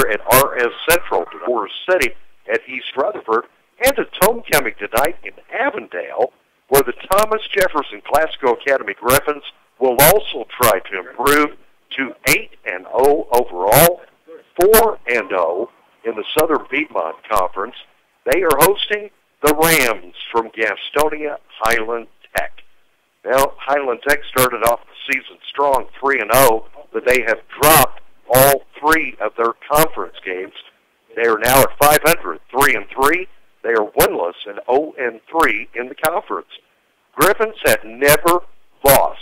here at RS Central to Forest City at East Rutherford, and it's homecoming tonight in Avondale, where the Thomas Jefferson Classical Academy Griffins will also try to improve to 8-0 overall, 4-0 in the Southern Piedmont Conference. They are hosting the Rams from Gastonia Highland Tech. Now, Highland Tech started off the season strong, 3-0, but they have dropped all three of their conference games. They are now at 500, 3-3. They are winless and 0-3 in the conference. Griffins have never lost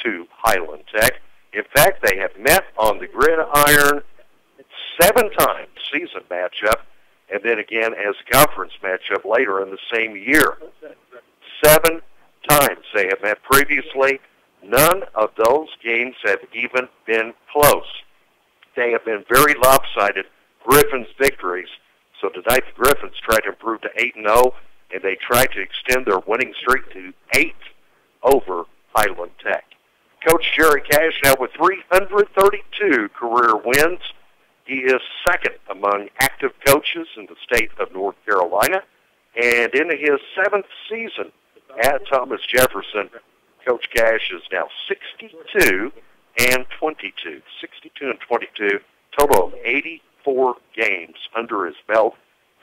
to Highland Tech. In fact, they have met on the gridiron 7 times, season matchup, and then again as a conference matchup later in the same year. 7 times they have met previously. None of those games have even been close. They have been very lopsided Griffins victories. So tonight the Griffins try to improve to 8-0, and they try to extend their winning streak to 8 over Highland Tech. Coach Jerry Cash now with 332 career wins. He is second among active coaches in the state of North Carolina. And in his 7th season at Thomas Jefferson, Coach Cash is now 62 and 22. 62 and 22, total of 84 games under his belt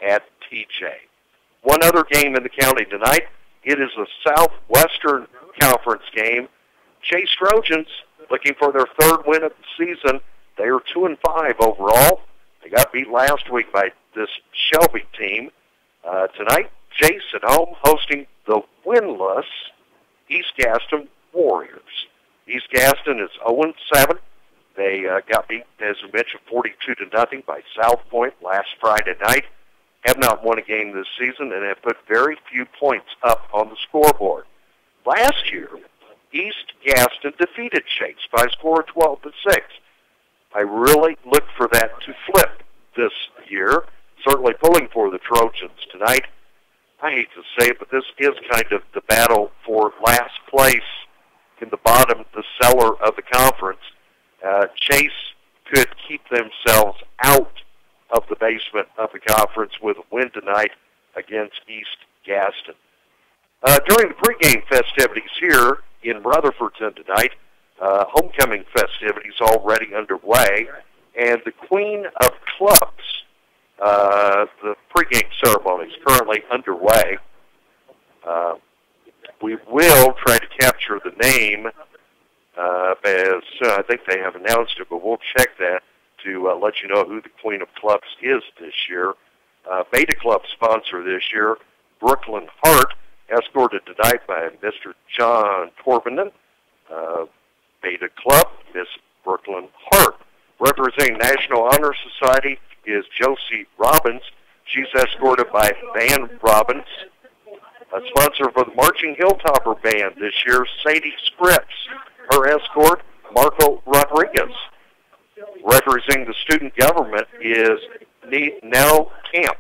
at TJ. One other game in the county tonight. It is a Southwestern Conference game. Chase Trojans looking for their 3rd win of the season. They are 2-5 overall. They got beat last week by this Shelby team. Tonight, Chase at home hosting the winless East Gaston Warriors. East Gaston is 0-7. They got beat, as we mentioned, 42-0 by South Point last Friday night. Have not won a game this season and have put very few points up on the scoreboard. Last year, East Gaston defeated Chase by a score of 12-6. I really look for that to flip this year. Certainly pulling for the Trojans tonight. I hate to say it, but this is kind of the battle for last place in the bottom, the cellar of the conference. Chase could keep themselves out of the basement of the conference with a win tonight against East Gaston. During the pregame festivities here in Rutherfordton tonight, homecoming festivities already underway, and the Queen of Clubs, the pregame ceremony is currently underway. We will try to capture the name as I think they have announced it, but we'll check that to let you know who the Queen of Clubs is this year. Beta Club sponsor this year, Brooklyn Hart, escorted tonight by Mr. John Torbinden. Beta Club, Miss Brooklyn Hart. Representing National Honor Society is Josie Robbins. She's escorted by Van Robbins. A sponsor for the Marching Hilltopper Band this year, Sadie Scripps. Her escort, Marco Rodriguez. Representing the student government is Nell Camp.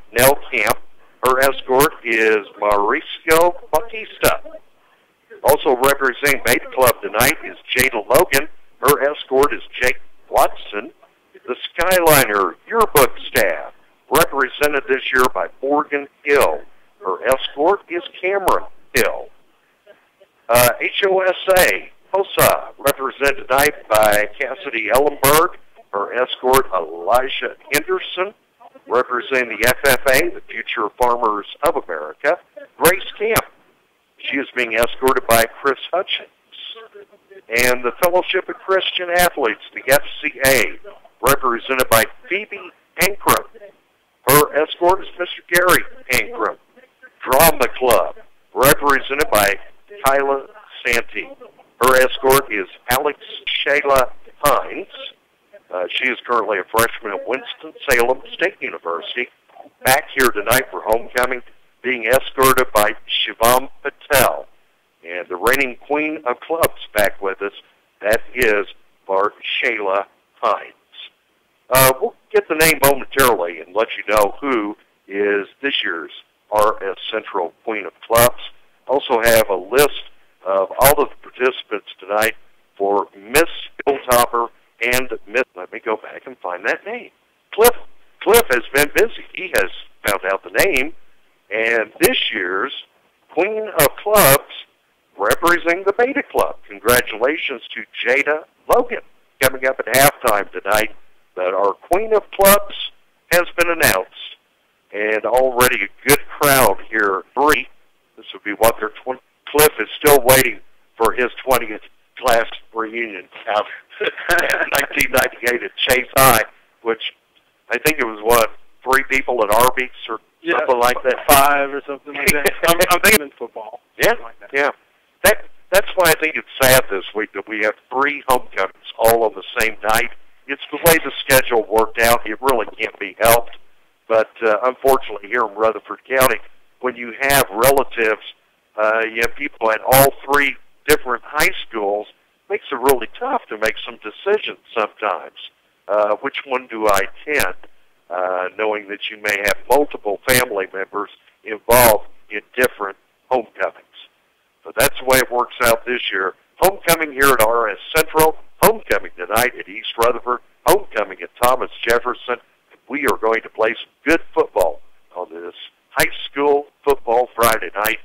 Her escort is Mauricio Bautista. Also representing Beta Club tonight is Jada Logan. Her escort is Jake Watson. The Skyliner Yearbook staff, represented this year by Morgan Hill. Her escort is Cameron Hill. HOSA, represented tonight by Cassidy Ellenberg. Her escort, Elijah Henderson. Representing the FFA, the Future Farmers of America, Grace Camp. She is being escorted by Chris Hutchins. And the Fellowship of Christian Athletes, the FCA, represented by Phoebe Ankrum. Her escort is Mr. Gary Ankrum. Drama Club, represented by Kyla Santee. Her escort is Alex Shayla Hines. She is currently a freshman at Winston-Salem State University. Back here tonight for homecoming, being escorted by Shivam Patel. And the reigning Queen of Clubs back with us, that is Shayla Hines. We'll get the name momentarily and let you know who is this year's RS Central Queen of Clubs. Also have a list of all of the participants tonight for Miss Hilltopper and Miss, let me go back and find that name, Cliff Cliff has been busy. He has found out the name, and this year's Queen of Clubs representing the Beta Club. Congratulations to Jada Logan coming up at halftime tonight. But our Queen of Clubs has been announced, and already a good crowd here. This would be what their 20. Cliff is still waiting for his 20th class reunion out in 1998 at Chase High, which I think it was, 3 people at Arby's or something like that? 5 or something like that. I'm thinking football. Yeah, like that. yeah. That's why I think it's sad this week that we have 3 homecomings all on the same night. It's the way the schedule worked out. It really can't be helped. But unfortunately, here in Rutherford County, when you have relatives, you have people at all 3 different high schools, it makes it really tough to make some decisions sometimes. Which one do I attend? Knowing that you may have multiple family members involved in different homecomings. So that's the way it works out this year. Homecoming here at RS Central, homecoming tonight at East Rutherford, homecoming at Thomas Jefferson. We are going to play some good football on this high school football Friday night.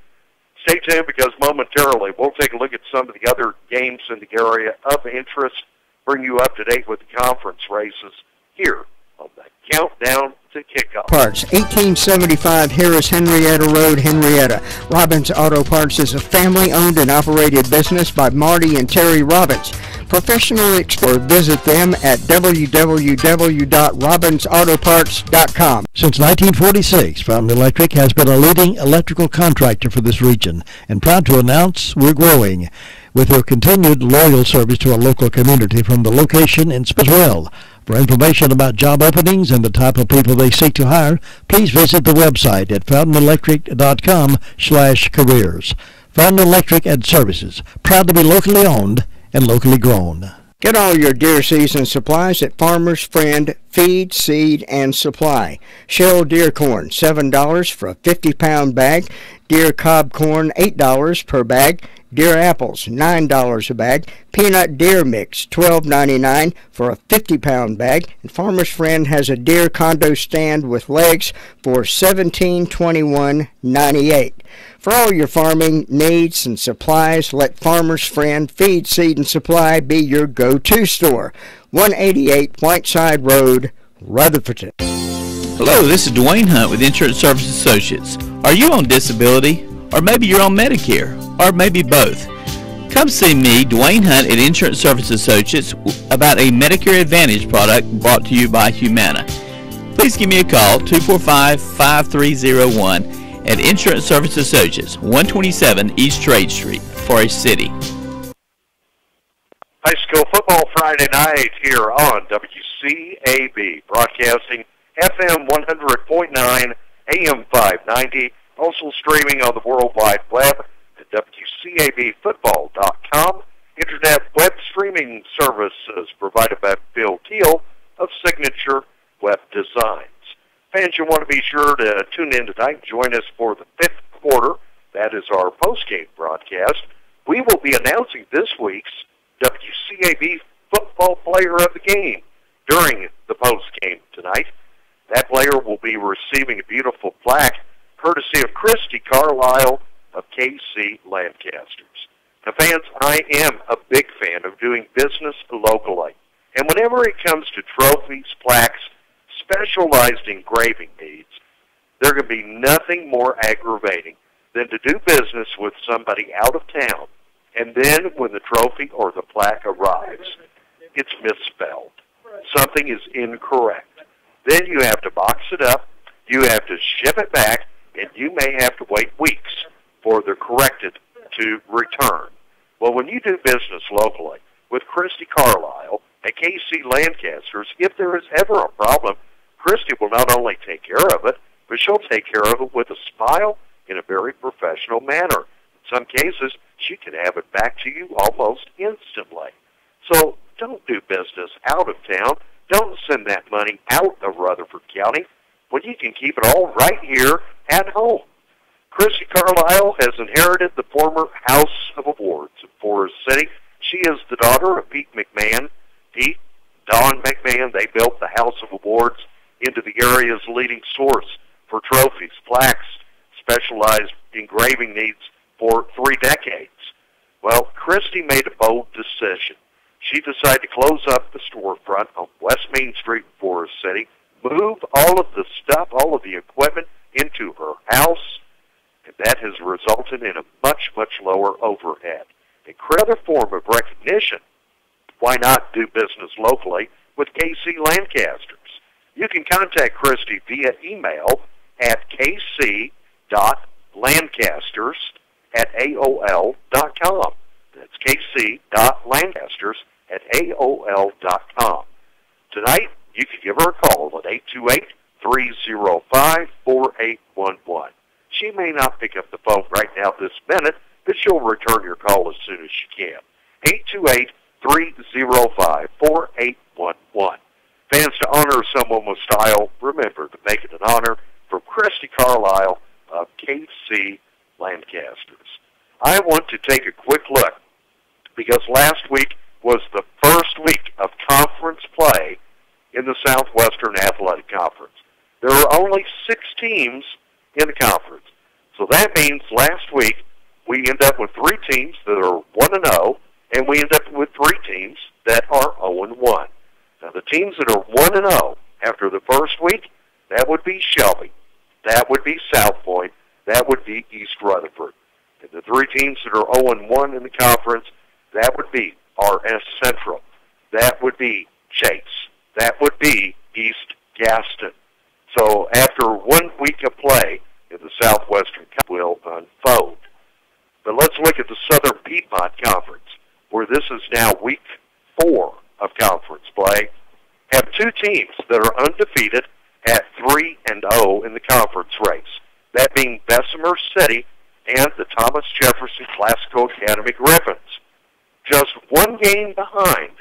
Stay tuned because momentarily we'll take a look at some of the other games in the area of interest, bring you up to date with the conference races here on the Countdown to Kickoff. Parts, 1875 Harris Henrietta Road, Henrietta. Robbins Auto Parts is a family-owned and operated business by Marty and Terry Robbins. Professional expert. Visit them at www.robbinsautoparts.com. Since 1946, Fountain Electric has been a leading electrical contractor for this region and proud to announce we're growing with their continued loyal service to our local community from the location in Spazwell. For information about job openings and the type of people they seek to hire, please visit the website at fountanelectric.com/careers. Fountain Electric and Services, proud to be locally owned and locally grown. Get all your deer season supplies at Farmer's Friend Feed, Seed, and Supply. Shell deer corn, $7 for a 50-pound bag. Deer cob corn, $8 per bag. Deer apples, $9 a bag. Peanut deer mix, $12.99 for a 50-pound bag. And Farmer's Friend has a deer condo stand with legs for $17.21.98. For all your farming needs and supplies, let Farmer's Friend Feed, Seed, and Supply be your go-to store. 188 Whiteside Road, Rutherford. Hello, this is Dwayne Hunt with Insurance Service Associates. Are you on disability? Or maybe you're on Medicare? Or maybe both? Come see me, Dwayne Hunt at Insurance Service Associates, about a Medicare Advantage product brought to you by Humana. Please give me a call, 245-5301 at Insurance Service Associates, 127 East Trade Street, Forest City. High school football Friday night here on WCAB, broadcasting FM 100.9, AM 590, also streaming on the World Wide Web at WCABfootball.com. Internet web streaming services provided by Bill Teal of Signature Web Designs. Fans, you want to be sure to tune in tonight. Join us for the 5th quarter. That is our post-game broadcast. We will be announcing this week's WCAB Football Player of the Game during the post-game tonight. That player will be receiving a beautiful plaque courtesy of Christy Carlisle of KC Lancasters. Now, fans, I am a big fan of doing business locally. And whenever it comes to trophies, plaques, specialized engraving needs, there can be nothing more aggravating than to do business with somebody out of town, and then when the trophy or the plaque arrives, it's misspelled. Something is incorrect. Then you have to box it up, you have to ship it back, and you may have to wait weeks for the corrected to return. Well, when you do business locally with Christy Carlisle at KC Lancasters, if there is ever a problem, Christy will not only take care of it, but she'll take care of it with a smile in a very professional manner. In some cases, she can have it back to you almost instantly. So don't do business out of town. Don't send that money out of Rutherford County when you can keep it all right here at home. Christy Carlisle has inherited the former House of Awards in Forest City. She is the daughter of Pete McMahon. Pete, Don McMahon, they built the House of Awards into the area's leading source for trophies, plaques, specialized engraving needs for 3 decades. Well, Christy made a bold decision. She decided to close up the storefront on West Main Street in Forest City, move all of the stuff, all of the equipment into her house, and that has resulted in a much, much lower overhead. Another form of recognition. Why not do business locally with KC Lancasters? You can contact Christy via email at kc.lancasters@aol.com. That's kc.lancasters@aol.com. Tonight, you can give her a call at 828-305-4811. She may not pick up the phone right now this minute, but she'll return your call as soon as she can. 828-305-4811. Fans, to honor someone with style, remember to make it an honor from Christy Carlisle of KC Lancasters. I want to take a quick look because last week was the first week of conference play in the Southwestern Athletic Conference. There are only 6 teams in the conference. So that means last week we end up with 3 teams that are 1-0, and we end up with 3 teams that are 0-1. Now the teams that are 1-0 after the first week, that would be Shelby, that would be South Point, that would be East Rutherford. And the 3 teams that are 0-1 in the conference, that would be RS Central, that would be Chase, that would be East Gaston. So after 1 week of play in the Southwestern Cup will unfold. But let's look at the Southern Piedmont Conference, where this is now week 4 of conference play. Have 2 teams that are undefeated at 3-0 in the conference race, that being Bessemer City and the Thomas Jefferson Classical Academy Griffins. Just 1 game behind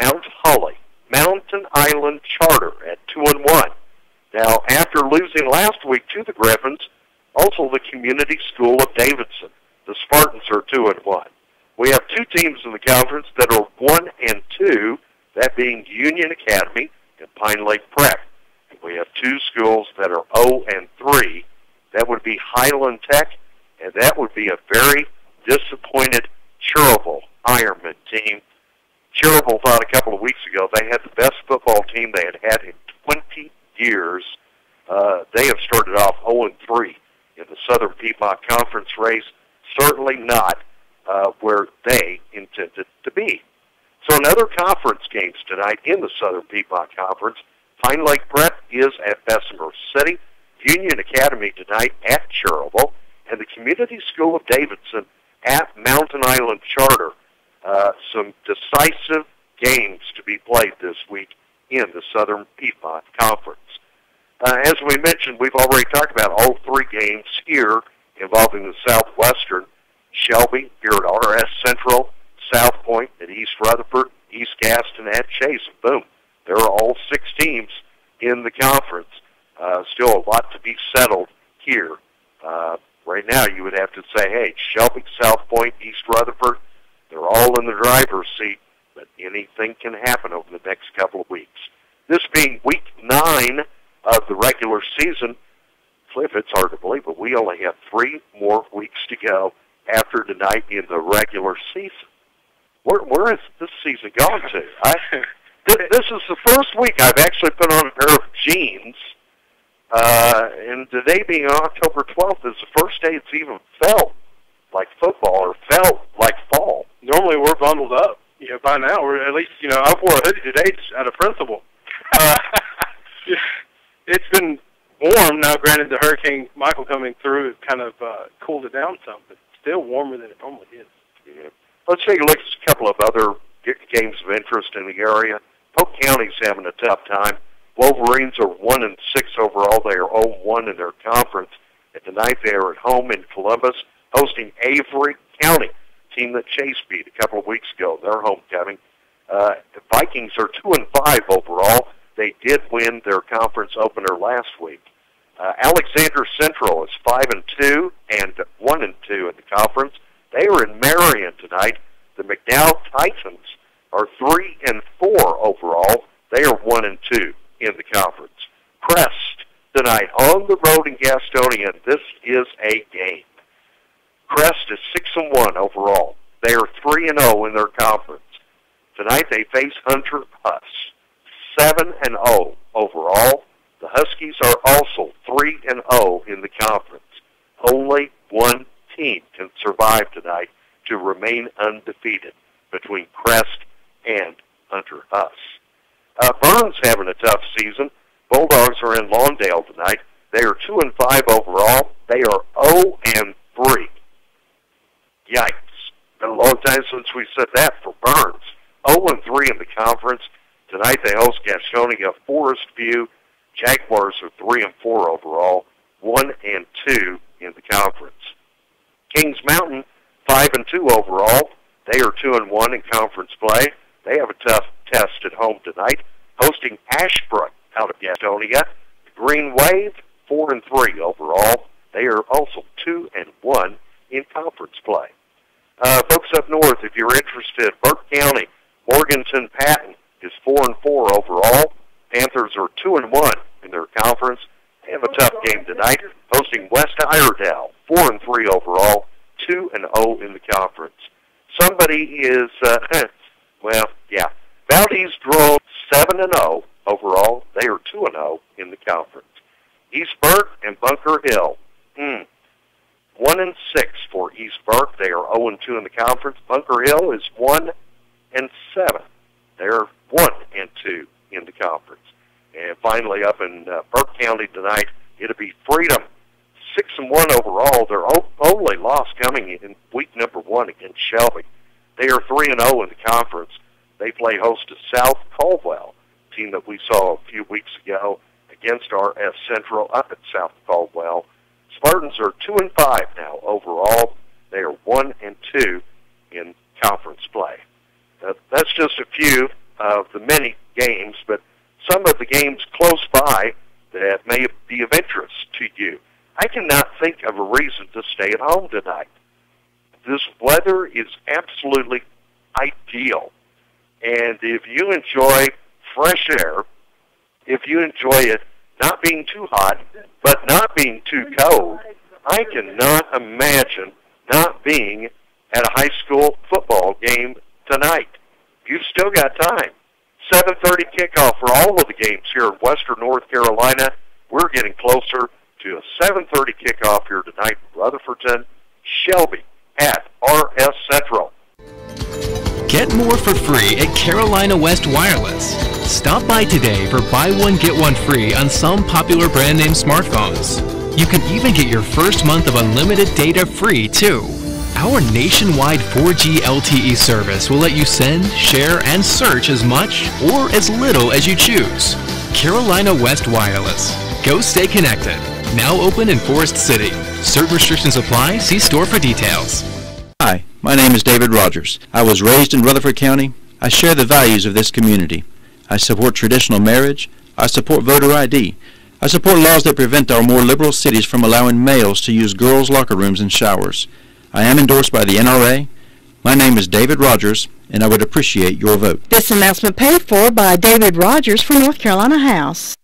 Mount Holly, Mountain Island Charter at 2-1. Now, after losing last week to the Griffins, also the Community School of Davidson, the Spartans are 2-1. We have 2 teams in the conference that are 1-2, that being Union Academy and Pine Lake Prep. And we have 2 schools that are 0-3. That would be Highland Tech, and that would be a very disappointed Cherryville Ironman team. Cherryville thought a couple of weeks ago they had the best football team they had had in 20 years. They have started off 0-3 in the Southern Piedmont Conference race, certainly not where they intended to be. So in other conference games tonight in the Southern Piedmont Conference, Pine Lake Prep is at Bessemer City, Union Academy tonight at Cherryville, and the Community School of Davidson at Mountain Island Charter. Some decisive games to be played this week in the Southern Piedmont Conference. As we mentioned, we've already talked about all 3 games here involving the Southwestern. Shelby here at RS Central, South Point at East Rutherford, East Gaston at Chase. Boom. There are all 6 teams in the conference. Still a lot to be settled here. Right now you would have to say, hey, Shelby, South Point, East Rutherford, they're all in the driver's seat, but anything can happen over the next couple of weeks. This being week 9 of the regular season, Cliff, it's hard to believe, but we only have 3 more weeks to go after tonight in the regular season. Where has this season gone to? This is the first week I've actually put on a pair of jeans, and today being October 12th is the first day it's even felt like football or felt like fall. Normally we're bundled up. By now we're at least, I wore a hoodie today just out of principle. It's been warm now. Granted, the Hurricane Michael coming through has kind of cooled it down some, but still warmer than it normally is. Yeah. Let's take a look at a couple of other games of interest in the area. Polk County's having a tough time. Wolverines are 1-6 overall. They are 0-1 in their conference. And tonight they are at home in Columbus, hosting Avery County, a team that Chase beat a couple of weeks ago. They're homecoming. The Vikings are 2-5 overall. They did win their conference opener last week. Alexander Central is 5-2 and 1-2 in the conference. They are in Marion tonight. The McDowell Titans are 3-4 overall. They are 1-2 in the conference. Crest tonight on the road in Gastonia. This is a game. Crest is 6-1 overall. They are 3-0 in their conference. Tonight they face Hunter Huss, 7-0 overall. The Huskies are also 3-0 in the conference. Only one team can survive tonight to remain undefeated between Crest and Hunter Huss. Burns having a tough season. Bulldogs are in Lawndale tonight. They are 2-5 overall. They are 0-3. Yikes. Been a long time since we said that for Burns. 0-3 in the conference. Tonight they host Gastonia, Forest View. Jaguars are 3-4 overall, 1-2 in the conference. Kings Mountain, 5-2 overall. They are 2-1 in conference play. They have a tough test at home tonight, hosting Ashbrook out of Gastonia. The Green Wave, 4-3 overall. They are also 2-1 in conference play. Folks up north, if you're interested, Burke County, Morganton Patton is 4-4 overall. Panthers are 2-1 in their conference. They have a tough game tonight, hosting West Iredell, 4-3 overall, 2-0 in the conference. Somebody is, Valdez Grove, 7-0 overall. They are 2-0 in the conference. East Burke and Bunker Hill, 1-6 for East Burke. They are 0-2 in the conference. Bunker Hill is 1-7. They're 1-2 in the conference. And finally, up in Burke County tonight, it'll be Freedom, 6-1 overall. Their only loss coming in week number 1 against Shelby. They are 3-0 in the conference. They play host to South Caldwell, a team that we saw a few weeks ago against RS Central up at South Caldwell. Spartans are 2-5 now overall. They are 1-2 in conference play. That's just a few of the many games, but some of the games close by that may be of interest to you. I cannot think of a reason to stay at home tonight. This weather is absolutely ideal. And if you enjoy fresh air, if you enjoy it not being too hot, but not being too cold, I cannot imagine not being at a high school football game tonight. You've still got time. 7:30 kickoff for all of the games here in Western North Carolina. We're getting closer to a 7:30 kickoff here tonight in Rutherfordton, Shelby at RS Central. Get more for free at Carolina West Wireless. Stop by today for buy one, get one free on some popular brand name smartphones. You can even get your first month of unlimited data free too. Our nationwide 4G LTE service will let you send, share, and search as much or as little as you choose. Carolina West Wireless. Go stay connected. Now open in Forest City. Certain restrictions apply. See store for details. Hi, my name is David Rogers. I was raised in Rutherford County. I share the values of this community. I support traditional marriage. I support voter ID. I support laws that prevent our more liberal cities from allowing males to use girls' locker rooms and showers. I am endorsed by the NRA. My name is David Rogers, and I would appreciate your vote. This announcement paid for by David Rogers for North Carolina House.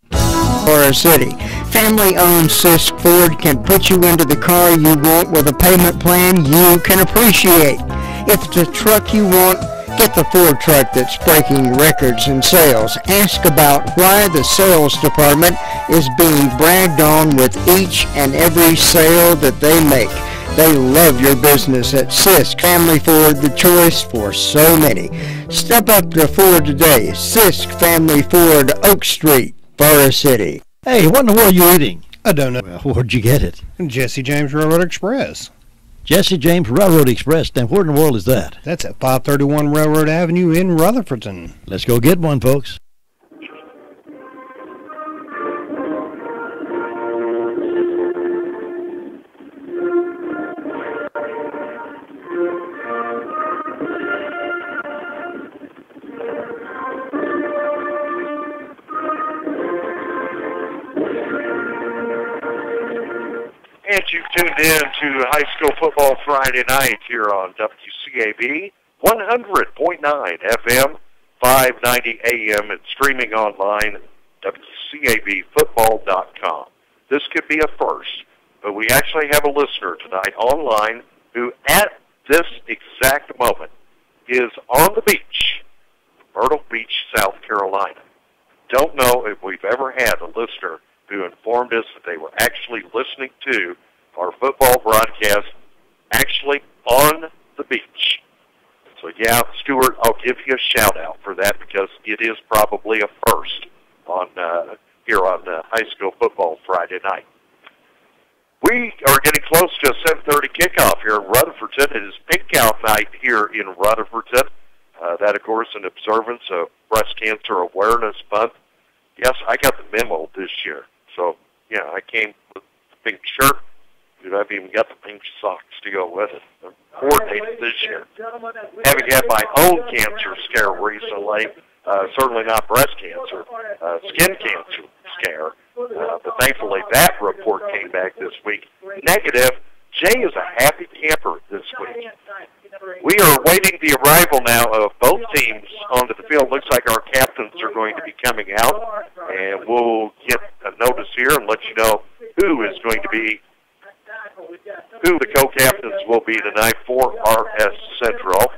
Forest City. Family-owned Sisk Ford can put you into the car you want with a payment plan you can appreciate. If it's a truck you want, get the Ford truck that's breaking records in sales. Ask about why the sales department is being bragged on with each and every sale that they make. They love your business at Sisk Family Ford, the choice for so many. Step up to Ford today. Sisk Family Ford, Oak Street, Forest City. Hey, what in the world are you eating? I don't know. Well, where'd you get it? Jesse James Railroad Express. Jesse James Railroad Express. Now, where in the world is that? That's at 531 Railroad Avenue in Rutherfordton. Let's go get one, folks. And you've tuned in to High School Football Friday night here on WCAB 100.9 FM, 590 AM, and streaming online, WCAB. WCABfootball.com. This could be a first, but we actually have a listener tonight online who at this exact moment is on the beach, Myrtle Beach, South Carolina. Don't know if we've ever had a listener who informed us that they were actually listening to our football broadcast actually on the beach. So, yeah, Stuart, I'll give you a shout-out for that because it is probably a first on here on high school football Friday night. We are getting close to a 7:30 kickoff here in Rutherfordton. It is Pink Out Night here in Rutherfordton. That, of course, in observance of Breast Cancer Awareness Month. Yes, I got the memo this year. So, yeah, I came with the pink shirt. I've even got the pink socks to go with it. I'm coordinated this year. Having had my own cancer scare recently, certainly not breast cancer, skin cancer scare, but thankfully that report came back this week negative. Jay is a happy camper this week. We are awaiting the arrival now of both teams onto the field. Looks like our captains are going to be coming out, and we'll get a notice here and let you know who is going to be, who the co-captains will be tonight for RS Central.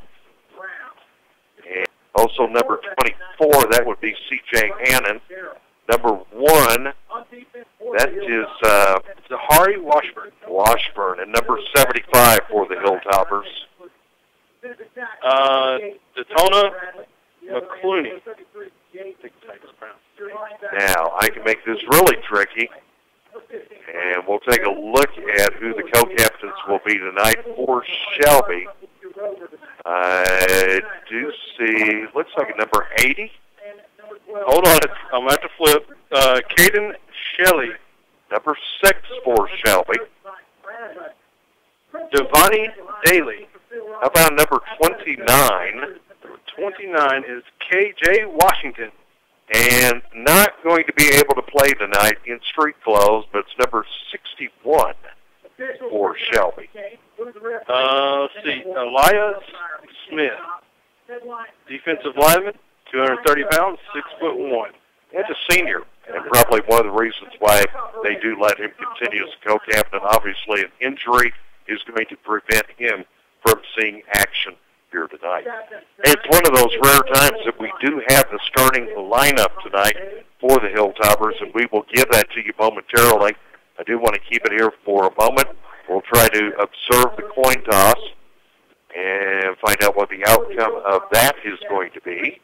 And also number 24, that would be C.J. Hannon. Number 1, that is Zahari Washburn. Washburn. And number 75 for the Hilltoppers. Daytona McClooney. Now, I can make this really tricky. And we'll take a look at who the co-captains will be tonight for Shelby. I do see, looks like a number 80. Hold on, I'm going to have to flip. Caden Shelley. Number 6 for Shelby. Devani Daly. How about number 29? Number 29 is K.J. Washington. And not going to be able to play tonight in street clothes, but it's number 61 for Shelby. Let's see, Elias Smith. Defensive lineman, 230 pounds, 6'1". And a senior, and probably one of the reasons why they do let him continue as co-captain. Obviously, an injury is going to prevent him from seeing action here tonight. It's one of those rare times that we do have the starting lineup tonight for the Hilltoppers, and we will give that to you momentarily. I do want to keep it here for a moment. We'll try to observe the coin toss and find out what the outcome of that is going to be.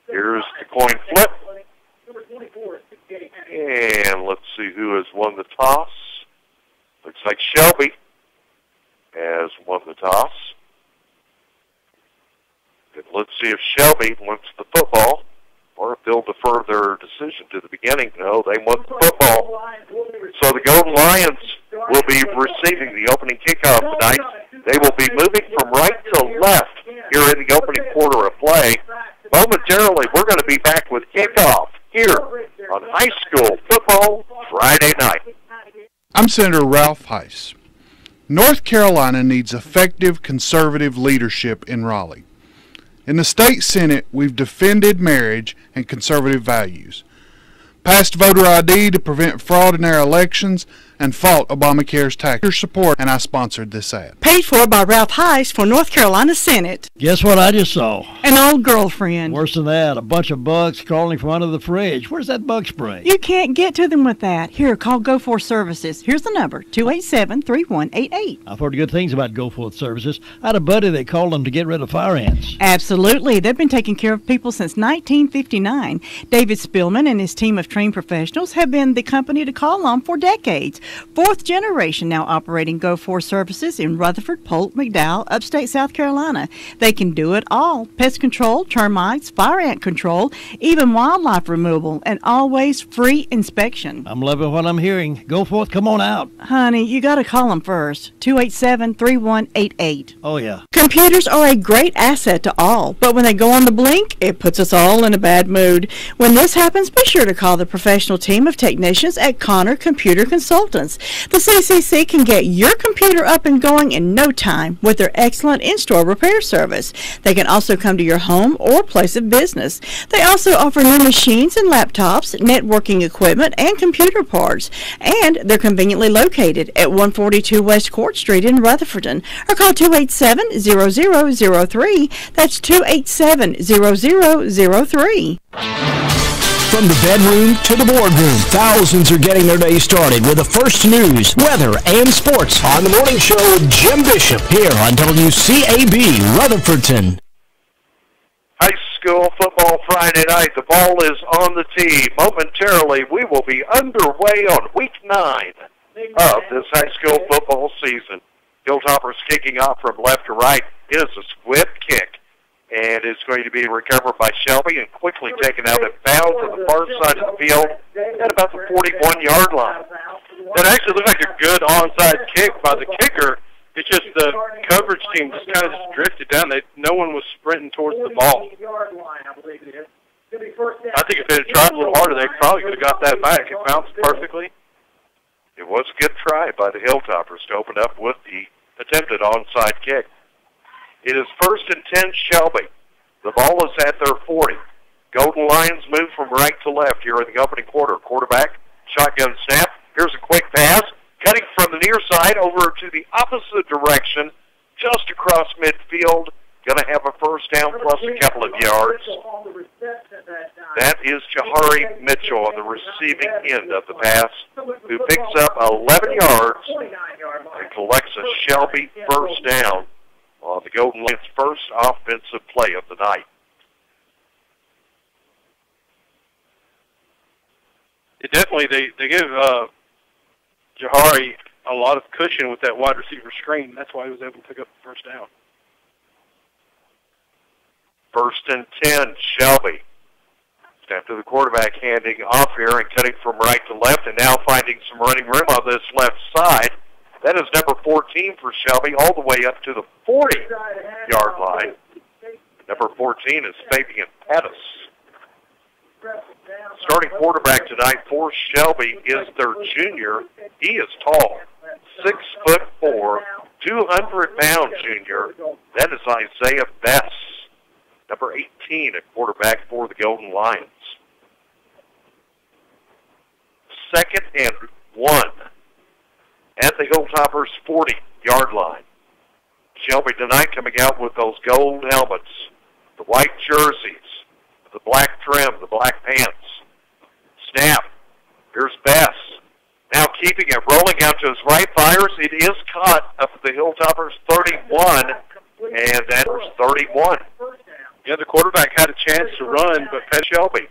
Here's the coin flip. And let's see who has won the toss. Looks like Shelby has won the toss. And let's see if Shelby wants the football or if they'll defer their decision to the beginning. No, they want the football. So the Golden Lions will be receiving the opening kickoff tonight. They will be moving from right to left here in the opening quarter of play. Momentarily, we're going to be back with kickoff here on High School Football Friday night. I'm Senator Ralph Heiss. North Carolina needs effective conservative leadership in Raleigh. In the state Senate, we've defended marriage and conservative values, passed voter ID to prevent fraud in our elections, and fought Obamacare's tax support, and I sponsored this ad. Paid for by Ralph Heiss for North Carolina Senate. Guess what I just saw? An old girlfriend. Worse than that, a bunch of bugs crawling from under the fridge. Where's that bug spray? You can't get to them with that. Here, call Go Forth Services. Here's the number, 287-3188. I've heard good things about Go Forth Services. I had a buddy that called them to get rid of fire ants. Absolutely. They've been taking care of people since 1959. David Spillman and his team of trained professionals have been the company to call on for decades. Fourth generation now operating Go Forth Services in Rutherford, Polk, McDowell, upstate South Carolina. They can do it all. Pest control, termites, fire ant control, even wildlife removal, and always free inspection. I'm loving what I'm hearing. Go Forth, come on out. Honey, you got to call them first. 287-3188. Oh, yeah. Computers are a great asset to all, but when they go on the blink, it puts us all in a bad mood. When this happens, be sure to call the professional team of technicians at Connor Computer Consulting. consultants. The CCC can get your computer up and going in no time with their excellent in-store repair service. They can also come to your home or place of business. They also offer new machines and laptops, networking equipment, and computer parts. And they're conveniently located at 142 West Court Street in Rutherfordton. Or call 287-0003. That's 287-0003. From the bedroom to the boardroom, thousands are getting their day started with the first news, weather, and sports on the morning show with Jim Bishop here on WCAB Rutherfordton. High school football Friday night. The ball is on the tee. Momentarily, we will be underway on week 9 of this high school football season. Hilltoppers kicking off from left to right. It is a squib kick, and it's going to be recovered by Shelby and quickly taken out of bounds on the far side of the field at about the 41-yard line. That actually looked like a good onside kick by the kicker. It's just the coverage team just kind of just drifted down. No one was sprinting towards the ball. I think if they had tried a little harder, they probably could have got that back. It bounced perfectly. It was a good try by the Hilltoppers to open up with the attempted onside kick. It is 1st and 10 Shelby. The ball is at their 40. Golden Lions move from right to left here in the opening quarter. Quarterback, shotgun snap. Here's a quick pass. Cutting from the near side over to the opposite direction, just across midfield. Going to have a first down plus a couple of yards. That is Jahari Mitchell on the receiving end of the pass, who picks up 11 yards and collects a Shelby first down on the Golden Lions' first offensive play of the night. It definitely, they give Jahari a lot of cushion with that wide receiver screen. That's why he was able to pick up the first down. 1st and 10, Shelby. Snap to the quarterback, handing off here and cutting from right to left, and now finding some running room on this left side. That is number 14 for Shelby, all the way up to the 40-yard line. Number 14 is Fabian Pettis. Starting quarterback tonight for Shelby is their junior. He is tall, 6'4", 200-pound junior. That is Isaiah Bess, number 18 at quarterback for the Golden Lions. 2nd and 1 at the Hilltoppers' 40-yard line. Shelby tonight coming out with those gold helmets, the white jerseys, the black trim, the black pants. Snap. Here's Bess. Now keeping it, rolling out to his right, fires. It is caught up at the Hilltoppers' 31, and that was 31. Yeah, the quarterback had a chance to run, but Shelby.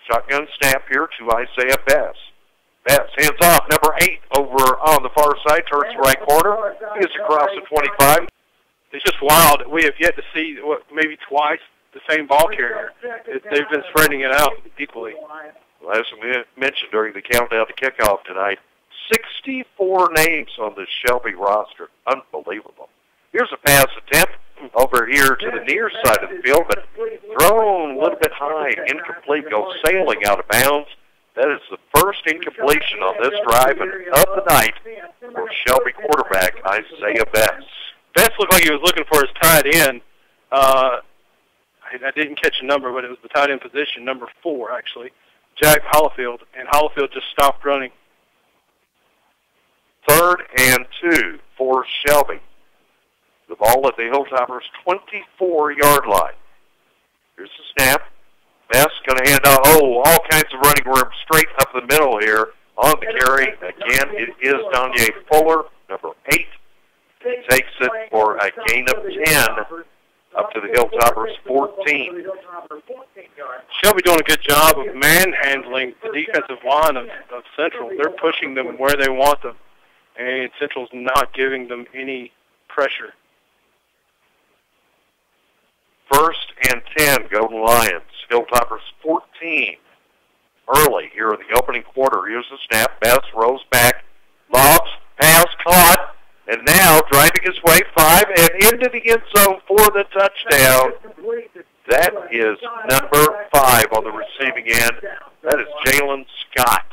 Shotgun snap here to Isaiah Bess. Bess hands off, number 8 over on the far side, turns right corner. He is across the 25. It's just wild. We have yet to see, maybe twice, the same ball carrier. They've been spreading it out equally. Well, as we mentioned during the countdown to kickoff tonight, 64 names on the Shelby roster. Unbelievable. Here's a pass attempt over here to the near side of the field, but thrown a little bit high, incomplete, goes sailing out of bounds. That is the first incompletion on this drive and of the night for Shelby quarterback Isaiah Bess. Bess looked like he was looking for his tight end. I didn't catch a number, but it was the tight end position, number 4, actually, Jack Hollifield, and Hollifield just stopped running. 3rd and 2 for Shelby. The ball at the Hilltoppers' 24-yard line. Here's the snap. Bess going to hand out, all kinds of running room straight up the middle here on the carry. Again, it is Danye Fuller, number 8. Takes it for a gain of 10 up to the Hilltoppers' 14. Shelby doing a good job of manhandling the defensive line of Central. They're pushing them where they want them, and Central's not giving them any pressure. 1st and 10, Golden Lions. Hilltoppers 14. Early here in the opening quarter. Here's the snap. Bess rolls back. Lobs. Pass caught. And now driving his way 5 and into the end zone for the touchdown. That is number 5 on the receiving end. That is Jalen Scott.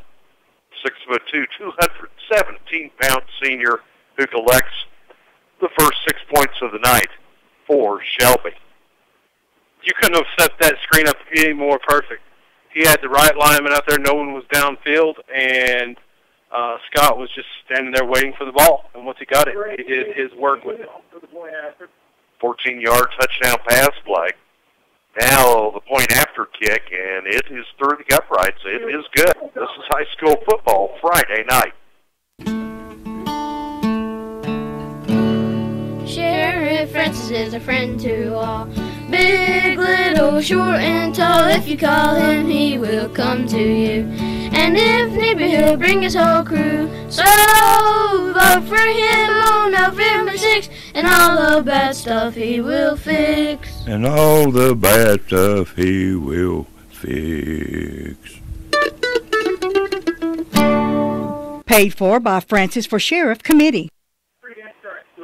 6'2", 217-pound senior who collects the first 6 points of the night for Shelby. You couldn't have set that screen up any more perfect. He had the right lineman out there. No one was downfield, and Scott was just standing there waiting for the ball. And once he got it, he did his work with it. 14-yard touchdown pass play. Now the point after kick, and it is through the uprights. It is good. This is high school football Friday night. Sheriff Francis is a friend to all. Big, little, short, and tall. If you call him, he will come to you. And if need be, he'll bring his whole crew. So vote for him on November 6th, and all the bad stuff he will fix. And all the bad stuff he will fix. Paid for by Francis for Sheriff Committee.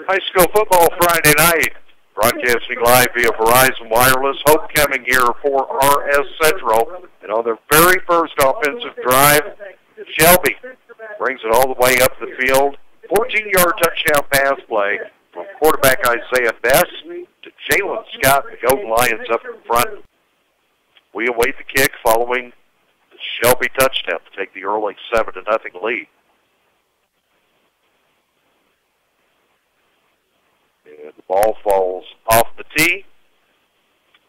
High school football Friday night. Broadcasting live via Verizon Wireless. Homecoming here for RS Central. And on their very first offensive drive, Shelby brings it all the way up the field. 14-yard touchdown pass play from quarterback Isaiah Bess to Jalen Scott, the Golden Lions up in front. We await the kick following the Shelby touchdown to take the early 7-0 lead. And the ball falls off the tee.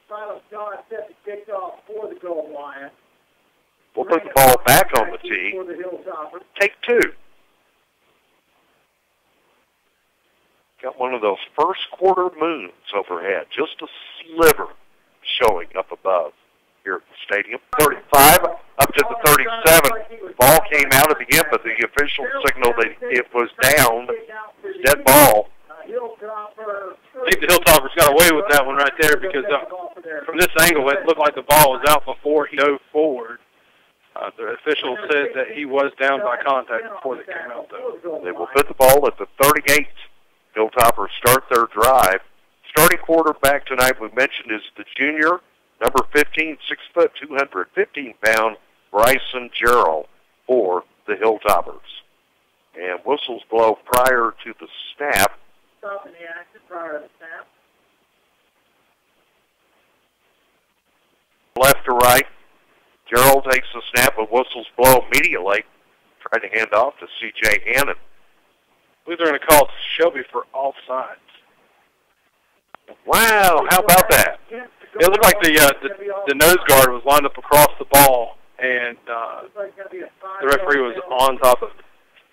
Silas John set the kickoff for the Gold Lions. We'll put the ball back on the tee. Take two. Got one of those first quarter moons overhead. Just a sliver showing up above here at the stadium. 35 up to the 37. Ball came out at the end, but the official signaled that it was down. Dead ball. I think the Hilltoppers got away with that one right there because from this angle, it looked like the ball was out before he dove forward. The official said that he was down by contact before they came out, though. They will put the ball at the 38. Hilltoppers start their drive. Starting quarterback tonight, we mentioned, is the junior, number 15, 6', 215-pound Bryson Gerald for the Hilltoppers. And whistles blow prior to the snap. Stopping the action prior to the snap. Left to right. Gerald takes the snap, but whistles blow immediately. Trying to hand off to C.J. Hannon. I believe they're going to call Shelby for offsides. Wow, how about that? It looked like the nose guard was lined up across the ball, and the referee was on top of it.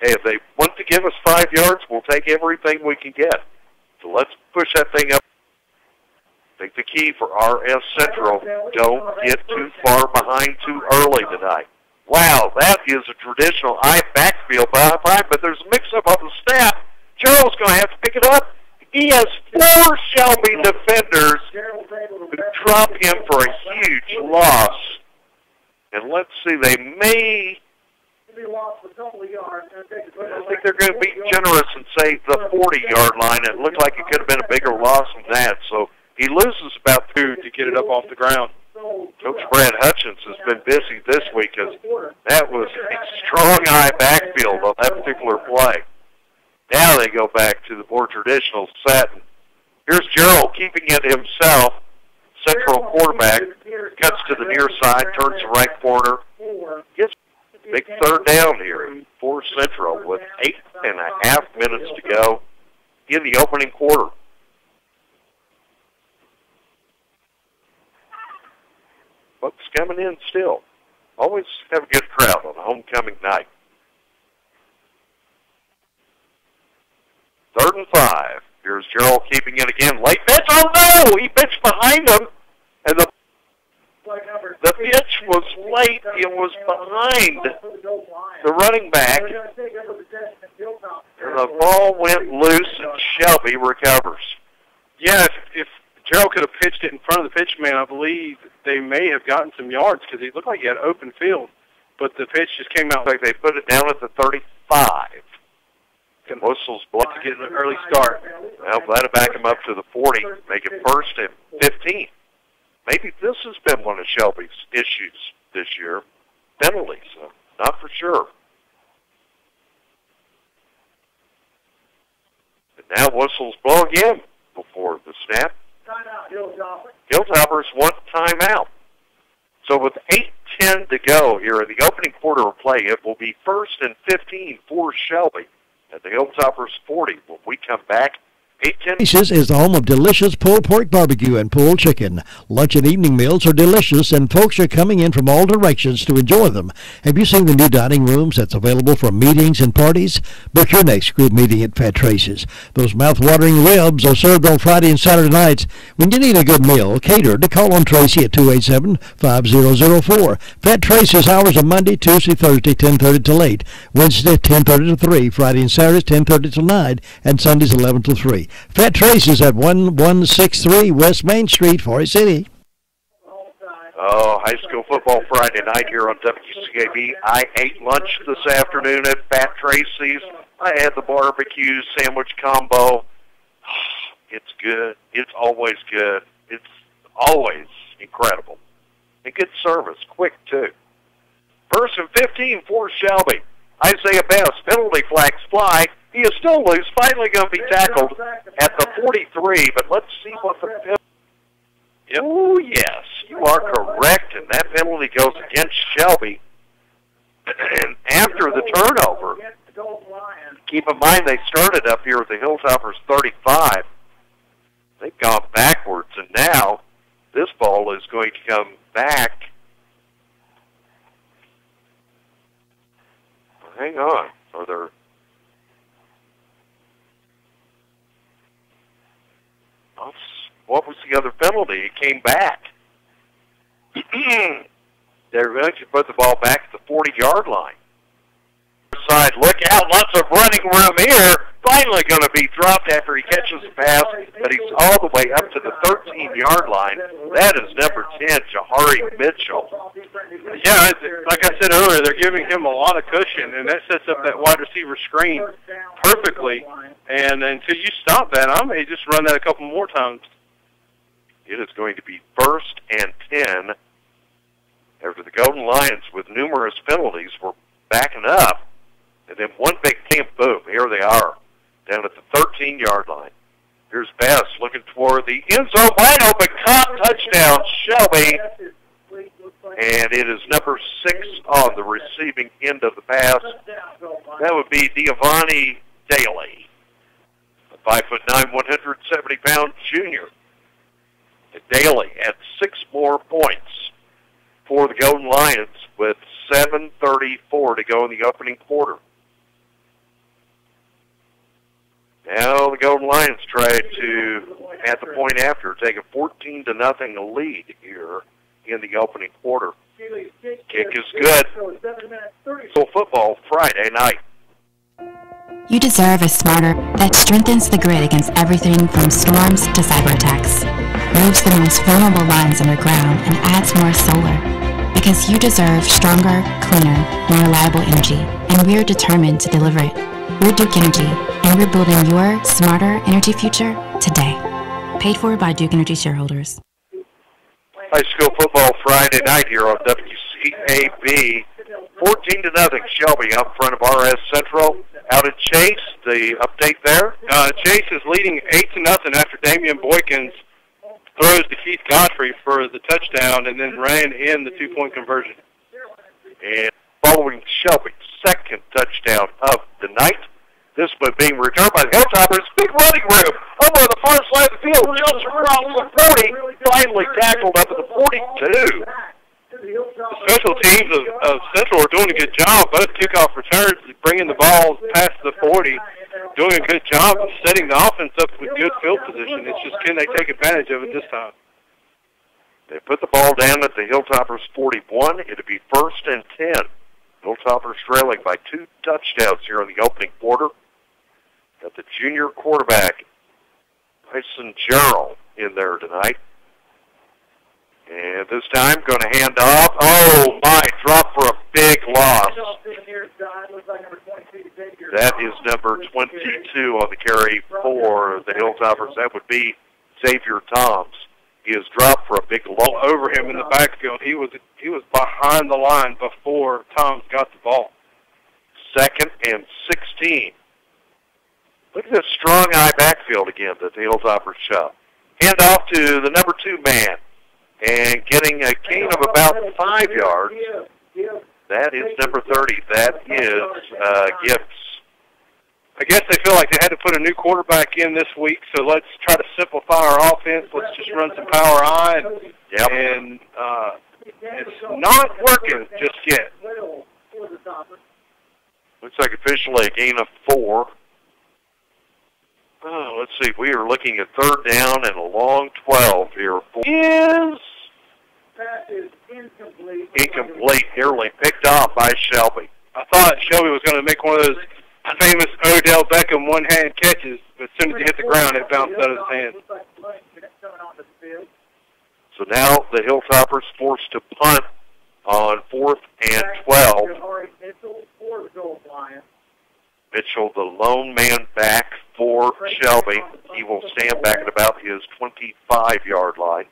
Hey, if they want to give us 5 yards, we'll take everything we can get. So let's push that thing up. I think the key for RS Central, don't get too far behind too early tonight. Wow, that is a traditional I backfield by 5, but there's a mix-up on the snap. Gerald's going to have to pick it up. He has 4 Shelby defenders who drop him for a huge loss. And let's see, they may... I think they're going to be generous and say the 40-yard line. It looked like it could have been a bigger loss than that. So he loses about 2 to get it up off the ground. Coach Brad Hutchins has been busy this week because that was a strong eye backfield on that particular play. Now they go back to the more traditional set. Here's Gerald keeping it himself. Central quarterback cuts to the near side, turns the right corner. Gets big third down here for Central with 8.5 minutes to go in the opening quarter. Folks coming in still. Always have a good crowd on a homecoming night. 3rd and 5. Here's Gerald keeping it again. Late pitch. Oh, no! He pitched behind him. And the pitch was late. It was behind the running back. And the ball went loose, and Shelby recovers. Yeah, if Gerald could have pitched it in front of the pitch man, I believe they may have gotten some yards because it looked like he had open field. But the pitch just came out. Like they put it down at the 35. And whistles blow to get an early start. Well, that'll back him up to the 40, make it 1st and 15. Maybe this has been one of Shelby's issues this year. Penalties, not for sure. to go here in the opening quarter of play. It will be 1st and 15 for Shelby at the Hilltoppers 40 when we come back. Tracy's is the home of delicious pulled pork barbecue and pulled chicken. Lunch and evening meals are delicious, and folks are coming in from all directions to enjoy them. Have you seen the new dining rooms that's available for meetings and parties? Book your next group meeting at Fat Tracy's. Those mouth-watering ribs are served on Friday and Saturday nights. When you need a good meal catered, call on Tracy at 287-5004. Fat Tracy's hours are Monday, Tuesday, Thursday, 10:30 till 8. Wednesday, 10:30 to 3. Friday and Saturdays, 10:30 till 9. And Sundays, 11 till 3. Fat Tracy's at 1163 West Main Street, Forest City. Oh, high school football Friday night here on WCAB. I ate lunch this afternoon at Fat Tracy's. I had the barbecue sandwich combo. It's good. It's always good. It's always incredible. And good service. Quick, too. 1st and 15 for Shelby. Isaiah Bass, penalty flags fly. He is still loose, finally going to be tackled at the 43, but let's see what the penalty... Oh, yes, you are correct, and that penalty goes against Shelby. And after the turnover, keep in mind they started up here at the Hilltoppers 35. They've gone backwards, and now this ball is going to come back. Hang on, are there... What was the other penalty? It came back. They're going to put the ball back at the 40-yard line. Side, look out, lots of running room here. Finally going to be dropped after he catches the pass, but he's all the way up to the 13-yard line. That is number 10, Jahari Mitchell. Yeah, like I said earlier, they're giving him a lot of cushion, and that sets up that wide receiver screen perfectly. And until you stop that, I may just run that a couple more times. It is going to be 1st and 10 after the Golden Lions, with numerous penalties, were backing up. And then one big camp, boom, here they are, down at the 13-yard line. Here's Bass looking toward the end zone, wide open, caught, touchdown, Shelby. And it is number 6 on the receiving end of the pass. That would be Giovanni Daly, a 5'9", 170-pound junior. Daly had 6 more points for the Golden Lions with 7:34 to go in the opening quarter. Now the Golden Lions tried to, at the point after, take a 14-0 lead here in the opening quarter. Kick is good. So football Friday night. You deserve a smarter that strengthens the grid against everything from storms to cyber attacks, moves the most vulnerable lines underground, and adds more solar. Because you deserve stronger, cleaner, more reliable energy, and we're determined to deliver it. We're Duke Energy, and we're building your smarter energy future today. Paid for by Duke Energy shareholders. High school football Friday night here on WCAB. 14-0 Shelby out in front of RS Central. Out at Chase, the update there. Chase is leading 8-0 after Damian Boykins throws to Keith Godfrey for the touchdown and then ran in the 2-point conversion. And following Shelby's second touchdown of the night, this one being returned by the Hilltoppers. Big running room over the far side of the field. Just across the 40, finally tackled up at the 42. The special teams of Central are doing a good job. Both kickoff returns, bringing the ball past the 40, doing a good job of setting the offense up with good field position. It's just, can they take advantage of it this time? They put the ball down at the Hilltoppers 41. It'll be 1st and 10. Hilltoppers trailing by 2 touchdowns here in the opening quarter. Got the junior quarterback, Tyson Gerald, in there tonight. And this time, going to hand off. Oh, my, drop for a big loss. That is number 22 on the carry for the Hilltoppers. That would be Xavier Toms. He is dropped for a big loss. Over him in the backfield. He was behind the line before Toms got the ball. 2nd and 16. Look at this strong eye backfield again that the Hilltoppers show. Hand off to the number 2 man. And getting a gain of about 5 yards That is number 30. That is Gibbs. I guess they feel like they had to put a new quarterback in this week, so let's try to simplify our offense. Let's just run some power I, and it's not working just yet. Looks like officially a gain of 4. Oh, let's see. We are looking at 3rd down and a long 12 here. Pass is incomplete. Incomplete. Nearly picked off by Shelby. I thought Shelby was going to make one of those famous Odell Beckham one-hand catches, but as soon as he hit the ground, it bounced out of his hand. So now the Hilltoppers forced to punt on 4th and 12. Mitchell, the lone man back for Shelby. He will stand back at about his 25-yard line.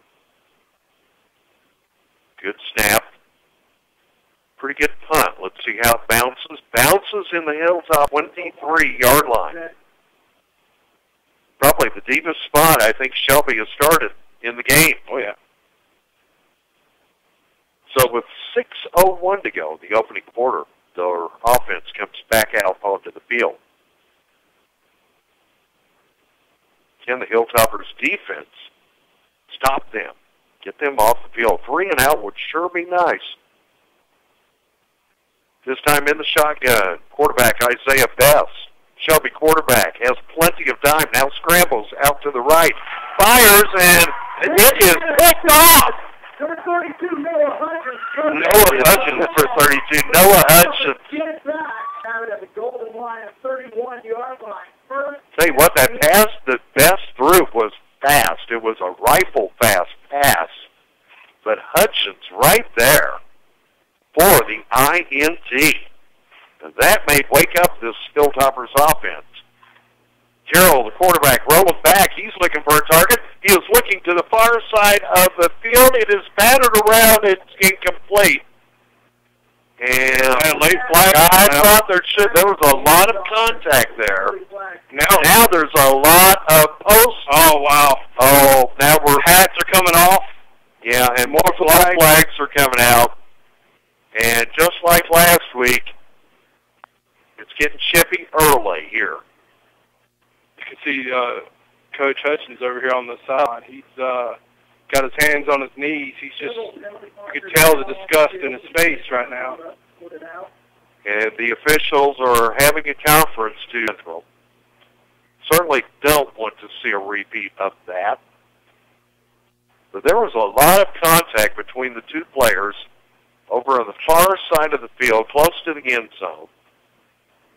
Good snap. Pretty good punt. Let's see how it bounces. Bounces in the Hilltop 23-yard line. Probably the deepest spot I think Shelby has started in the game. Oh, yeah. So with 6:01 to go, the opening quarter, their offense comes back out onto the field. Can the Hilltoppers' defense stop them? Get them off the field. 3 and out would sure be nice. This time in the shotgun, quarterback Isaiah Bess. Shelby quarterback has plenty of time. Now scrambles out to the right. Fires, and it is picked off. Number 32, Noah Hutchins. Noah Hutchins for 32. Noah Hutchins. Get back out at the golden line at 31-yard line. First. Tell you what, that pass that Bess threw was fast. It was a rifle-fast pass. But Hutchins right there for the INT. And that may wake up this Hilltoppers offense. Carroll, the quarterback, rolling back. He's looking for a target. He is looking to the far side of the field. It is battered around. It's incomplete. And late flag. I thought there was a lot of contact there. Now there's a lot of posts. Oh, wow. Oh, now hats are coming off. Yeah, and more flags are coming out. And just like last week, it's getting chippy early here. You can see Coach Hutchins over here on the side. He's got his hands on his knees. He's just, you could tell the disgust in his face right now. And the officials are having a conference to certainly don't want to see a repeat of that. But there was a lot of contact between the two players over on the far side of the field, close to the end zone.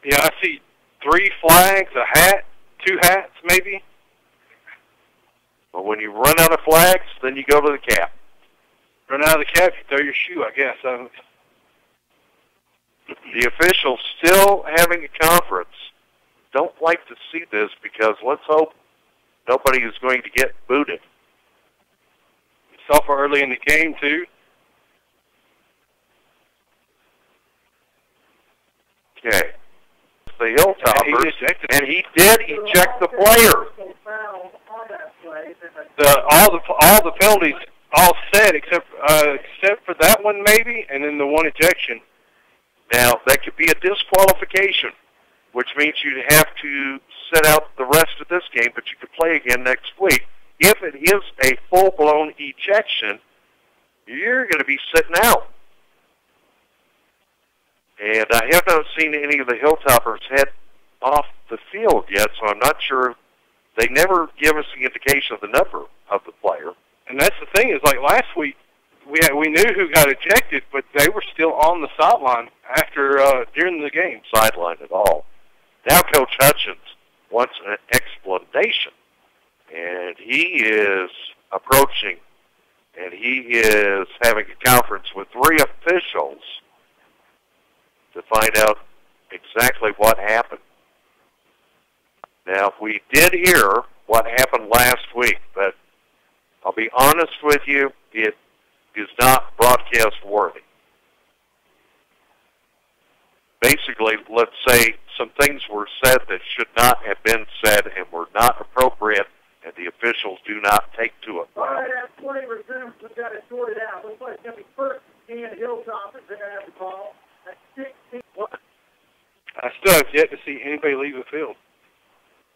Yeah, I see 3 flags, a hat, 2 hats maybe. But when you run out of flags, then you go to the cap. Run out of the cap, you throw your shoe, I guess. The officials still having a conference. Don't like to see this because let's hope nobody is going to get booted. It's awful early in the game, too. Okay. The Hilltoppers, and he did eject the player. All the penalties all set except for that one maybe, and then the one ejection. Now that could be a disqualification, which means you'd have to sit out the rest of this game, but you could play again next week. If it is a full-blown ejection, you're going to be sitting out. And I have not seen any of the Hilltoppers head off the field yet, so I'm not sure. They never give us the indication of the number of the player. And that's the thing is, like last week, we knew who got ejected, but they were still on the sideline after during the game. Sideline at all. Now Coach Hutchins wants an explanation, and he is approaching, and he is having a conference with 3 officials to find out exactly what happened. Now, we did hear what happened last week, but I'll be honest with you, it is not broadcast worthy. Basically, let's say some things were said that should not have been said and were not appropriate, and the officials do not take to it. All right, as play resumes, we've got it sorted out. Looks like it's going to be first and Hilltoppers. They're going to have the ball still have yet to see anybody leave the field.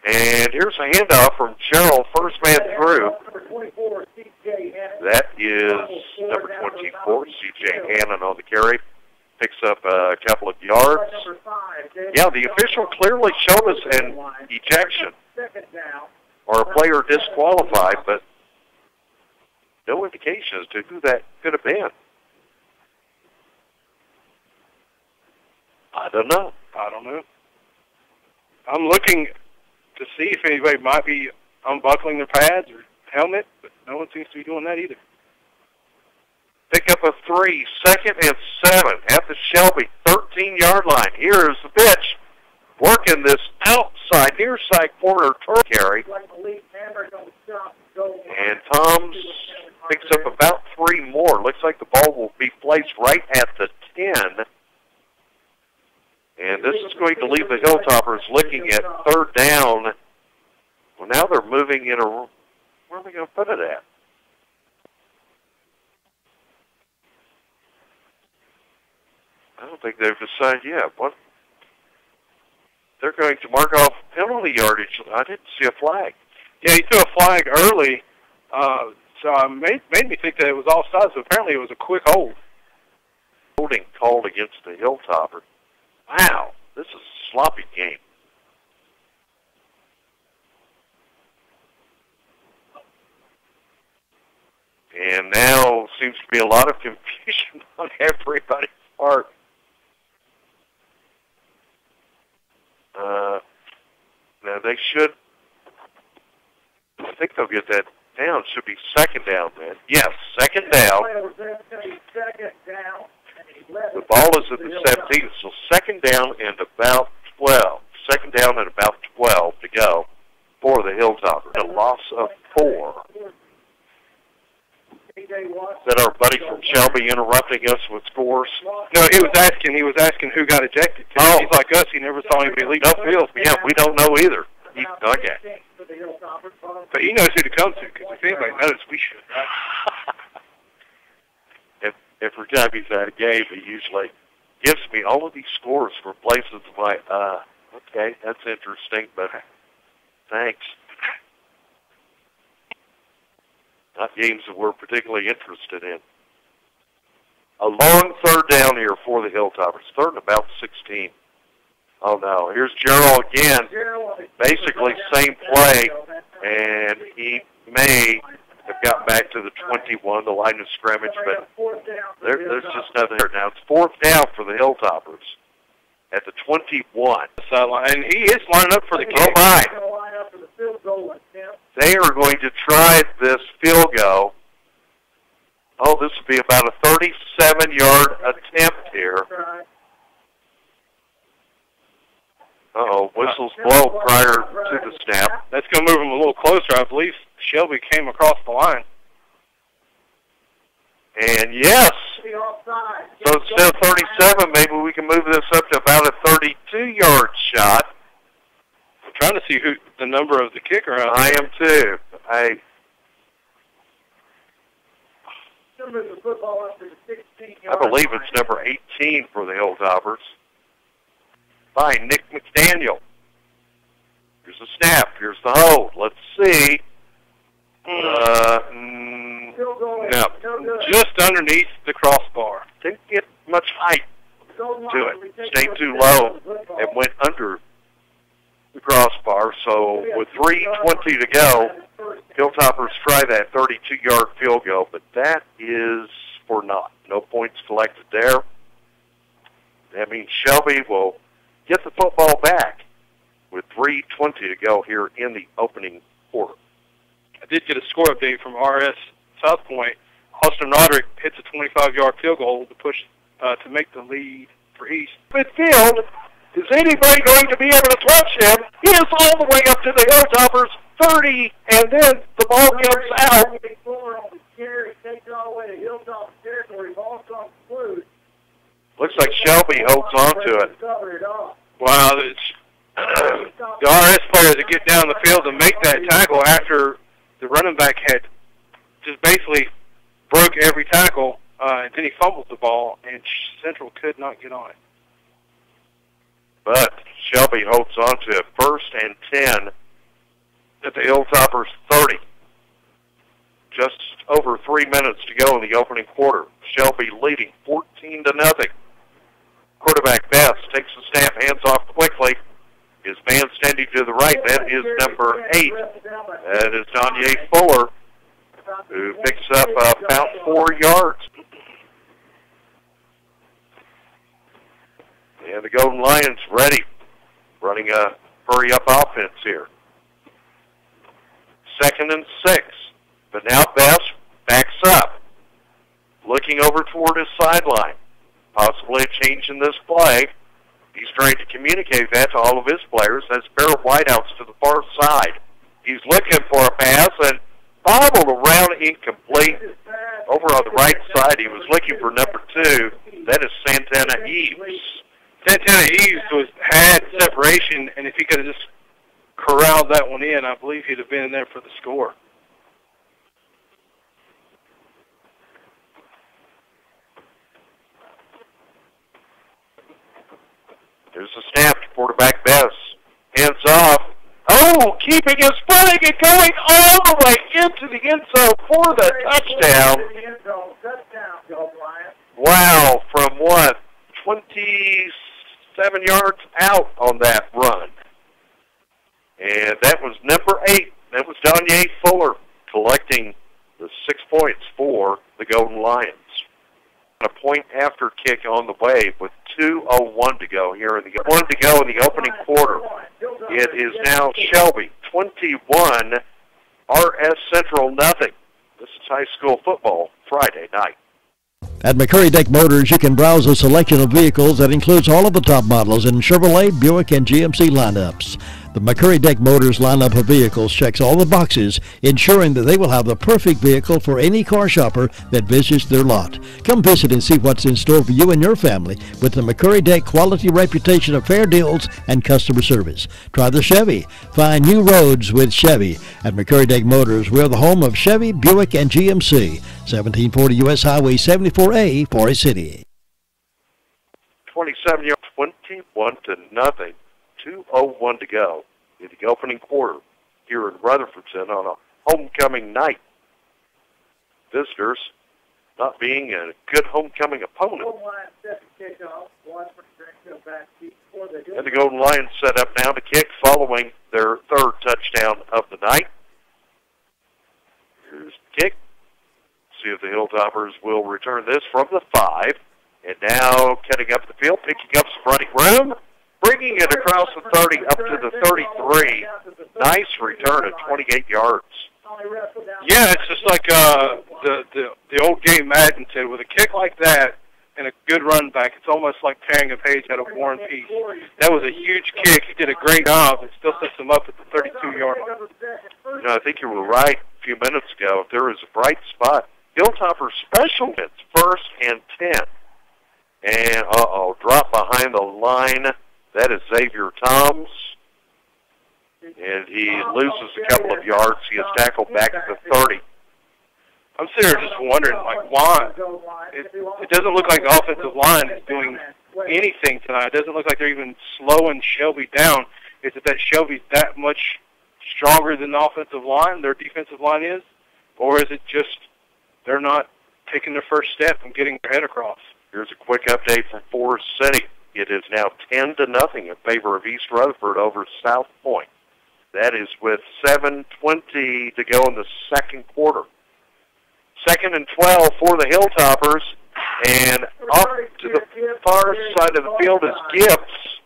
And here's a handoff from Gerald, first man through. That is number 24, C.J. Hannon on the carry. Picks up a couple of yards. Yeah, the official clearly showed us an ejection or a player disqualified, but no indication as to who that could have been. I don't know. I'm looking to see if anybody might be unbuckling their pads or helmet, but no one seems to be doing that either. Pick up a 3, 2nd and 7 at the Shelby 13-yard line. Here's the pitch, working this outside, near side corner turn carry. And Toms picks up about 3 more. Looks like the ball will be placed right at the 10. And this is going to leave the Hilltoppers looking at third down. Well, now they're moving in a... Where are they going to put it at? I don't think they've decided yet. What? They're going to mark off penalty yardage. I didn't see a flag. Yeah, he threw a flag early, so it made me think that it was offside, so apparently it was a quick hold. Holding called against the Hilltoppers. Wow, this is a sloppy game. And now seems to be a lot of confusion on everybody's part. Now they should, I think they'll get that down. Should be second down then. Yes, second down. The ball is at the 17, so second down and about 12. Second down and about 12 to go for the Hilltoppers. A loss of 4. Is that our buddy from Shelby interrupting us with scores? No, he was asking who got ejected. Oh. He's like us, he never saw anybody leave the field. Yeah, we don't know either. Okay. But he knows who to come to, because if anybody knows, we should. Every time he's at a game, he usually gives me all of these scores for places like, okay, that's interesting, but thanks. Not games that we're particularly interested in. A long third down here for the Hilltoppers. Third and about 16. Oh, no. Here's Gerald again. Basically same play, and he may have got back to the 21, the line of scrimmage, but there's just nothing there. Now it's fourth down for the Hilltoppers at the 21. And he is lining up for the kick. Oh, my. They are going to try this field goal. Oh, this will be about a 37-yard attempt here. Uh-oh, whistles blow prior to the snap. That's going to move him a little closer. I believe Shelby came across the line. And yes, so instead of 37, maybe we can move this up to about a 32-yard shot. I'm trying to see who the number of the kicker is. I am too. I believe it's number 18 for the Hilltoppers by Nick McDaniel. Here's the snap. Here's the hold. Let's see. No, just underneath the crossbar. Didn't get much height to it. Stayed too low and went under the crossbar. So with 3:20 to go, Hilltoppers try that 32-yard field goal, but that is for naught. No points collected there. That means Shelby will get the football back with 3:20 to go here in the opening quarter. I did get a score update from RS South Point. Austin Roderick hits a 25-yard field goal to push to make the lead for East. Midfield, is anybody going to be able to touch him? He is all the way up to the Hilltoppers 30, and then the ball comes out. Looks like Shelby holds on to it. Wow, the RS players that get down the field and make that tackle after the running back had just basically broke every tackle, and then he fumbled the ball, and Central could not get on it. But Shelby holds on to it. 1st and 10 at the Hilltoppers 30. Just over 3 minutes to go in the opening quarter. Shelby leading 14-0. Quarterback Bass takes the snap, hands off quickly. His man standing to the right, that is number 8. That is Danye Fuller, who picks up about 4 yards. And the Golden Lions ready, running a hurry-up offense here. 2nd and 6. But now Bass backs up, looking over toward his sideline. Possibly a change in this play. He's trying to communicate that to all of his players. That's pair of wideouts to the far side. He's looking for a pass and bobbled around incomplete. Over on the right side, he was looking for number 2. That is Santana Eves. Santana Eves had separation, and if he could have just corralled that one in, I believe he'd have been in there for the score. There's a snap to quarterback Bess. Hands off. Oh, keeping his footing and going all the way into the end zone for the touchdown. Wow, from what, 27 yards out on that run. And that was number 8. That was Danye Fuller collecting the 6 points for the Golden Lions. A point after kick on the way with 2:01 to go here in the opening quarter. It is now Shelby 21, RS Central nothing. This is high school football Friday night. At McCurry Deck Motors, you can browse a selection of vehicles that includes all of the top models in Chevrolet, Buick, and GMC lineups. The McCurry Deck Motors lineup of vehicles checks all the boxes, ensuring that they will have the perfect vehicle for any car shopper that visits their lot. Come visit and see what's in store for you and your family with the McCurry Deck quality reputation of fair deals and customer service. Try the Chevy. Find new roads with Chevy. At McCurry Deck Motors, we're the home of Chevy, Buick, and GMC. 1740 U.S. Highway 74A, Forest City. 27 yards, 21-0. 2:01 to go in the opening quarter here in Rutherfordton on a homecoming night. Visitors not being a good homecoming opponent. And the Golden Lions set up now to kick following their 3rd touchdown of the night. Here's the kick. See if the Hilltoppers will return this from the 5. And now cutting up the field, picking up some running room. Bringing it across the 30 up to the 33. Nice return at 28 yards. Yeah, it's just like the old game Madden said. With a kick like that and a good run back, it's almost like tearing a page out of War and Peace. That was a huge kick. He did a great job. It still sets him up at the 32-yard line. You know, I think you were right a few minutes ago. If there was a bright spot, Hilltopper special hits 1st and 10. And, drop behind the line. That is Xavier Toms, and he loses a couple of yards. He is tackled back at the 30. I'm sitting here just wondering, like, why? It doesn't look like the offensive line is doing anything tonight. It doesn't look like they're even slowing Shelby down. Is it that Shelby's that much stronger than the offensive line, their defensive line is? Or is it just they're not taking their first step and getting their head across? Here's a quick update from Forest City. It is now 10-0 in favor of East Rutherford over South Point. That is with 7:20 to go in the 2nd quarter. 2nd and 12 for the Hilltoppers, and off to the far side of the field is Gibbs.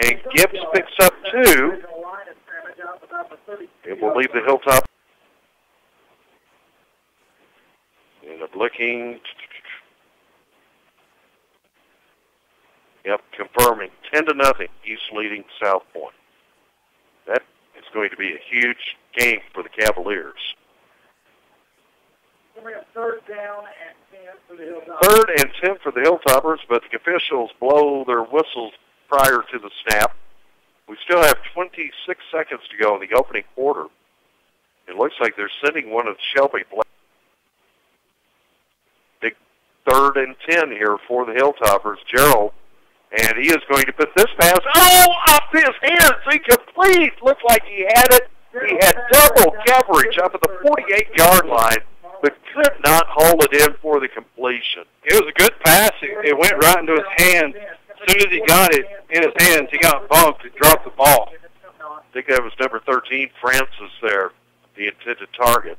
And Gibbs picks up 2. It will leave the Hilltoppers. And I'm looking. Yep, confirming 10-0. East leading South Point. That is going to be a huge game for the Cavaliers. 3rd down and 10 for the Hilltoppers. 3rd and 10 for the Hilltoppers, but the officials blow their whistles prior to the snap. We still have 26 seconds to go in the opening quarter. It looks like they're sending one of the Shelby players. Big 3rd and 10 here for the Hilltoppers. Gerald And he is going to put this pass, off his hands, incomplete. Looked like he had it. He had double coverage up at the 48-yard line, but could not hold it in for the completion. It was a good pass. It went right into his hands. As soon as he got it in his hands, he got bumped and dropped the ball. I think that was number 13, Francis there, the intended target.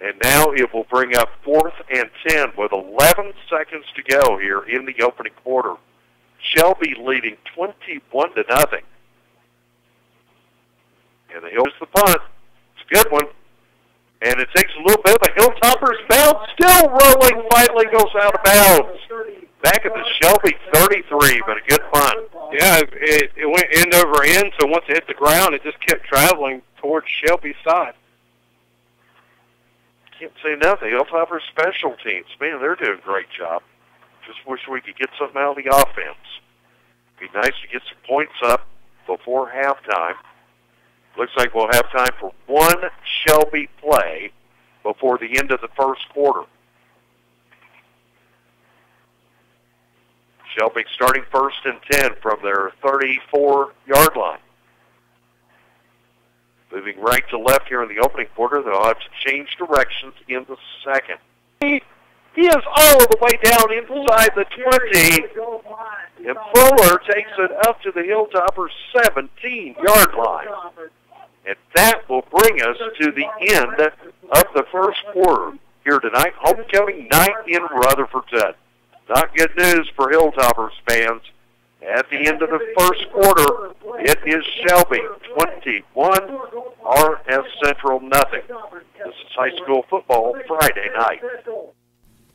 And now it will bring up 4th and 10 with 11 seconds to go here in the opening quarter. Shelby leading 21-0. And he'll miss the punt. It's a good one. And it takes a little bit of a Hilltopper's bounce. Still rolling, finally goes out of bounds. Back at the Shelby 33, but a good punt. Yeah, it went end over end, so once it hit the ground, it just kept traveling towards Shelby's side. Can't say nothing. Hilltopper special teams, man, they're doing a great job. Just wish we could get something out of the offense. Be nice to get some points up before halftime. Looks like we'll have time for one Shelby play before the end of the first quarter. Shelby starting 1st and 10 from their 34-yard line. Moving right to left here in the opening quarter, they'll have to change directions in the second. He is all the way down inside the 20, and Fuller takes it up to the Hilltopper 17-yard line. And that will bring us to the end of the first quarter here tonight. Homecoming night in Rutherfordton. Not good news for Hilltoppers fans. At the end of the first quarter, it is Shelby 21, RS Central nothing. This is high school football Friday night.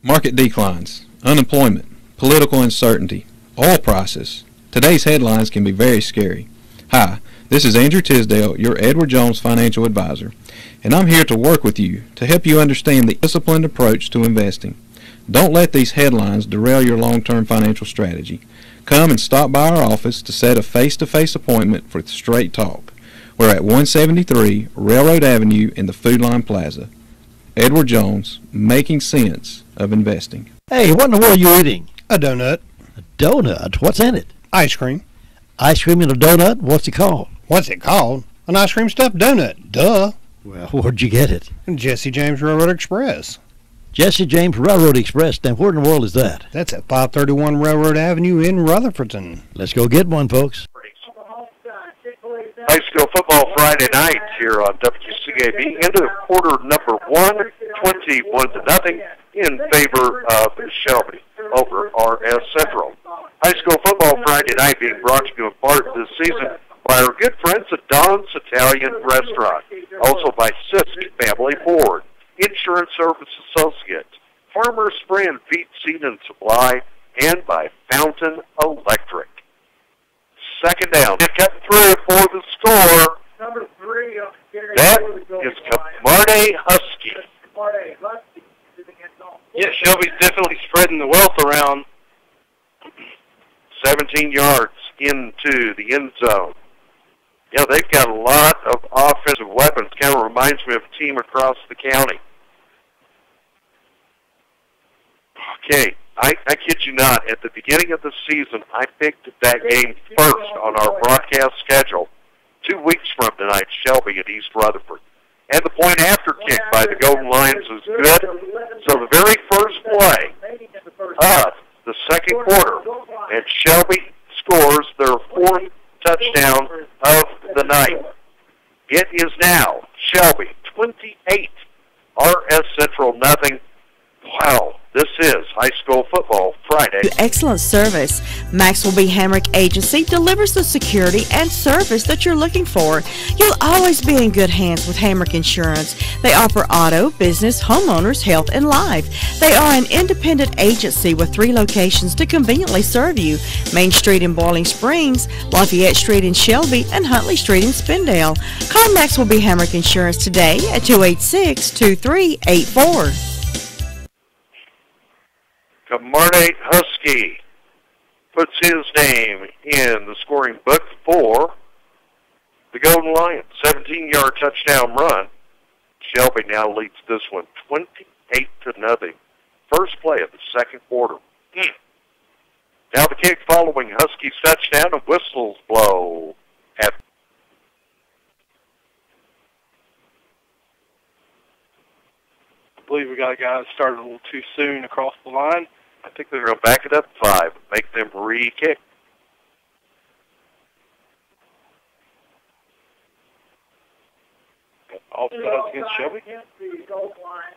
Market declines, unemployment, political uncertainty, oil prices. Today's headlines can be very scary. Hi, this is Andrew Tisdale, your Edward Jones financial advisor, and I'm here to work with you to help you understand the disciplined approach to investing. Don't let these headlines derail your long-term financial strategy. Come and stop by our office to set a face-to-face appointment for straight talk. We're at 173 Railroad Avenue in the Food Line Plaza. Edward Jones, making sense of investing. Hey, what in the world are you eating? A donut. A donut? What's in it? Ice cream. Ice cream in a donut? What's it called? What's it called? An ice cream stuffed donut. Duh. Well, where'd you get it? Jesse James Railroad Express. Jesse James Railroad Express. Now, where in the world is that? That's at 531 Railroad Avenue in Rutherfordton. Let's go get one, folks. High school football Friday night here on WCAB. Into quarter number 1, 21-0 in favor of Shelby over RS Central. High school football Friday night being brought to you in part this season by our good friends at Don's Italian Restaurant. Also by Sisk Family Ford, Insurance Service Associates, Farmer's Friend Feed, Seed, and Supply, and by Fountain Electric. Second down. Cut through for the score. Number 3. That is Camarde Husky. Yeah, Shelby's definitely spreading the wealth around. 17 yards into the end zone. Yeah, they've got a lot of offensive weapons. Kind of reminds me of a team across the county. Okay, I kid you not. At the beginning of the season, I picked that game first on our broadcast schedule. 2 weeks from tonight, Shelby at East Rutherford. And the point after kick by the Golden Lions is good. So the very first play of the second quarter, and Shelby scores their 4th touchdown of the night. It is now Shelby 28, RS Central nothing. Wow, this is high school football Friday. Excellent service. Maxwell B. Hamrick Agency delivers the security and service that you're looking for. You'll always be in good hands with Hamrick Insurance. They offer auto, business, homeowners, health, and life. They are an independent agency with 3 locations to conveniently serve you. Main Street in Boiling Springs, Lafayette Street in Shelby, and Huntley Street in Spindale. Call Maxwell B. Hamrick Insurance today at 286-2384. Camarde Husky puts his name in the scoring book for the Golden Lions. 17-yard touchdown run. Shelby now leads this one 28-0. First play of the second quarter. Yankees touchdown, and whistles blow. I believe we got a guy that started a little too soon across the line. I think they're going to back it up 5 and make them re-kick. Offside against Shelby.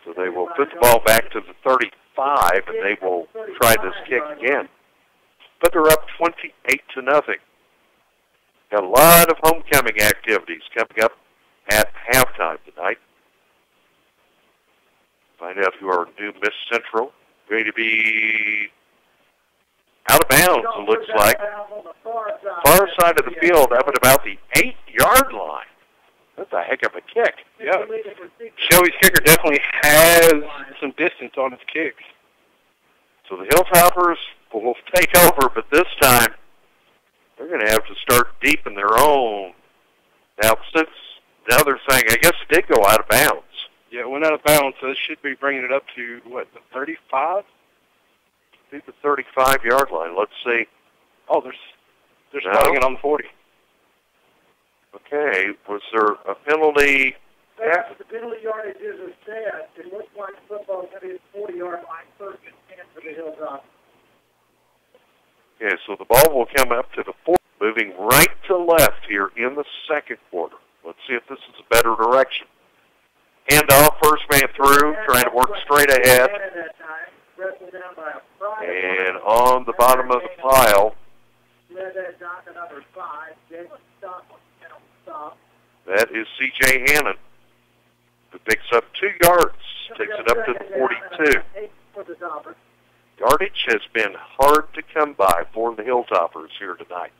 So they will put the ball back to the 35, and they will try this kick again. But they're up 28-0. Got a lot of homecoming activities coming up at halftime tonight. Find out who our new Miss Central going to be out of bounds, it looks like. Far side of the field, up at about the 8-yard line. That's a heck of a kick. Yeah. Shelby's kicker definitely has some distance on his kicks. So the Hilltoppers will take over, but this time they're going to have to start deep in their own. Now they're saying, I guess it did go out of bounds. Yeah, it went out of bounds, so it should be bringing it up to, what, the 35? I think the 35-yard line. Let's see. Oh, they're starting it on the 40. Okay, was there a penalty? The penalty yardage is a set. It looks like football's going to be at 40-yard line, first and 10 for the Hilltops. Okay, so the ball will come up to the 4, moving right to left here in the second quarter. Let's see if this is a better direction. Hand off, first man through, trying to work straight ahead. And on the bottom of the pile, that is C.J. Hannon, who picks up 2 yards, takes it up to the 42. Yardage has been hard to come by for the Hilltoppers here tonight.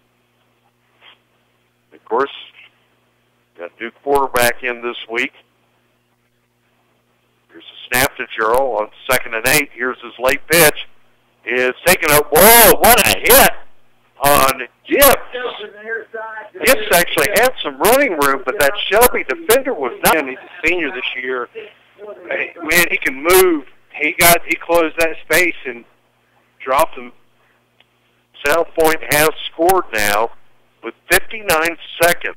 Of course, got a new quarterback in this week. Here's a snap to Jarrell on 2nd and 8. Here's his late pitch. It's taken up. Whoa, what a hit on Gibbs. Gibbs actually had some running room, but that Shelby defender was not. And he's a senior this year. Man, he can move. He closed that space and dropped him. South Point has scored now with 59 seconds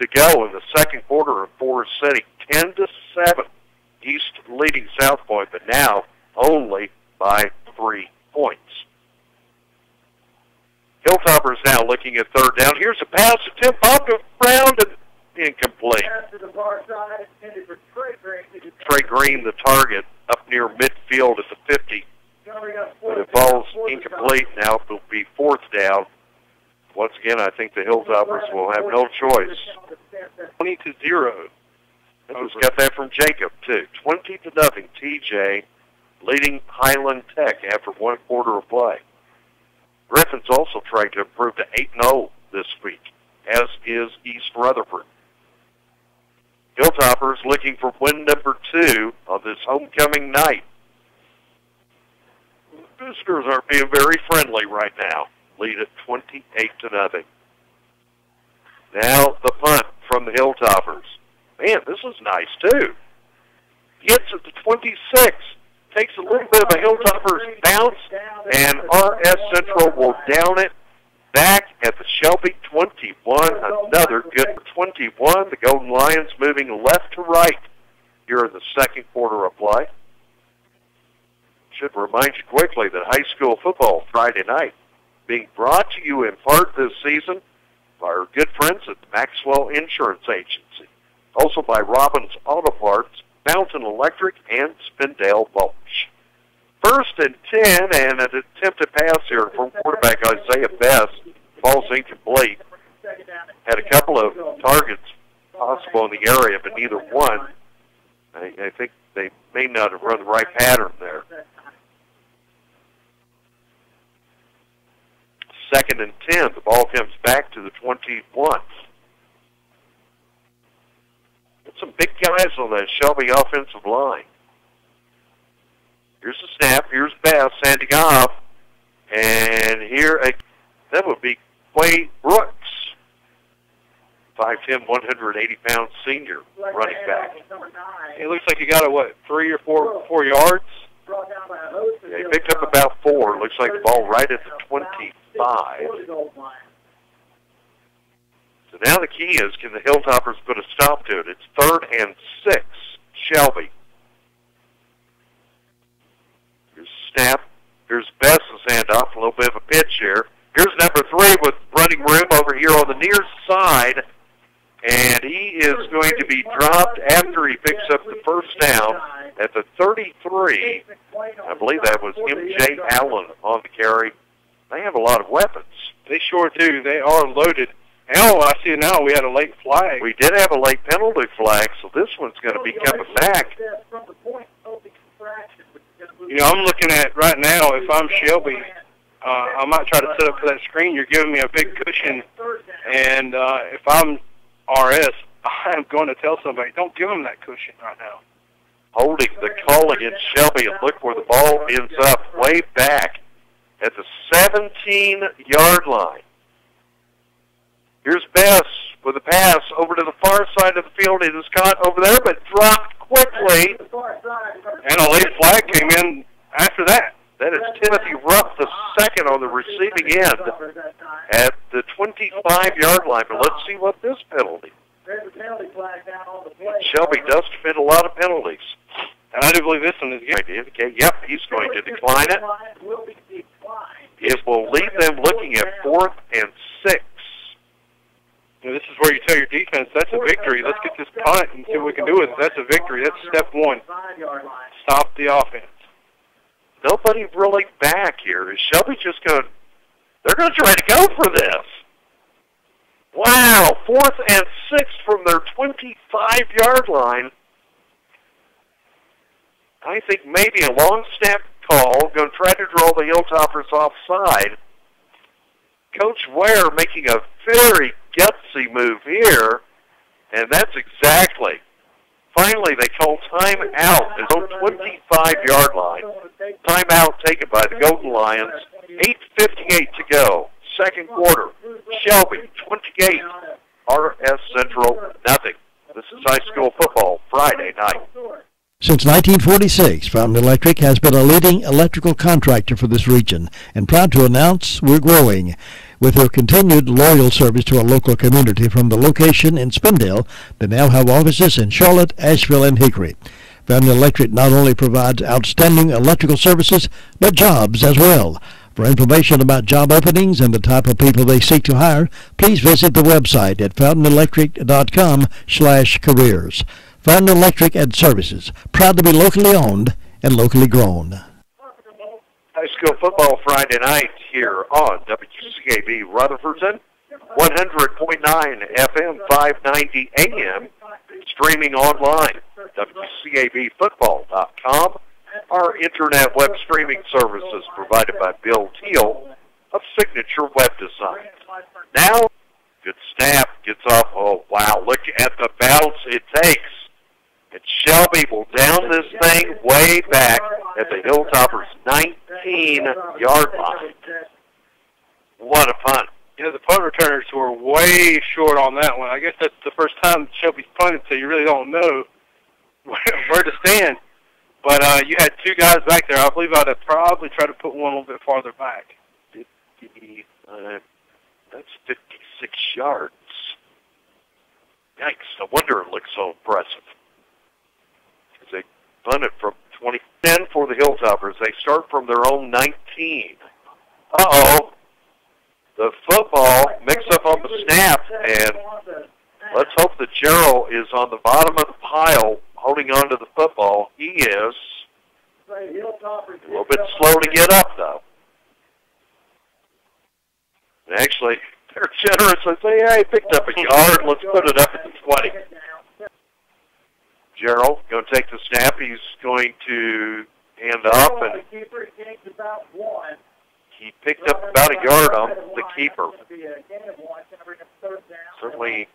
to go in the second quarter of Forest City. 10-7. East leading South Point, but now only by 3 points. Hilltoppers now looking at third down. Here's a pass attempt off the ground and incomplete. Trey Green, the target, up near midfield at the 50. But it falls incomplete. Now it will be 4th down. Once again, I think the Hilltoppers will have no choice. 20-0. Just got that from Jacob, too. 20-0. TJ leading Highland Tech after 1 quarter of play. Griffin's also trying to improve to 8-0 this week, as is East Rutherford. Hilltoppers looking for win number 2 on this homecoming night. The Boosters are being very friendly right now. Lead at 28-0. Now the punt from the Hilltoppers. Man, this is nice, too. Gets at the 26. Takes a little bit of a Hilltoppers bounce, and R.S. Central will down it back at the Shelby 21. Another good 21. The Golden Lions moving left to right here in the second quarter of play. Should remind you quickly that high school football Friday night being brought to you in part this season by our good friends at the Maxwell Insurance Agency. Also by Robbins Auto Parts, Mountain Electric, and Spindale Mulch. 1st and 10, and an attempted pass here from quarterback Isaiah Best. Ball's incomplete. Had a couple of targets possible in the area, but neither one. I think they may not have run the right pattern there. 2nd and 10. The ball comes back to the 21. Some big guys on that Shelby offensive line. Here's the snap. Here's Bass handing off. And here, that would be Quay Brooks. 5'10", 180-pound senior running back. It looks like he got 3 or 4 yards? Yeah, he picked up about 4. Looks like the ball right at the 25. 5. So now the key is, can the Hilltoppers put a stop to it? It's 3rd and 6, Shelby. Here's snap. Here's Bess's handoff, a little bit of a pitch here. Here's number 3 with running room over here on the near side. And he is going to be dropped after he picks up the first down at the 33. I believe that was M.J. Allen on the carry. They have a lot of weapons. They sure do. They are loaded. Now, I see now we had a late flag. We did have a late penalty flag, so this one's going to be coming back. You know, I'm looking at right now, if I'm Shelby, I might try to set up for that screen. You're giving me a big cushion, and if I'm RS, I'm going to tell somebody, don't give him that cushion right now. Holding the call against Shelby, and look where the ball ends up, way back at the 17-yard line. Here's Bess with a pass over to the far side of the field. It is caught over there, but dropped quickly. And a late flag came in after that. That is Timothy Rupp, the second on the receiving end at the 25-yard line. But let's see what this penalty. Shelby does commit a lot of penalties. And I do believe this one is good. Okay, yep, he's going to decline it. It will leave them looking at 4th and 6. You know, this is where you tell your defense, that's a victory. Let's get this punt and see what we can do with it. That's a victory. That's step 1. Stop the offense. Nobody really back here. Is Shelby just going to... They're going to try to go for this. Wow, 4th and 6 from their 25-yard line. I think maybe a long snap call. Going to try to draw the Hilltoppers offside. Coach Ware making a very gutsy move here, and that's exactly. Finally, they call timeout. It's on 25-yard line. Timeout taken by the Golden Lions. 8:58 to go. Second quarter. Shelby, 28. RS Central, nothing. This is high school football Friday night. Since 1946, Fountain Electric has been a leading electrical contractor for this region, and proud to announce we're growing. With their continued loyal service to our local community from the location in Spindale, they now have offices in Charlotte, Asheville, and Hickory. Fountain Electric not only provides outstanding electrical services, but jobs as well. For information about job openings and the type of people they seek to hire, please visit the website at fountanelectric.com/careers. Fountain Electric and Services, proud to be locally owned and locally grown. High school football Friday night here on WCAB Rutherfordton, 100.9 FM, 590 AM, streaming online, WCABfootball.com. Our internet web streaming service is provided by Bill Teal of Signature Web Design. Now, good snap, gets off. Oh, wow, look at the bounce it takes. And Shelby will down this thing way back at the Hilltoppers' 19-yard line. What a punt. You know, the punt returners were way short on that one. I guess that's the first time Shelby's punted, so you really don't know where to stand. But you had 2 guys back there. I believe I'd have probably tried to put one a little bit farther back. That's 56 yards. Yikes, no wonder it looks so impressive. They punted from 2010 for the Hilltoppers. They start from their own 19. Uh-oh. The football mix up on the snap, and let's hope that Gerald is on the bottom of the pile holding on to the football. He is. A little bit slow to get up, though. And actually, they're generous and say, hey, I picked up a yard. Let's put it up at the 20. Gerald going to take the snap. He's going to hand off, and he picked up about a yard on the keeper. Certainly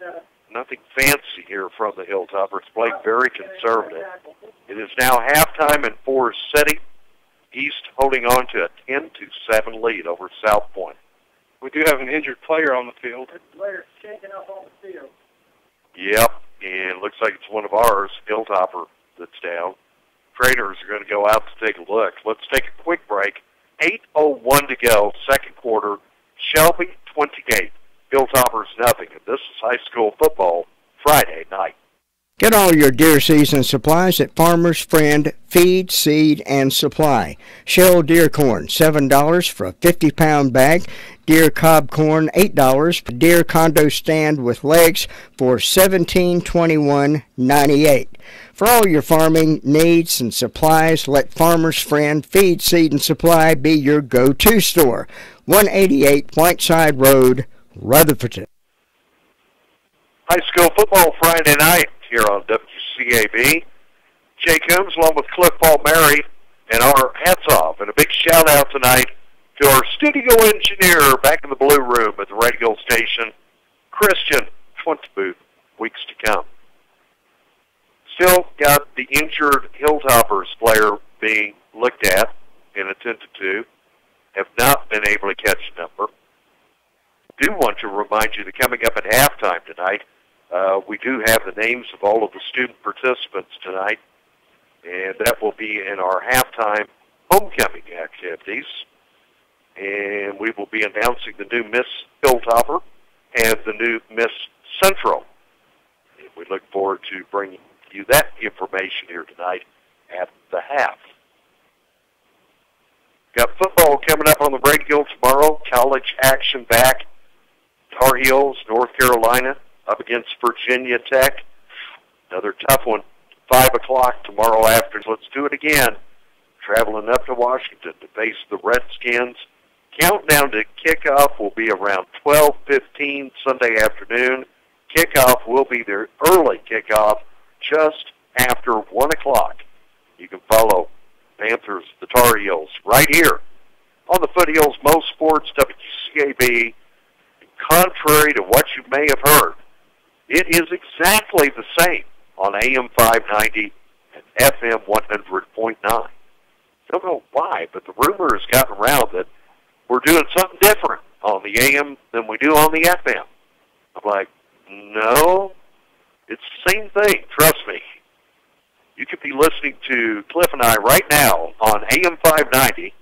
nothing fancy here from the Hilltoppers. Played very conservative. It is now halftime in Forest City. East holding on to a 10-7 lead over South Point. We do have an injured player on the field. Yep. And it looks like it's one of ours, Hilltopper, that's down. Trainers are going to go out to take a look. Let's take a quick break. 8:01 to go, second quarter. school football Friday night. Get all your deer season supplies at Farmer's Friend Feed, Seed, and Supply. Shell deer corn, $7 for a 50-pound bag. Deer cob corn, $8. Deer condo stand with legs for $17.21.98. For all your farming needs and supplies, let Farmer's Friend Feed, Seed, and Supply be your go-to store. 188 Whiteside Road, Rutherford. High school football Friday night here on WCAB. Jay Coombs along with Cliff Palmieri, and our hats off and a big shout out tonight to our studio engineer back in the blue room at the radio station, Christian Twentbooth, weeks to come. Still got the injured Hilltoppers player being looked at and attended to. Have not been able to catch a number. Do want to remind you that coming up at halftime tonight, we do have the names of all of the student participants tonight, and that will be in our halftime homecoming activities. And we will be announcing the new Miss Hilltopper and the new Miss Central. And we look forward to bringing you that information here tonight at the half. Got football coming up on the radio tomorrow. College action back. Tar Heels, North Carolina, up against Virginia Tech. Another tough one, 5 o'clock tomorrow afternoon. Let's do it again. Traveling up to Washington to face the Redskins. Countdown to kickoff will be around 12:15 Sunday afternoon. Kickoff will be their early kickoff just after 1 o'clock. You can follow Panthers, the Tar Heels, right here on the Foothills Mo Sports WCAB. Contrary to what you may have heard, it is exactly the same on AM 590 and FM 100.9. Don't know why, but the rumor has gotten around that we're doing something different on the AM than we do on the FM. I'm like, no, it's the same thing, trust me. You could be listening to Cliff and I right now on AM 590,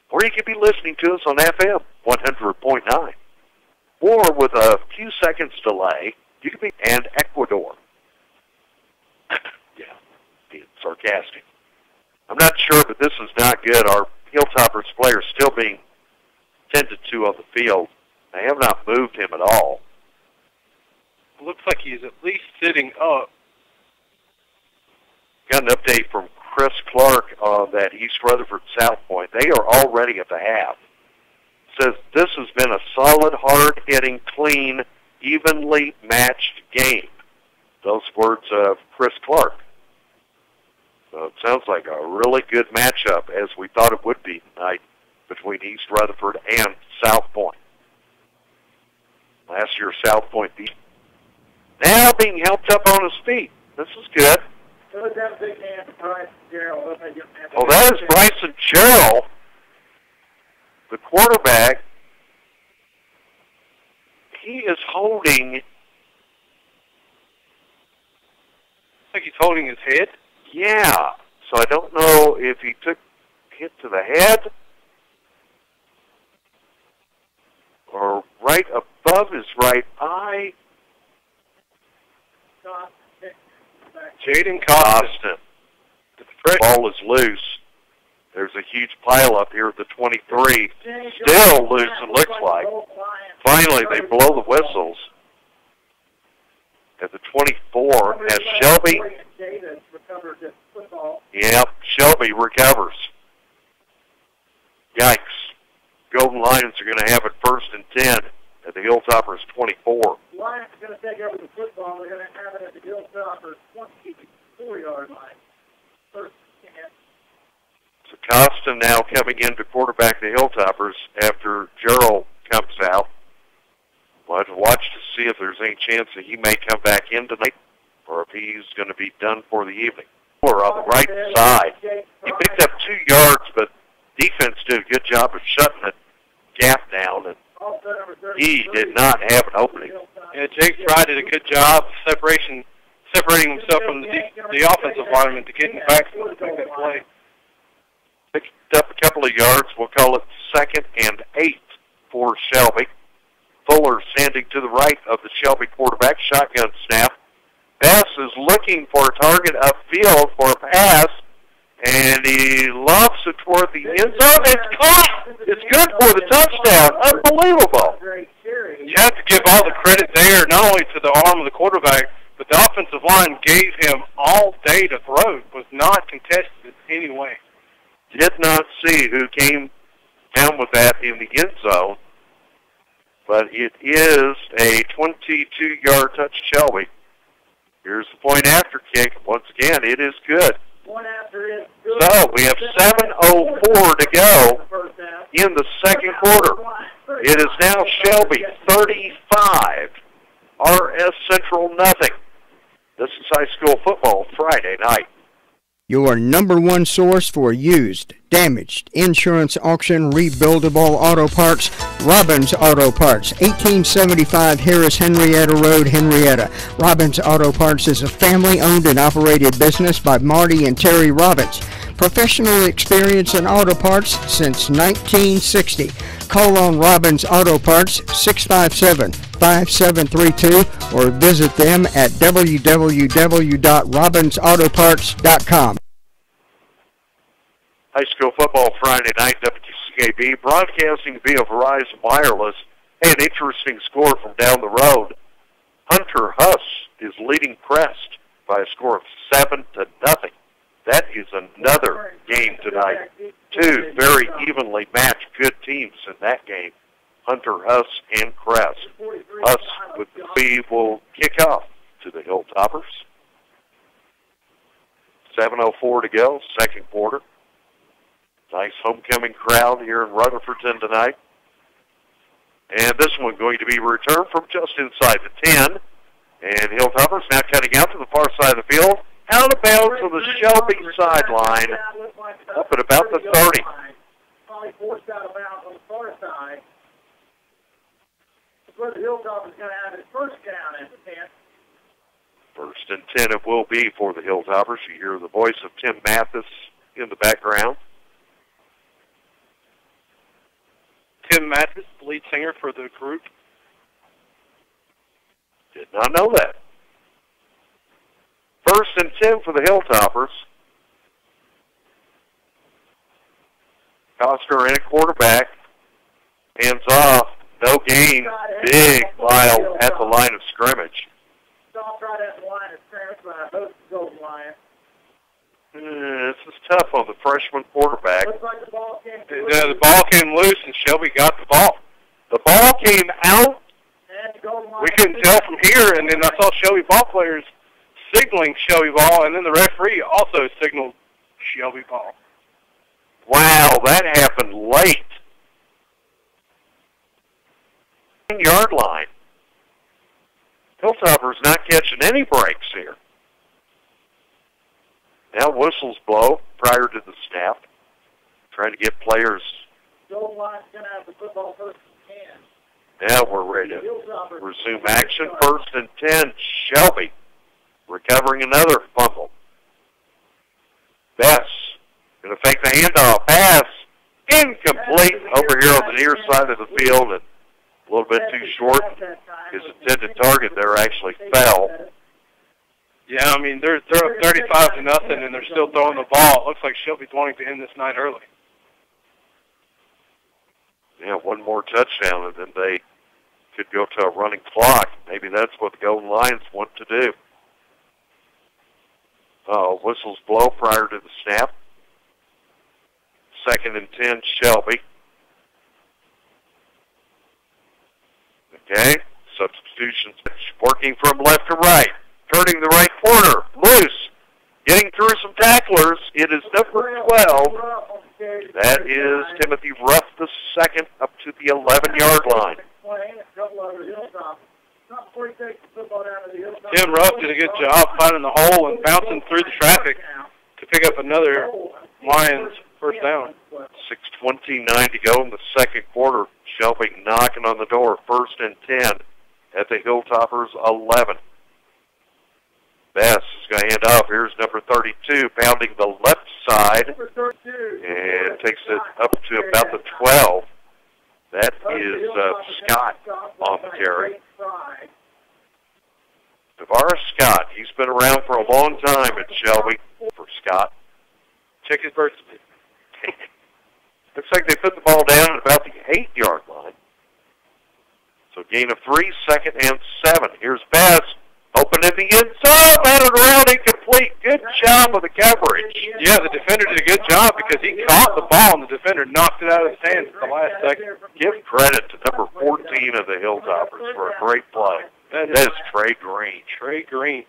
or you could be listening to us on FM 100.9. Or with a few seconds delay, you could be in Ecuador. Yeah, being sarcastic. I'm not sure, but this is not good. Our Hilltoppers player still being tended to on the field. They have not moved him at all. It looks like he's at least sitting up. Got an update from Chris Clark on that East Rutherford South Point. They are already at the half. Says this has been a solid, hard-hitting, clean, evenly matched game. Those words of Chris Clark. So it sounds like a really good matchup, as we thought it would be tonight, between East Rutherford and South Point. Last year, South Point beat. Now being helped up on his feet. This is good. So that big man, Bryson Gerald. Oh, that is Bryson Gerald, the quarterback. He is holding. Looks like he's holding his head. Yeah. So I don't know if he took a hit to the head or right above his right eye. Jaden Costin. The ball is loose. There's a huge pile up here at the 23. Still loose, it looks like. Finally, they blow the whistles. At the 24, as Shelby. Yep, Shelby recovers. Yikes. Golden Lions are going to have it 1st and 10 at the Hilltoppers 24. Lions are going to take over the football. They're going to have it at the Hilltoppers 24-yard line. 1st and 10. So Costa now coming in to quarterback the Hilltoppers after Gerald comes out. We'll have to watch to see if there's any chance that he may come back in tonight or if he's going to be done for the evening. Or on the right side. He picked up 2 yards, but defense did a good job of shutting the gap down, and he did not have an opening. Yeah, Jake Fry did a good job separating himself from the offensive lineman to get in the backfield to make that play. Picked up a couple of yards. We'll call it 2nd and 8 for Shelby. Fuller standing to the right of the Shelby quarterback. Shotgun snap. Bass is looking for a target upfield for a pass, and he lofts it toward the end zone. It's caught! It's good for the touchdown. Unbelievable. You have to give all the credit there, not only to the arm of the quarterback, but the offensive line gave him all day to throw. It was not contested in any way. Did not see who came down with that in the end zone, but it is a 22-yard touch Shelby. Here's the point after kick. Once again, it is good. So we have 7:04 to go in the second quarter. It is now Shelby 35, RS Central nothing. This is high school football Friday night. Your number one source for used, damaged, insurance auction, rebuildable auto parts, Robbins Auto Parts, 1875 Harris Henrietta Road, Henrietta. Robbins Auto Parts is a family-owned and operated business by Marty and Terry Robbins. Professional experience in auto parts since 1960. Call on Robbins Auto Parts, 657-5732, or visit them at www.robbinsautoparts.com. High school football Friday night, WCAB, broadcasting via Verizon Wireless. Hey, an interesting score from down the road. Hunter Huss is leading Crest by a score of 7-0. That is another game tonight. Two very evenly matched good teams in that game, Hunter Huss and Crest. Huss with the lead will kick off to the Hilltoppers. 7:04 to go, second quarter. Nice homecoming crowd here in Rutherfordton tonight. And this one going to be returned from just inside the 10. And Hilltoppers now cutting out to the far side of the field. Out of bounds on the Shelby sideline, up at about the 30. Probably forced out of bounds on the far side. That's where the Hilltoppers going to have his first down at the 10. First and 10 it will be for the Hilltoppers. You hear the voice of Tim Mathis in the background. Tim Mathis, the lead singer for the group. Did not know that. First and 10 for the Hilltoppers. Costner in at quarterback. Hands off. No gain. Big mile at the line of scrimmage. Stopped right at the line of scrimmage by a host of goal line. This is tough on the freshman quarterback. Looks like the ball came The ball came loose and Shelby got the ball. The ball came out. We couldn't tell from here, and then I saw Shelby ball players signaling Shelby ball, and then the referee also signaled Shelby ball. Wow, that happened late. 10-yard line. Hilltoppers not catching any breaks here. Now whistles blow prior to the snap. Trying to get players. Goal line's going to have the football first and 10. Now we're ready to resume action. First and 10, Shelby. Recovering another fumble. Bess going to fake the handoff. Pass. Incomplete over here on the near side of the field and a little bit too short. His intended target there actually fell. Yeah, I mean, they're up 35-0, and they're still throwing the ball. It looks like Shelby's wanting to end this night early. Yeah, one more touchdown, and then they could go to a running clock. Maybe that's what the Golden Lions want to do. Whistles blow prior to the snap. Second and 10, Shelby. Okay, substitutions working from left to right. Turning the right corner, loose. Getting through some tacklers. It is number 12. That is Timothy Ruff, the second, up to the 11-yard line. Tim Ruff did a good job finding the hole and bouncing through the traffic to pick up another Lions first down. 6:29 to go in the second quarter. Shelby knocking on the door. First and 10 at the Hilltoppers 11. Bass is going to hand off. Here's number 32, pounding the left side, and takes it up to about the 12. That is Scott on the carry. Tavares Scott. He's been around for a long time at Shelby for Scott. Check his birth certificate. Looks like they put the ball down at about the 8-yard line. So gain of 3, 2nd and 7. Here's Bass. Open in the end zone. Batted around incomplete. Good job of the coverage. Yeah, the defender did a good job because he caught the ball and the defender knocked it out of his hands at the last second. Give credit to number 14 of the Hilltoppers for a great play. That is Trey Green. Trey Green.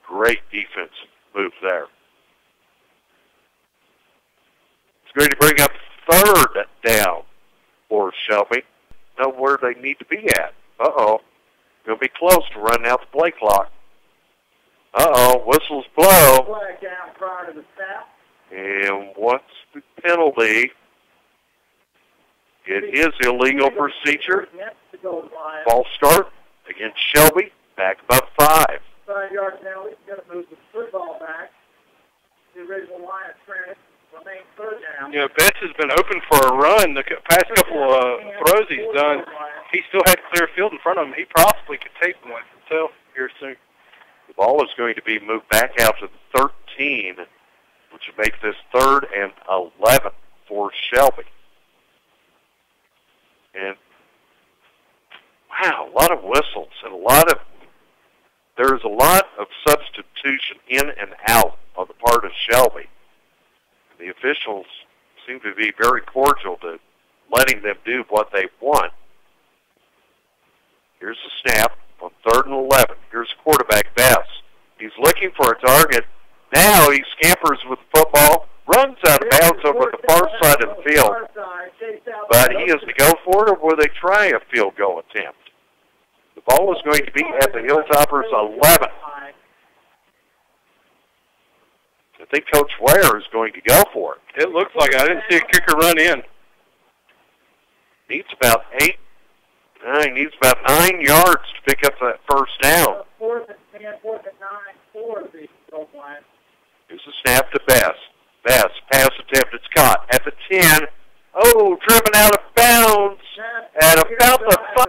Great defense move there. It's going to bring up 3rd down for Shelby. Know where they need to be at. Uh-oh. Going to be close to running out the play clock. Uh-oh. Whistles blow. Flag down prior to the snap. And what's the penalty? It is illegal procedure. Ball start against Shelby. Back about 5. 5-yard penalty. He's going to move the football back. The original line of scrimmage remains 3rd down. You know, Betts has been open for a run. The past couple of throws he's done, he still had clear field in front of him. He possibly could take one himself here soon. The ball is going to be moved back out to the 13, which would make this 3rd and 11 for Shelby. And, wow, a lot of whistles and there's a lot of substitution in and out on the part of Shelby. The officials seem to be very cordial to letting them do what they want. Here's the snap on 3rd and 11. Here's quarterback Bass. He's looking for a target. Now he scampers with the football, runs out of bounds over the far side of the field. But he is to go for it, or will they try a field goal attempt? The ball is going to be at the Hilltoppers 11. I think Coach Ware is going to go for it. It looks like I didn't see a kicker run in. Needs about 8. He needs about 9 yards to pick up that first down. 4th and 10, 4th and 9 for the goal line. Here's a snap to Bass. Bass, pass attempt, it's caught at the 10. Oh, driven out of bounds at about the 5.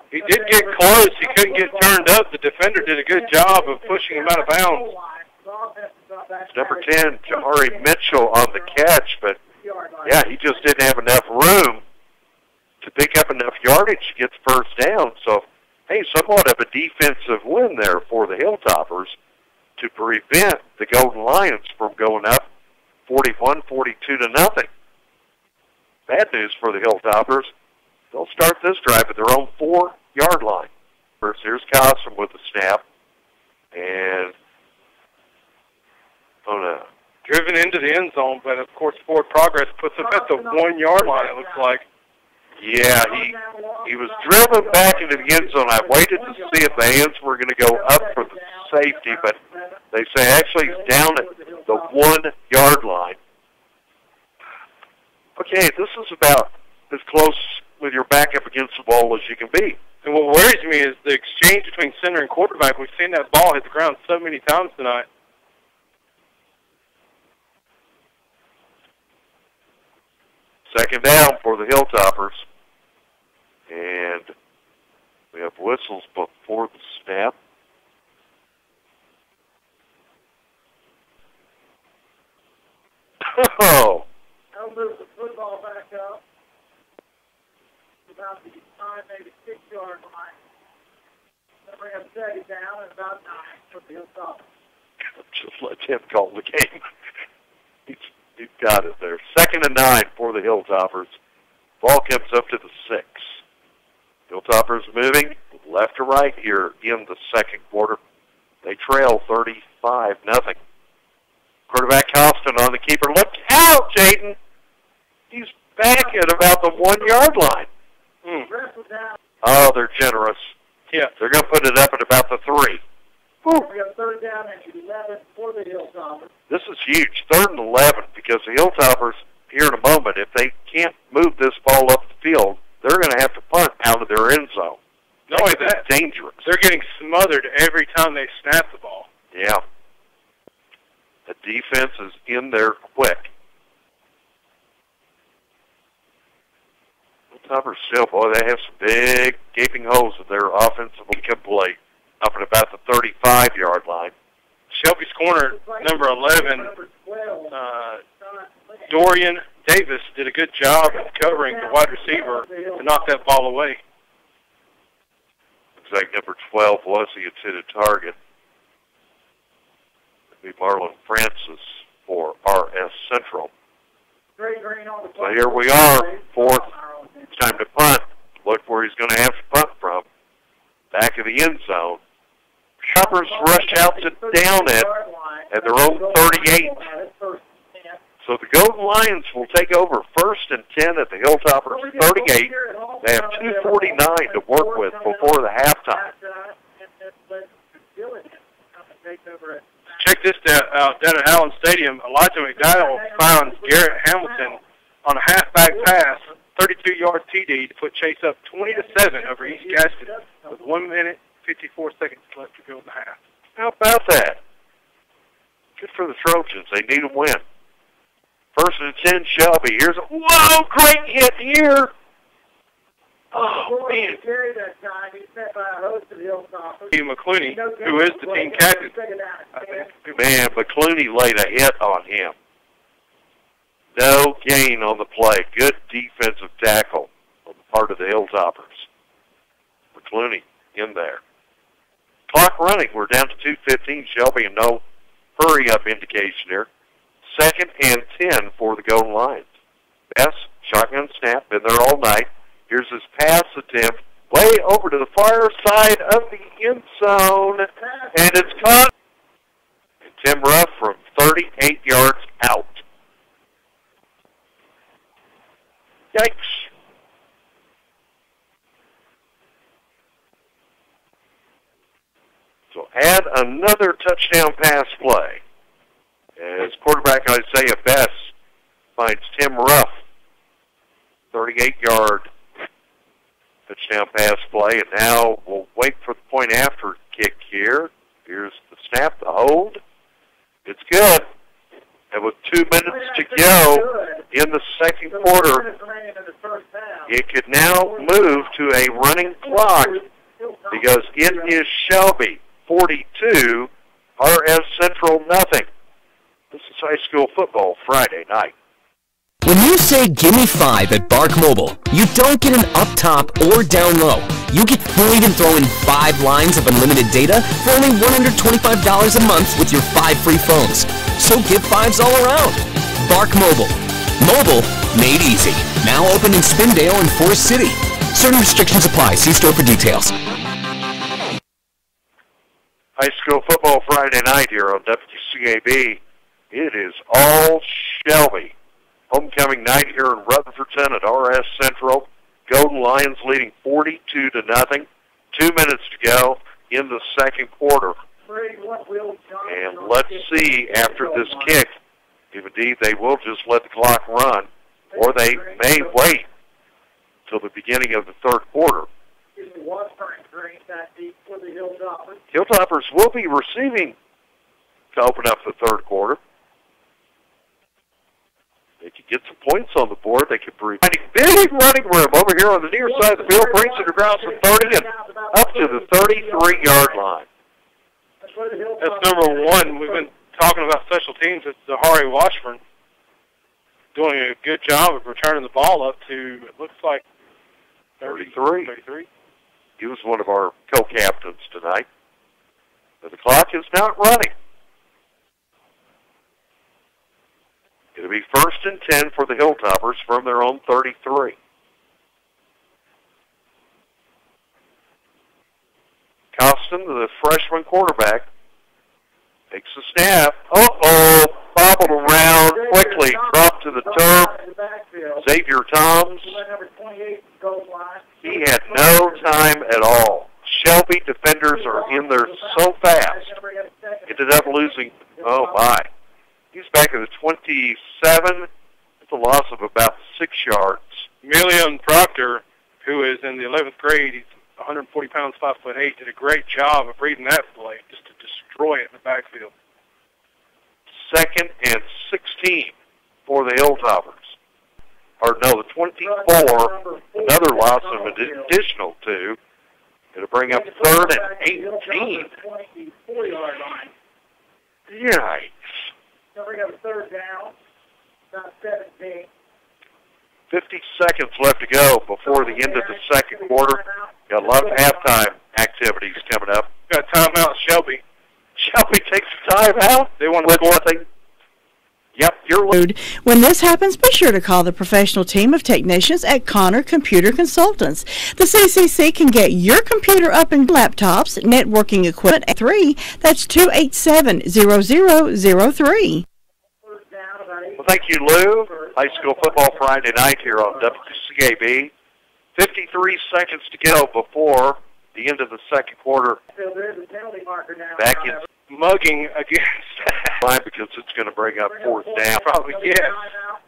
He did get close. He couldn't get turned up. The defender did a good job of pushing him out of bounds. It's number 10, Jahari Mitchell on the catch, but yeah, he just didn't have enough room to pick up enough yardage to get the first down. So, hey, somewhat of a defensive win there for the Hilltoppers to prevent the Golden Lions from going up 41-42 to nothing. Bad news for the Hilltoppers. They'll start this drive at their own 4-yard line. First, here's Cossom with the snap. And driven into the end zone, but of course forward progress puts him at the 1-yard line, it looks like. Yeah, he was driven back into the end zone. I waited to see if the hands were going to go up for the safety, but they say actually he's down at the 1-yard line. Okay, this is about as close with your back up against the ball as you can be. And what worries me is the exchange between center and quarterback. We've seen that ball hit the ground so many times tonight. Second down for the Hilltoppers. And we have whistles before the snap. Oh! They'll move the football back up. About the 5, maybe 6-yard line. They'll bring up 2nd down and about 9 for the Hilltoppers. Just let him call the game. He's got it there. 2nd and 9 for the Hilltoppers. Ball comes up to the 6. Hilltoppers moving left to right here in the second quarter. They trail 35-0. Quarterback Costin on the keeper. Look out, Jayden! He's back at about the 1-yard line. Oh, they're generous. Yeah. They're going to put it up at about the 3. We have 3rd down and 11 for the Hilltoppers. This is huge, 3rd and 11, because the Hilltoppers, here in a moment, if they can't move this ball up the field, they're going to have to punt out of their end zone. Not only that, dangerous. They're getting smothered every time they snap the ball. Yeah. The defense is in there quick. Hilltoppers still, boy, they have some big gaping holes in their offensive complete up at about the 35-yard line. Shelby's corner, number 11, Dorian Davis, did a good job of covering the wide receiver to knock that ball away. Looks like number 12 was the intended target. It'll be Marlon Francis for RS Central. So here we are, fourth. It's time to punt. Look where he's going to have to punt from. Back of the end zone. Choppers rush out to down it at their own 38. So the Golden Lions will take over 1st and 10 at the Hilltoppers 38. They have 2:49 to work with before the halftime. Check this out. Down at Allen Stadium, Elijah McDowell finds Garrett Hamilton on a halfback pass, 32-yard TD to put Chase up 20-7 over East Gaston with 1 minute, 54 seconds left to go in the half. How about that? Good for the Trojans. They need a win. 1st and 10, Shelby. Here's a, whoa, great hit here. Oh, man. Steve McClooney, who is the team captain. Man, McClooney laid a hit on him. No gain on the play. Good defensive tackle on the part of the Hilltoppers. McClooney in there. Clock running. We're down to 2:15. Shelby, and no hurry-up indication here. 2nd and 10 for the Golden Lions. Best shotgun snap. Been there all night. Here's his pass attempt. Way over to the far side of the end zone. And it's caught. And Tim Ruff from 38 yards out. Yikes. So add another touchdown pass play. As quarterback Isaiah Bess finds Tim Ruff. 38-yard touchdown pass play. And now we'll wait for the point after kick here. Here's the snap, the hold. It's good. And with 2 minutes to go in the second quarter, it could now move to a running clock because it is Shelby 42, RS Central nothing. This is high school football Friday night. When you say gimme 5 at Bark Mobile, you don't get an up top or down low. You get point and throw in 5 lines of unlimited data for only $125 a month with your 5 free phones. So give 5s all around. Bark Mobile. Mobile made easy. Now open in Spindale and Forest City. Certain restrictions apply. See store for details. High school football Friday night here on WCAB. It is all Shelby. Homecoming night here in Rutherfordton at RS Central. Golden Lions leading 42-0. 2 minutes to go in the second quarter. And let's see after this kick if indeed they will just let the clock run, or they may wait till the beginning of the third quarter. Hilltoppers will be receiving to open up the third quarter. They could get some points on the board. They could bring big running room over here on the near side of the field. Brings it around from 30 and up to the 33-yard line. That's number 1. We've been talking about special teams. It's Zahari Washburn doing a good job of returning the ball up to, it looks like, 33. He was one of our co-captains tonight. But the clock is not running. It'll be 1st and 10 for the Hilltoppers from their own 33. Costin, the freshman quarterback, takes the snap. Uh-oh, bobbled around quickly, dropped to the turf. Xavier Toms, he had no time at all. Shelby defenders are in there so fast. Ended up losing, oh my. He's back at the 27. It's a loss of about 6 yards. Million Proctor, who is in the 11th grade, he's 140 pounds, 5'8", did a great job of reading that play just to destroy it in the backfield. 2nd and 16 for the Hilltoppers. or no, the 24, another loss of an additional 2. It'll bring up 3rd and 18. 24-yard line. Yikes. Now we got a 3rd down, about 17. 50 seconds left to go before the end of the second quarter. Got a lot of halftime activities coming up. Got timeout, Shelby. Shelby takes a timeout. They want to score. Yep, you're loaded. When this happens, be sure to call the professional team of technicians at Connor Computer Consultants. The CCC can get your computer up and laptops, networking equipment at 3. That's 287-0003. Well, thank you, Lou. High school football Friday night here on WCAB. 53 seconds to go before the end of the second quarter. There's a penalty marker now. Back in mugging against line because it's going to bring up 4th down. Probably, yes.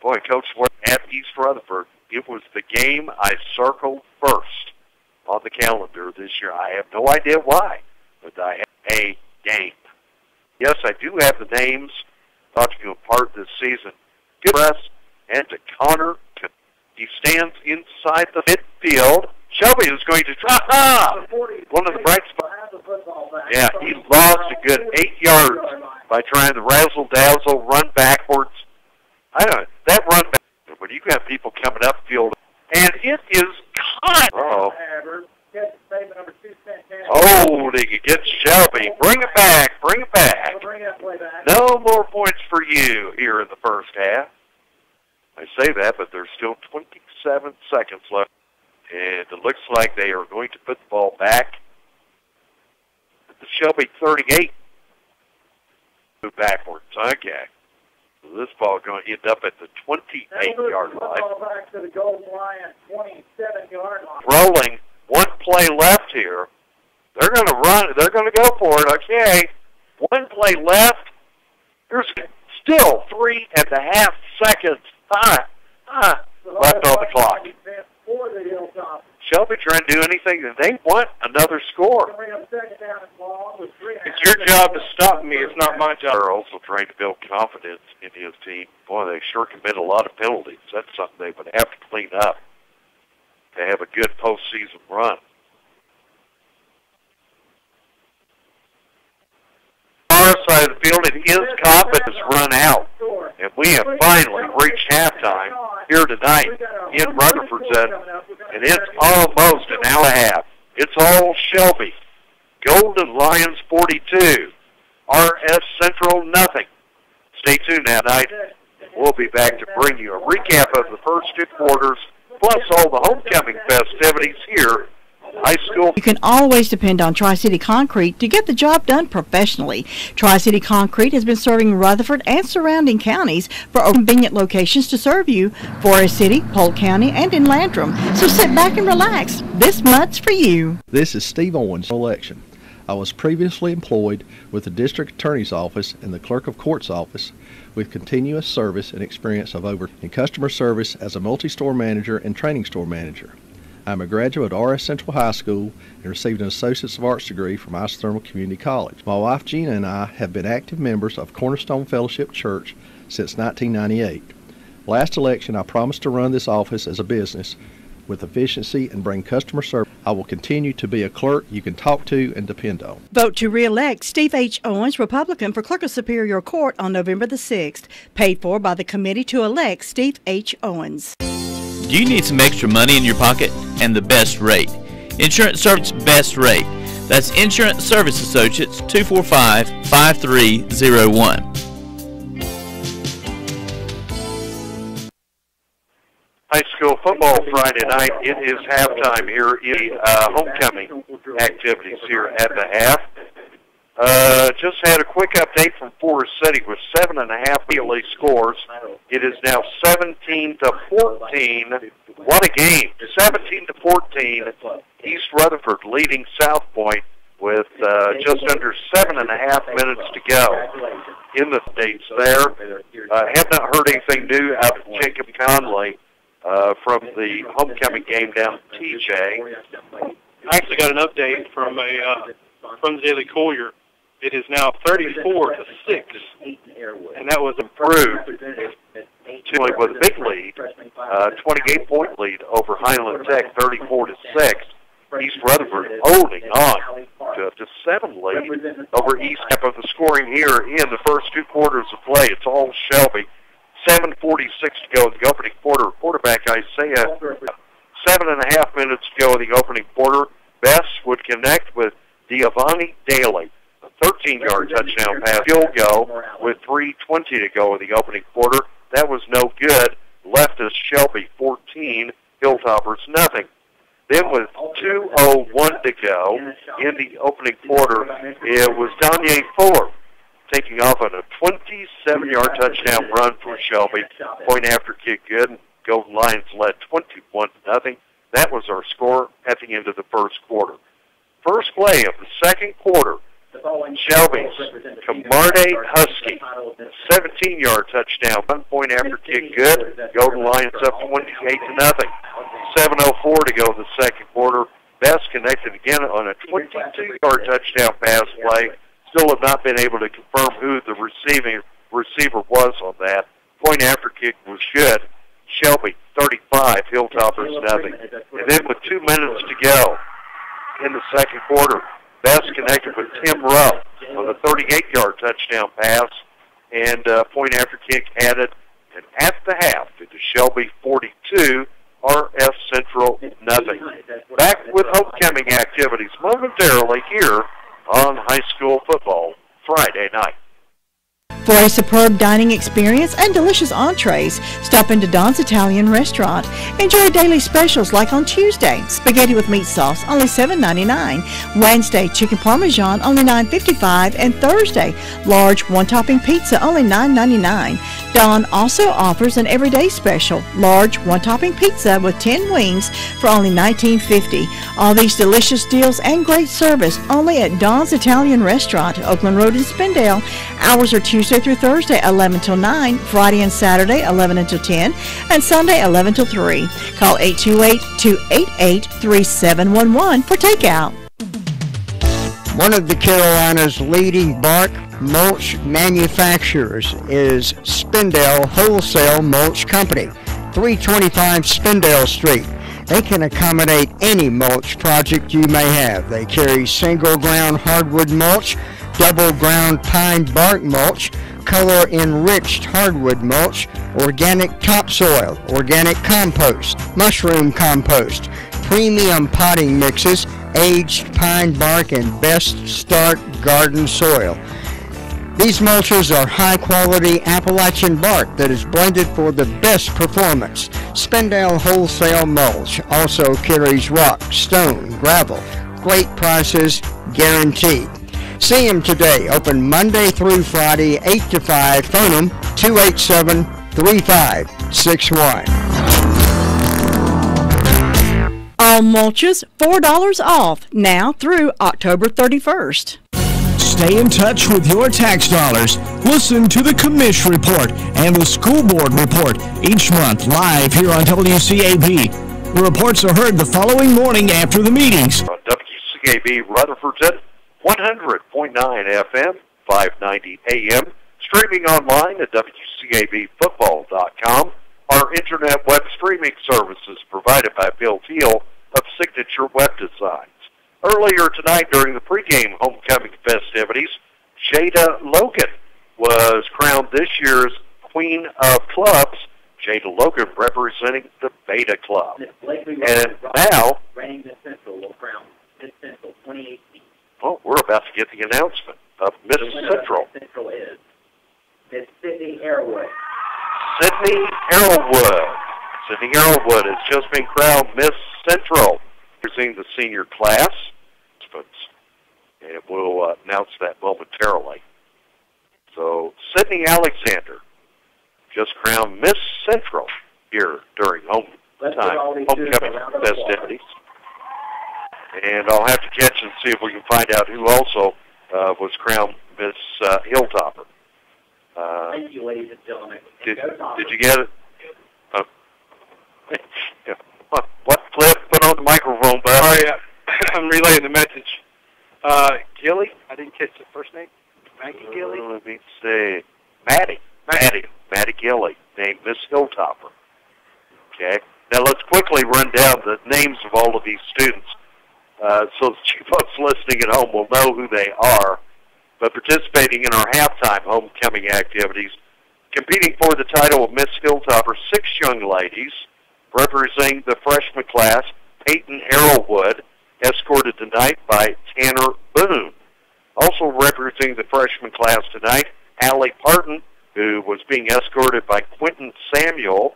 Boy, Coach Ward at East Rutherford, it was the game I circled first on the calendar this year. I have no idea why, but I have a game. Yes, I do have the names about to go apart this season. Good press, and to Connor, he stands inside the midfield. Shelby is going to try. One of the bright spots. Yeah, he lost a good 8 yards by trying to razzle-dazzle, run backwards. I don't know, that run back, when you got people coming up field, and it is caught. Oh, holding against Shelby. Bring it back, bring it back. No more points for you here in the first half. I say that, but there's still 27 seconds left. And it looks like they are going to put the ball back at the Shelby 38. Move backwards. Okay. So this ball is going to end up at the 28-yard line. Back to the goal line at 27-yard line. Rolling. 1 play left here. They're going to run. They're going to go for it. Okay. 1 play left. There's still 3.5 seconds. Left on the clock. Shelby trying to do anything, and they want another score. It's your job to stop me. It's not my job. They're also trying to build confidence in his team. Boy, they sure commit a lot of penalties. That's something they would have to clean up to have a good postseason run. On our side of the field, it is confidence run out. And we have finally reached halftime here tonight in Rutherfordton, and it's almost an hour and a half. It's all Shelby. Golden Lions 42, RS Central nothing. Stay tuned that night. We'll be back to bring you a recap of the first 2 quarters, plus all the homecoming festivities here. High school. You can always depend on Tri-City Concrete to get the job done professionally. Tri-City Concrete has been serving Rutherford and surrounding counties for convenient locations to serve you. Forest City, Polk County, and in Landrum. So sit back and relax. This month's for you. This is Steve Owens, election. I was previously employed with the District Attorney's Office and the Clerk of Court's Office with continuous service and experience of over in customer service as a multi-store manager and training store manager. I'm a graduate of RS Central High School and received an Associates of Arts degree from Isothermal Community College. My wife Gina and I have been active members of Cornerstone Fellowship Church since 1998. Last election, I promised to run this office as a business with efficiency and bring customer service. I will continue to be a clerk you can talk to and depend on. Vote to re-elect Steve H. Owens, Republican, for Clerk of Superior Court on November the 6th. Paid for by the committee to elect Steve H. Owens. Do you need some extra money in your pocket and the best rate? Insurance Service Best Rate. That's Insurance Service Associates, 245-5301. High school football Friday night. It is halftime here in homecoming activities here at the half. Just had a quick update from Forest City with 7.5 early scores. It is now 17-14. What a game! 17-14. East Rutherford leading South Point with just under 7.5 minutes to go in the states there. Have not heard anything new out of Jacob Conley from the homecoming game down at TJ. I actually got an update from the Daily Courier. It is now 34-6, and that was improved with a big lead, 28-point lead over Highland Tech, 34-6. East Rutherford holding on to a 7 lead over East. Half of the scoring here in the first 2 quarters of play. It's all Shelby. 7:46 to go in the opening quarter. Quarterback Isaiah, 7.5 minutes to go in the opening quarter. Bess would connect with Giovanni Daly. A 13-yard touchdown pass. Field goal with 3:20 to go in the opening quarter. That was no good. Left us Shelby 14, Hilltoppers nothing. Then with 2:01 to go in the opening quarter, it was Danye Fuller taking off on a 27-yard touchdown run for Shelby. Point after kick good. Golden Lions led 21-0. That was our score at the end of the first quarter. First play of the second quarter, Shelby's Camarde Husky, 17-yard touchdown, 1 point after kick good. Golden Lions up 28-0. 7:04 to go in the second quarter. Bess connected again on a 22-yard touchdown pass play. Still have not been able to confirm who the receiver was on that. Point after kick was good. Shelby 35, Hilltoppers nothing. And then with 2 minutes to go in the second quarter, Bess connected with Tim Rupp on a 38-yard touchdown pass, and point after kick added. And at the half, it was Shelby 42, RF Central nothing. Back with homecoming activities momentarily here on High School Football Friday night. For a superb dining experience and delicious entrees, stop into Don's Italian Restaurant. Enjoy daily specials like on Tuesday, spaghetti with meat sauce, only $7.99. Wednesday, chicken parmesan, only $9.55. And Thursday, large one-topping pizza, only $9.99. Don also offers an everyday special, large one-topping pizza with 10 wings for only $19.50. All these delicious deals and great service only at Don's Italian Restaurant, Oakland Road in Spindale. Hours are Tuesday through Thursday, 11 till 9, Friday and Saturday, 11 until 10, and Sunday, 11 till 3. Call 828-288-3711 for takeout. One of the Carolina's leading bark mulch manufacturers is Spindale Wholesale Mulch Company, 325 Spindale Street. They can accommodate any mulch project you may have. They carry single ground hardwood mulch, double ground pine bark mulch, color enriched hardwood mulch, organic topsoil, organic compost, mushroom compost, premium potting mixes, aged pine bark, and best start garden soil. These mulches are high-quality Appalachian bark that is blended for the best performance. Spindale Wholesale Mulch also carries rock, stone, gravel. Great prices guaranteed. See them today. Open Monday through Friday, 8 to 5. Phone them, 287-3561. All mulches, $4 off, now through October 31st. Stay in touch with your tax dollars. Listen to the Commish Report and the School Board Report each month live here on WCAB. The reports are heard the following morning after the meetings. On WCAB Rutherfordton, 100.9 FM, 590 AM, streaming online at WCABfootball.com. Our internet web streaming services provided by Bill Teal of Signature Web Designs. Earlier tonight during the pregame homecoming festivities, Jada Logan was crowned this year's Queen of Clubs. Jada Logan representing the Beta Club. And now, reigning Miss Central will crown Miss Central 2018. Well, we're about to get the announcement of Miss Central. Miss Central is Miss Sydney Arrowwood. Sydney Arrowwood. Sydney Arrowwood has just been crowned Miss Central, representing the senior class. And we'll announce that momentarily. So, Sydney Alexander just crowned Miss Central here during homecoming festivities. And I'll have to catch and see if we can find out who also was crowned Miss Hilltopper. Thank you, ladies and gentlemen. Did you get it? Yeah. What, Cliff? Put on the microphone, bud. Sorry, I'm relaying the message. Gilly? I didn't catch the first name. Maggie Gilly? Let me see. Maddie Gilly named Miss Okay. Now let's quickly run down the names of all of these students so that you folks listening at home will know who they are. But participating in our halftime homecoming activities, competing for the title of Miss Hilltopper, 6 young ladies representing the freshman class, Peyton Arrowwood, escorted tonight by Tanner Boone. Also representing the freshman class tonight, Allie Parton, who was being escorted by Quentin Samuel,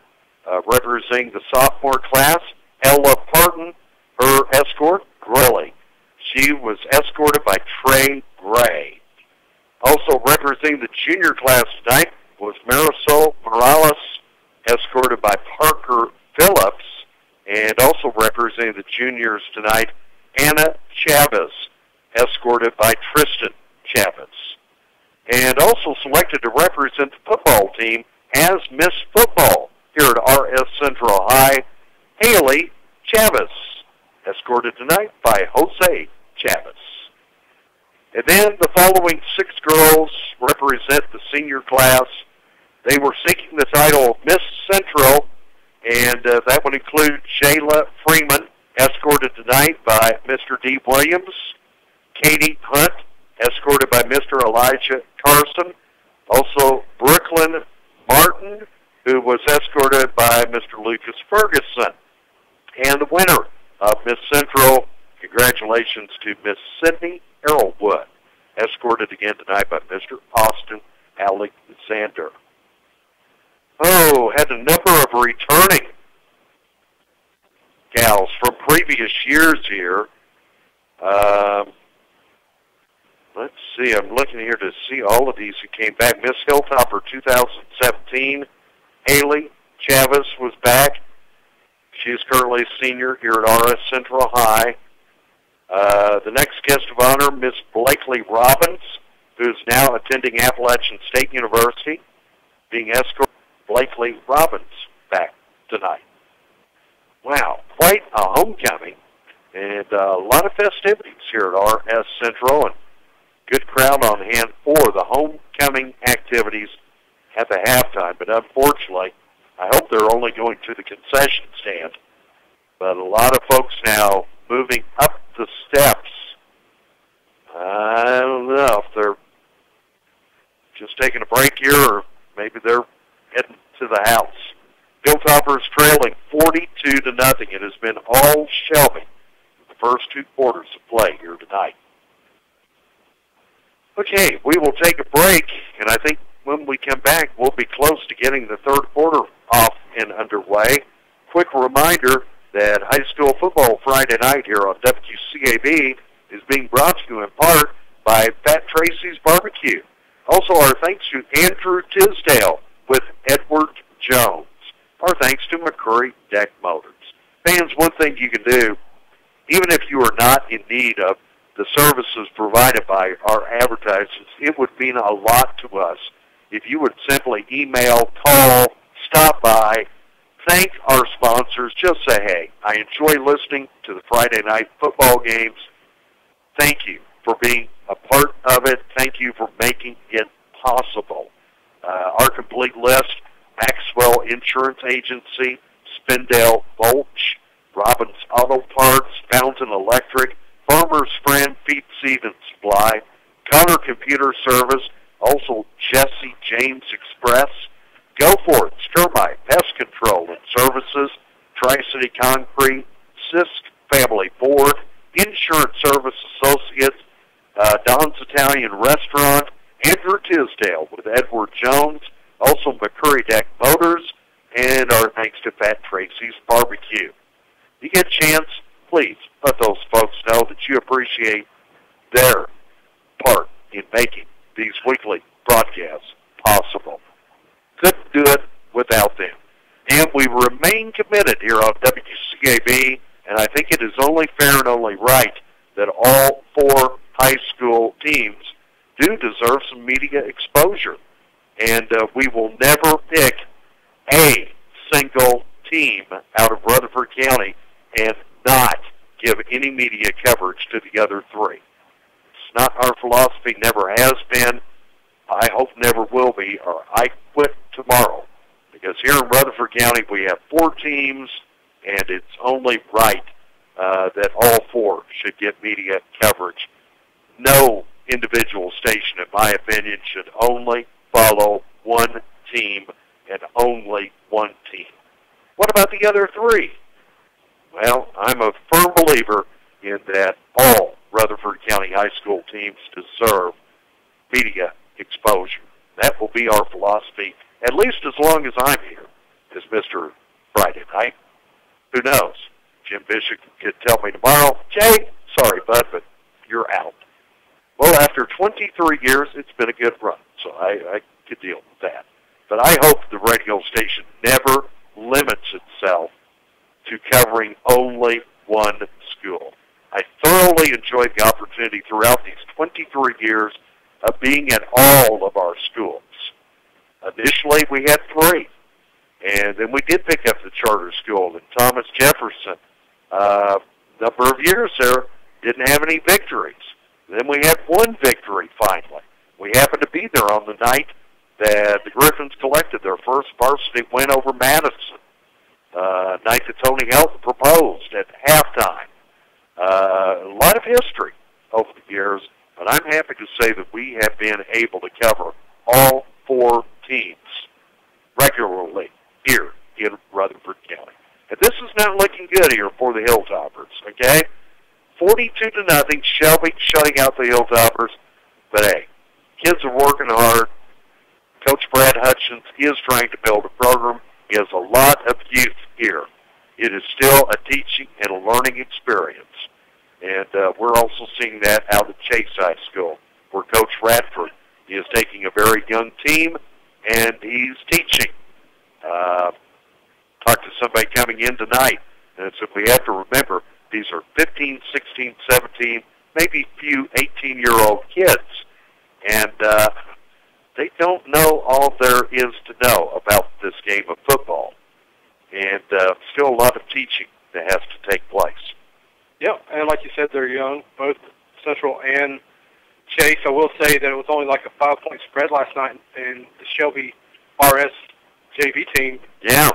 representing the sophomore class, Ella Parton, her escort, Grilly. She was escorted by Trey Gray. Also representing the junior class tonight was Marisol Morales, escorted by Parker Phillips, and also representing the juniors tonight, Anna Chavez, escorted by Tristan Chavez. And also selected to represent the football team as Miss Football here at RS Central High, Haley Chavez, escorted tonight by Jose Chavez. And then the following 6 girls represent the senior class. They were seeking the title of Miss Central, and that would include Jayla Freeman, escorted tonight by Mr. D. Williams, Katie Hunt, escorted by Mr. Elijah Carson, also Brooklyn Martin, who was escorted by Mr. Lucas Ferguson. And the winner of Miss Central, congratulations to Miss Sydney Arrowwood, escorted again tonight by Mr. Austin Alexander. Oh, had a number of returning gals from previous years here. Let's see, I'm looking here to see all of these who came back. Miss Hilltopper 2017, Haley Chavez was back. She is currently a senior here at RS Central High. The next guest of honor, Miss Blakely Robbins, who is now attending Appalachian State University, being escorted. Blakely Robbins back tonight. Wow, quite a homecoming, and a lot of festivities here at RS Central, and good crowd on hand for the homecoming activities at the halftime. But unfortunately, I hope they're only going to the concession stand. But a lot of folks now moving up the steps. I don't know if they're just taking a break here or maybe they're heading to the house. Hilltoppers trailing 42-0. It has been all Shelby in the first 2 quarters of play here tonight. Okay, we will take a break, and I think when we come back, we'll be close to getting the 3rd quarter off and underway. Quick reminder that high school football Friday night here on WCAB is being brought to you in part by Fat Tracy's Barbecue. Also, our thanks to Andrew Tisdale with Edward Jones. Our thanks to McCurry Deck Motors. Fans, one thing you can do, even if you are not in need of the services provided by our advertisers, it would mean a lot to us if you would simply email, call, stop by, thank our sponsors, just say, hey, I enjoy listening to the Friday night football games. Thank you for being a part of it. Thank you for making it possible. Our complete list, Maxwell Insurance Agency, Spindale Volch, Robbins Auto Parts, Fountain Electric, Farmer's Friend, Feed Seed and Supply, Connor Computer Service, also Jesse James Express, Go For It, Termite, Pest Control and Services, Tri-City Concrete, Sisk Family Board, Insurance Service Associates, Don's Italian Restaurant, Andrew Tisdale with Edward Jones, also McCurry Deck Motors, and our thanks to Fat Tracy's Barbecue. You get a chance, please let those folks know that you appreciate their part in making these weekly broadcasts possible. Couldn't do it without them. And we remain committed here on WCAB, and I think it is only fair and only right that all 4 high school teams do deserve some media exposure. And we will never pick a single team out of Rutherford County and not give any media coverage to the other 3. It's not our philosophy, never has been. I hope never will be, or I quit tomorrow. The Because here in Rutherford County we have 4 teams, and it's only right that all 4 should get media coverage. No individual station, in my opinion, should only follow one team and only one team. What about the other 3? Well, I'm a firm believer in that all Rutherford County high school teams deserve media exposure. That will be our philosophy, at least as long as I'm here as Mr. Friday Night. Who knows? Jim Bishop could tell me tomorrow, Jay, sorry, bud, but you're out. Well, after 23 years, it's been a good run, so I could deal with that. But I hope the radio station never limits itself to covering only one school. I thoroughly enjoyed the opportunity throughout these 23 years of being at all of our schools. Initially, we had 3, and then we did pick up the charter school in Thomas Jefferson. Number of years there, didn't have any victories. Then we had 1 victory finally. We happened to be there on the night that the Griffins collected their first varsity win over Madison. Night that Tony Helton proposed at halftime. A lot of history over the years, but I'm happy to say that we have been able to cover all 4 teams regularly here in Rutherford County. And this is not looking good here for the Hilltoppers, okay? 42-0, Shelby shutting out the Hilltoppers. But hey, kids are working hard. Coach Brad Hutchins is trying to build a program. He has a lot of youth here. It is still a teaching and a learning experience. And we're also seeing that out at Chase High School, where Coach Radford is taking a very young team, and he's teaching. Talked to somebody coming in tonight, and so we have to remember these are 15, 16, 17, maybe a few 18-year-old kids. And they don't know all there is to know about this game of football. And still a lot of teaching that has to take place. Yeah, and like you said, they're young, both Central and Chase. I will say that it was only like a 5-point spread last night, and the Shelby RS JV team. Yeah.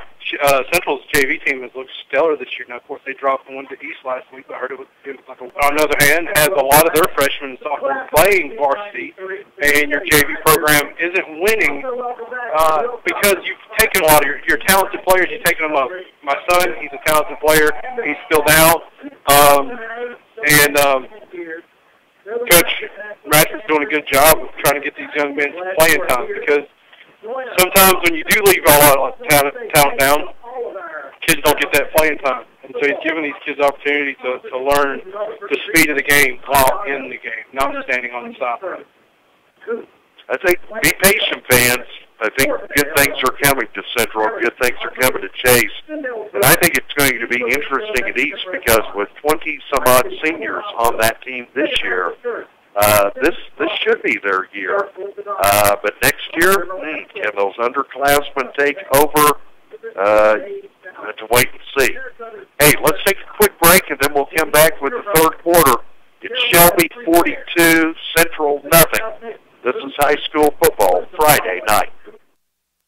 Central's JV team has looked stellar this year. Now, of course, they dropped 1 to East last week. I heard it was like on the other hand, has a lot of their freshmen and sophomores playing varsity, and your JV program isn't winning because you've taken a lot of your talented players. You've taken them up. My son, he's a talented player. He's still down. Coach Radford's doing a good job of trying to get these young men some playing time, because sometimes when you do leave a lot of talent down, kids don't get that playing time. And so he's giving these kids opportunity to learn the speed of the game while in the game, not standing on the sideline. I think, be patient, fans. I think good things are coming to Central. Good things are coming to Chase. And I think it's going to be interesting at East, because with 20-some-odd seniors on that team this year, this should be their year. But next year, can those underclassmen take over? To wait and see. Hey, let's take a quick break, and then we'll come back with the third quarter. It's Shelby 42, Central nothing. This is high school football Friday night.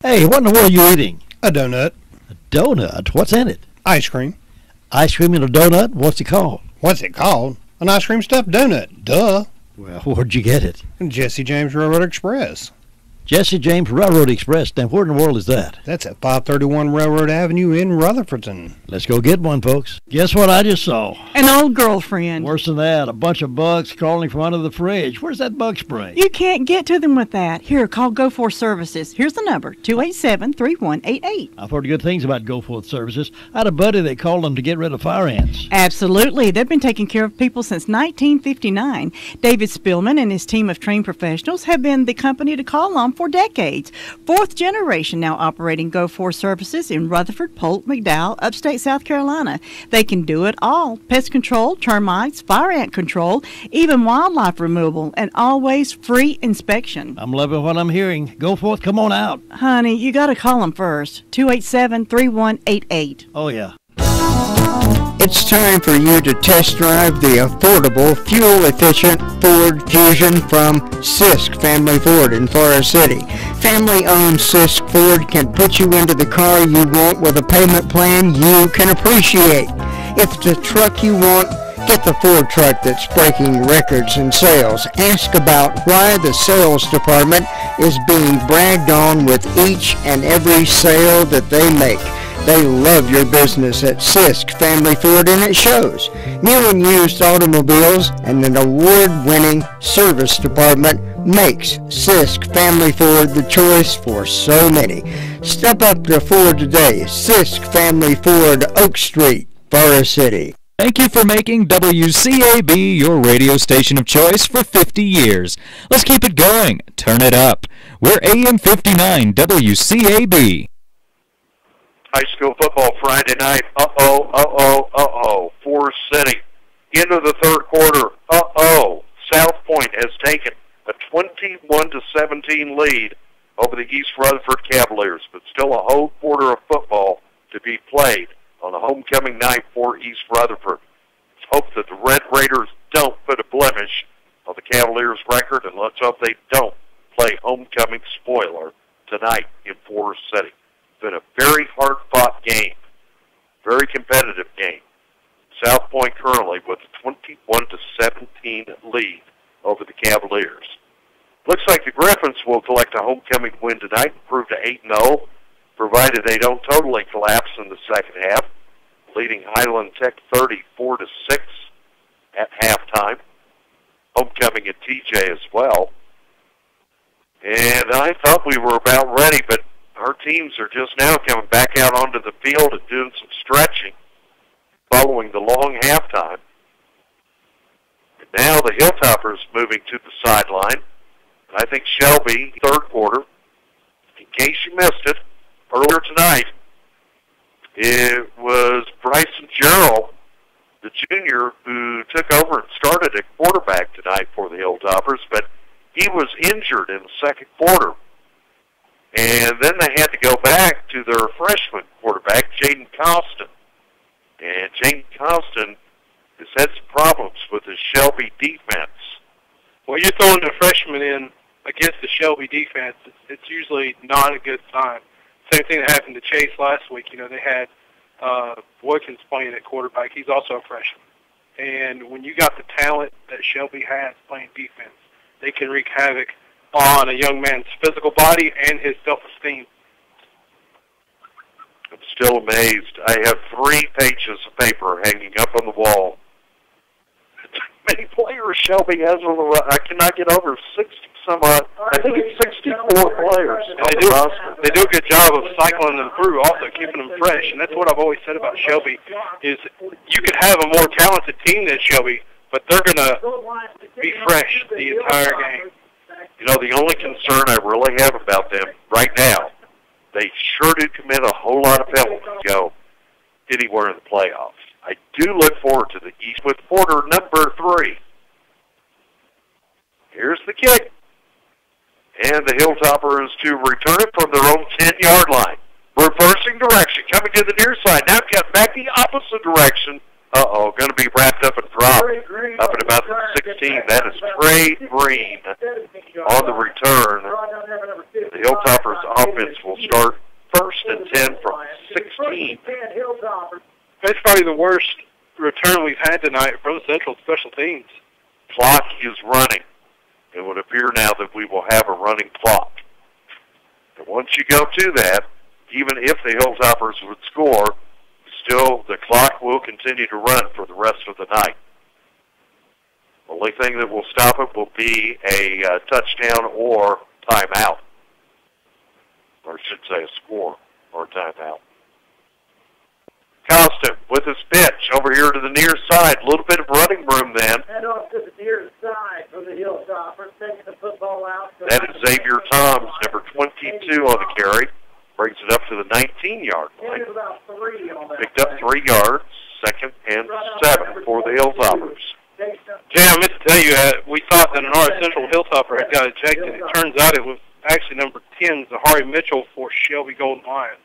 Hey, what in the world are you eating? A donut. A donut? What's in it? Ice cream. Ice cream in a donut? What's it called? What's it called? An ice cream stuffed donut. Duh. Well, where'd you get it? Jesse James Railroad Express. Jesse James Railroad Express. Now, where in the world is that? That's at 531 Railroad Avenue in Rutherfordton. Let's go get one, folks. Guess what I just saw? An old girlfriend. Worse than that, a bunch of bugs crawling from under the fridge. Where's that bug spray? You can't get to them with that. Here, call Go Forth Services. Here's the number, 287-3188. I've heard good things about Go Forth Services. I had a buddy that called them to get rid of fire ants. Absolutely. They've been taking care of people since 1959. David Spillman and his team of trained professionals have been the company to call on for decades. 4th generation now operating Go Forth Services in Rutherford, Polk, McDowell, upstate South Carolina. They can do it all. Pest control, termites, fire ant control, even wildlife removal, and always free inspection. I'm loving what I'm hearing. Go Forth, come on out. Honey, you got to call them first. 287-3188. Oh, yeah. It's time for you to test drive the affordable, fuel-efficient Ford Fusion from Sisk Family Ford in Forest City. Family-owned Sisk Ford can put you into the car you want with a payment plan you can appreciate. If it's a truck you want, get the Ford truck that's breaking records in sales. Ask about why the sales department is being bragged on with each and every sale that they make. They love your business at Sisk Family Ford, and it shows. New and used automobiles and an award-winning service department makes Sisk Family Ford the choice for so many. Step up to Ford today. Sisk Family Ford, Oak Street, Forest City. Thank you for making WCAB your radio station of choice for 50 years. Let's keep it going. Turn it up. We're AM 59 WCAB. High school football Friday night. Forest City into the third quarter. South Point has taken a 21-17 lead over the East Rutherford Cavaliers, but still a whole quarter of football to be played on a homecoming night for East Rutherford. Let's hope that the Red Raiders don't put a blemish on the Cavaliers' record, and let's hope they don't play homecoming spoiler tonight in Forest City. It's been a very hard-fought game, very competitive game. South Point currently with a 21-17 lead over the Cavaliers. Looks like the Griffins will collect a homecoming win tonight, improve to 8-0, provided they don't totally collapse in the second half, leading Highland Tech 34-6 at halftime. Homecoming at TJ as well. And I thought we were about ready, but our teams are just now coming back out onto the field and doing some stretching following the long halftime. And now the Hilltoppers moving to the sideline. I think Shelby, third quarter, in case you missed it, earlier tonight, it was Bryson Gerald, the junior, who took over and started at quarterback tonight for the Hilltoppers, but he was injured in the second quarter. And then they had to go back to their freshman quarterback, Jaden Costin. And Jaden Costin has had some problems with his Shelby defense. Well, you're throwing a freshman in against the Shelby defense. It's usually not a good sign. Same thing that happened to Chase last week. You know, they had Woodkins playing at quarterback. He's also a freshman. And when you got the talent that Shelby has playing defense, they can wreak havoc on a young man's physical body and his self-esteem. I'm still amazed. I have 3 pages of paper hanging up on the wall. How many players Shelby has on the I cannot get over 60 some odd. I think it's 64 players. And they do a good job of cycling them through, also keeping them fresh. And that's what I've always said about Shelby, is you could have a more talented team than Shelby, but they're going to be fresh the entire game. You know, the only concern I really have about them right now, they sure do commit a whole lot of penalties to go anywhere in the playoffs. I do look forward to the East with quarter number 3. Here's the kick. And the Hilltoppers to return it from their own 10-yard line. Reversing direction, coming to the near side. Now cut back the opposite direction. Going to be wrapped up and dropped up at about the 16. That is Trey Green on the return. The Hilltoppers offense will start 1st and 10 from 16. That's probably the worst return we've had tonight from Central special teams. Clock is running. It would appear now that we will have a running clock. And once you go to that, even if the Hilltoppers would score, still the clock will continue to run for the rest of the night. The only thing that will stop it will be a touchdown or timeout. Or I should say a score or timeout. Costin with his pitch over here to the near side. A little bit of running room then. Head off to the near side for the Hilltoppers, taking the football out. That is Xavier Toms, number 22 on the carry. Brings it up to the 19-yard line. Picked up 3 yards, 2nd and 7 for the Hilltoppers. Jay, I meant to tell you, we thought that an North Central Hilltopper had got ejected. It turns out it was actually number 10, Zahari Mitchell for Shelby Golden Lions,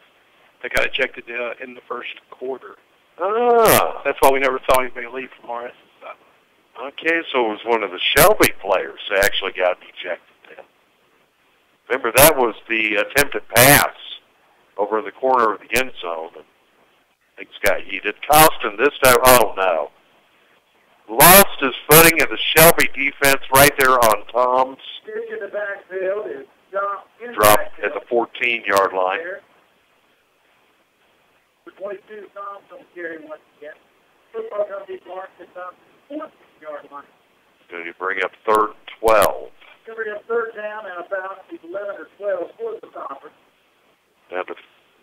that got ejected in the first quarter. That's why we never saw anybody leave from RS. Okay, so it was one of the Shelby players that actually got ejected then. Remember, that was the attempted pass over in the corner of the end zone. And things got heated. Costin this time, oh no. Lost his footing in the Shelby defense right there on Tom's. In the backfield is dropped at the 14-yard line. For 22, Tom's on carry once again. Football going to be marked at the 14-yard line. Going to bring up 3rd and 12. Coming up 3rd down and about 11 or 12 for the Toppers. Down to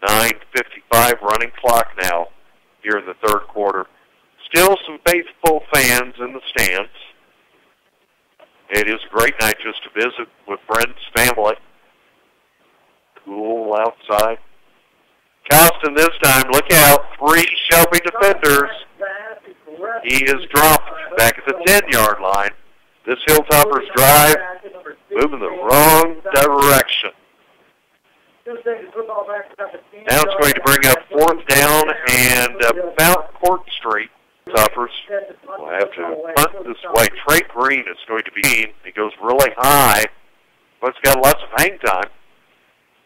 9:55 running clock now here in the 3rd quarter. Still some faithful fans in the stands. It is a great night just to visit with Brent's family. Cool outside. Costin this time, look out, 3 Shelby defenders. He is dropped back at the 10-yard line. This Hilltoppers drive moving the wrong direction. Now it's going to bring up 4th down and about Court Street. Toppers will have to punt this way. Trey Green is going to be in. He goes really high, but it's got lots of hang time.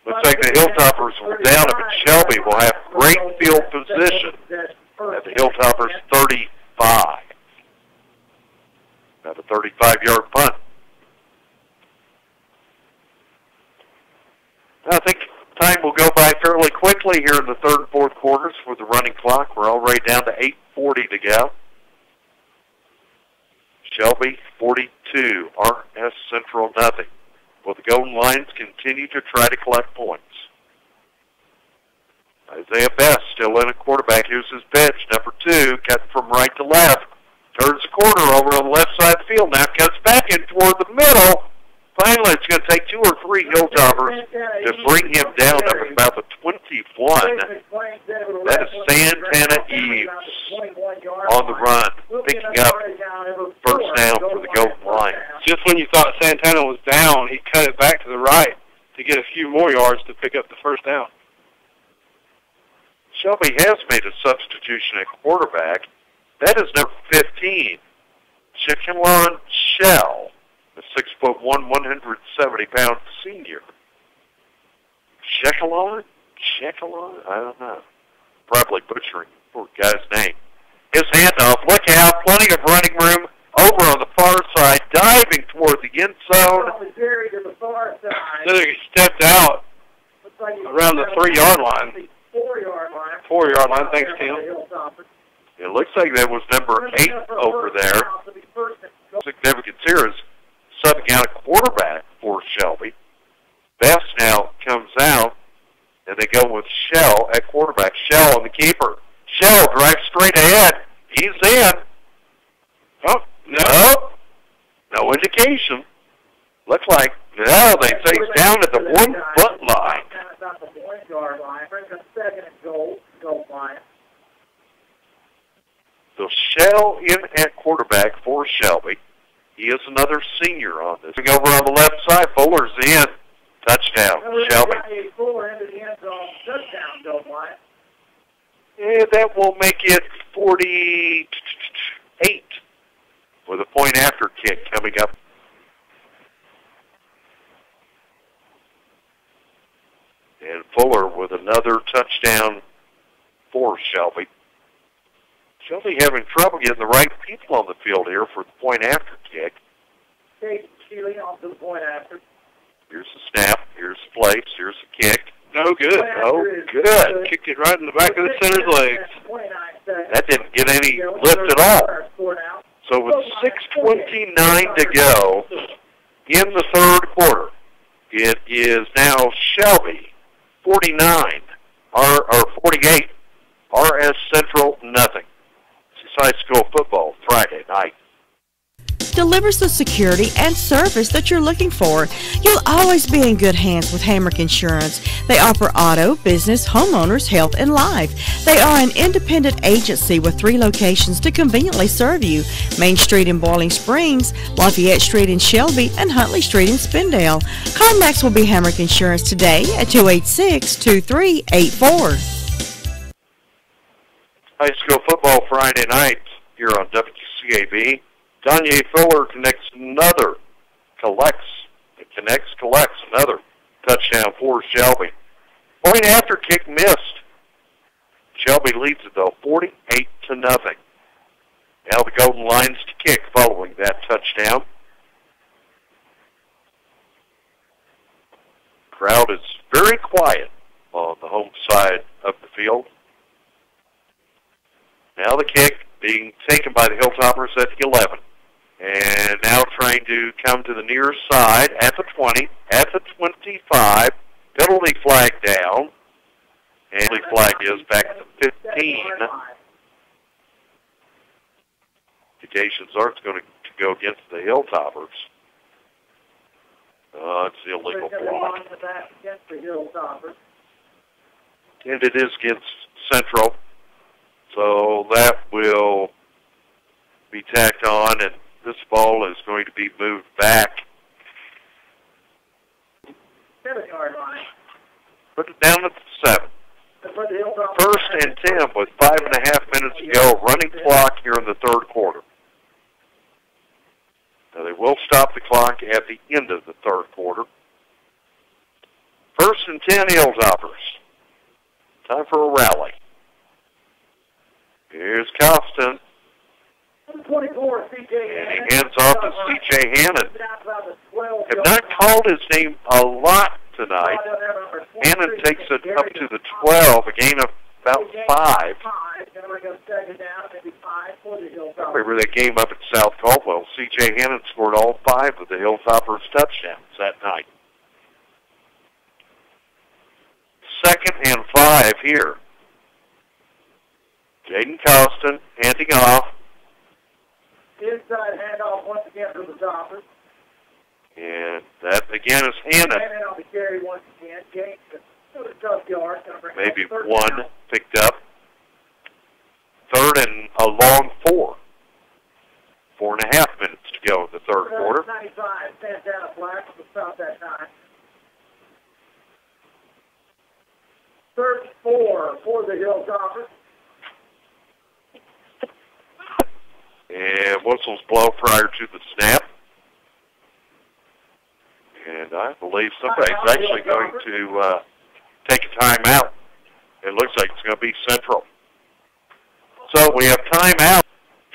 Looks like the Hilltoppers will down it, but Shelby will have great field position at the Hilltoppers 35. About a 35-yard punt. I think time will go by fairly quickly here in the 3rd and 4th quarters for the running clock. We're already down to 8:40 to go. Shelby 42, RS Central nothing. Well, the Golden Lions continue to try to collect points. Isaiah Best still in at quarterback. Here's his pitch, number 2, cut from right to left. Turns the corner over on the left side of the field. Now cuts back in toward the middle. Finally, it's going to take 2 or 3 Hilltoppers to bring him down up at about the 21. That is Santana Eves on the run, picking up 1st down for the Golden Lions. Just when you thought Santana was down, he cut it back to the right to get a few more yards to pick up the 1st down. Shelby has made a substitution at quarterback. That is number 15, Chickalon Shell. The 6'1", 170-pound senior. Checkalon? I don't know. Probably butchering the poor guy's name. His handoff. Look out. Plenty of running room over on the far side. Diving toward the end zone. So he stepped out around the 3-yard line. 4-yard line. Thanks, Tim. It looks like that was number 8 over there. Significance here is subbing out a quarterback for Shelby. Best now comes out, and they go with Shell at quarterback. Shell and the keeper. Shell drives straight ahead. He's in. Oh, no. No indication. Looks like, no, they say he's down at the 1-foot line. So Shell in at quarterback for Shelby. He is another senior on this. Over on the left side, Fuller's in. Touchdown, Shelby. Yeah, that will make it 48 with a point after kick coming up. And Fuller with another touchdown for Shelby. Shelby having trouble getting the right people on the field here for the point after kick. Okay, Keeley off to the point after. Here's the snap. Here's the place. Here's the kick. No good. Oh, good. Kicked it right in the back of the center's legs. That didn't get any lift at all. So with 6:29 to go in the 3rd quarter, it is now Shelby 49 or 48. RS Central nothing. High school football Friday night. Delivers the security and service that you're looking for. You'll always be in good hands with Hamrick Insurance. They offer auto, business, homeowners, health, and life. They are an independent agency with 3 locations to conveniently serve you. Main Street in Boiling Springs, Lafayette Street in Shelby, and Huntley Street in Spindale. Call Max will be Hamrick Insurance today at 286-2384. High school football Friday night here on WCAB. Danye Fuller collects another touchdown for Shelby. Point after kick missed. Shelby leads it though 48-0. Now the Golden Lions to kick following that touchdown. Crowd is very quiet on the home side of the field. Now the kick being taken by the Hilltoppers at the 11. And now trying to come to the near side at the 20, at the 25. Penalty flag down. And the flag is back to 15. Indications are it's going to go against the Hilltoppers. It's the illegal block. And it is against Central. So that will be tacked on, and this ball is going to be moved back. 7-yard line. Put it down at the 7. First and 10 with 5.5 minutes to go. Running clock here in the third quarter. Now they will stop the clock at the end of the third quarter. First and 10 Hilltoppers. Time for a rally. Here's Costin. 24, C.J. And he hands off to C.J. Hannon. Have not called his name a lot tonight. Hannon takes it up to the 12, a gain of about 5. Remember that game up at South Caldwell. C.J. Hannon scored all 5 of the Hilltoppers' touchdowns that night. 2nd and 5 here. Jaden Costin handing off. Inside handoff once again for the Toppers. And that again is Hannon. Hannon on the carry once again. Gains a tough yard. Maybe 1 picked up. 3rd and a long 4. 4.5 minutes to go in the third quarter. 95 stands out of black to stop that time. 3rd 4 for the Hilltoppers. And whistles blow prior to the snap. And I believe somebody's actually going to take a timeout. It looks like it's going to be Central. So we have timeout.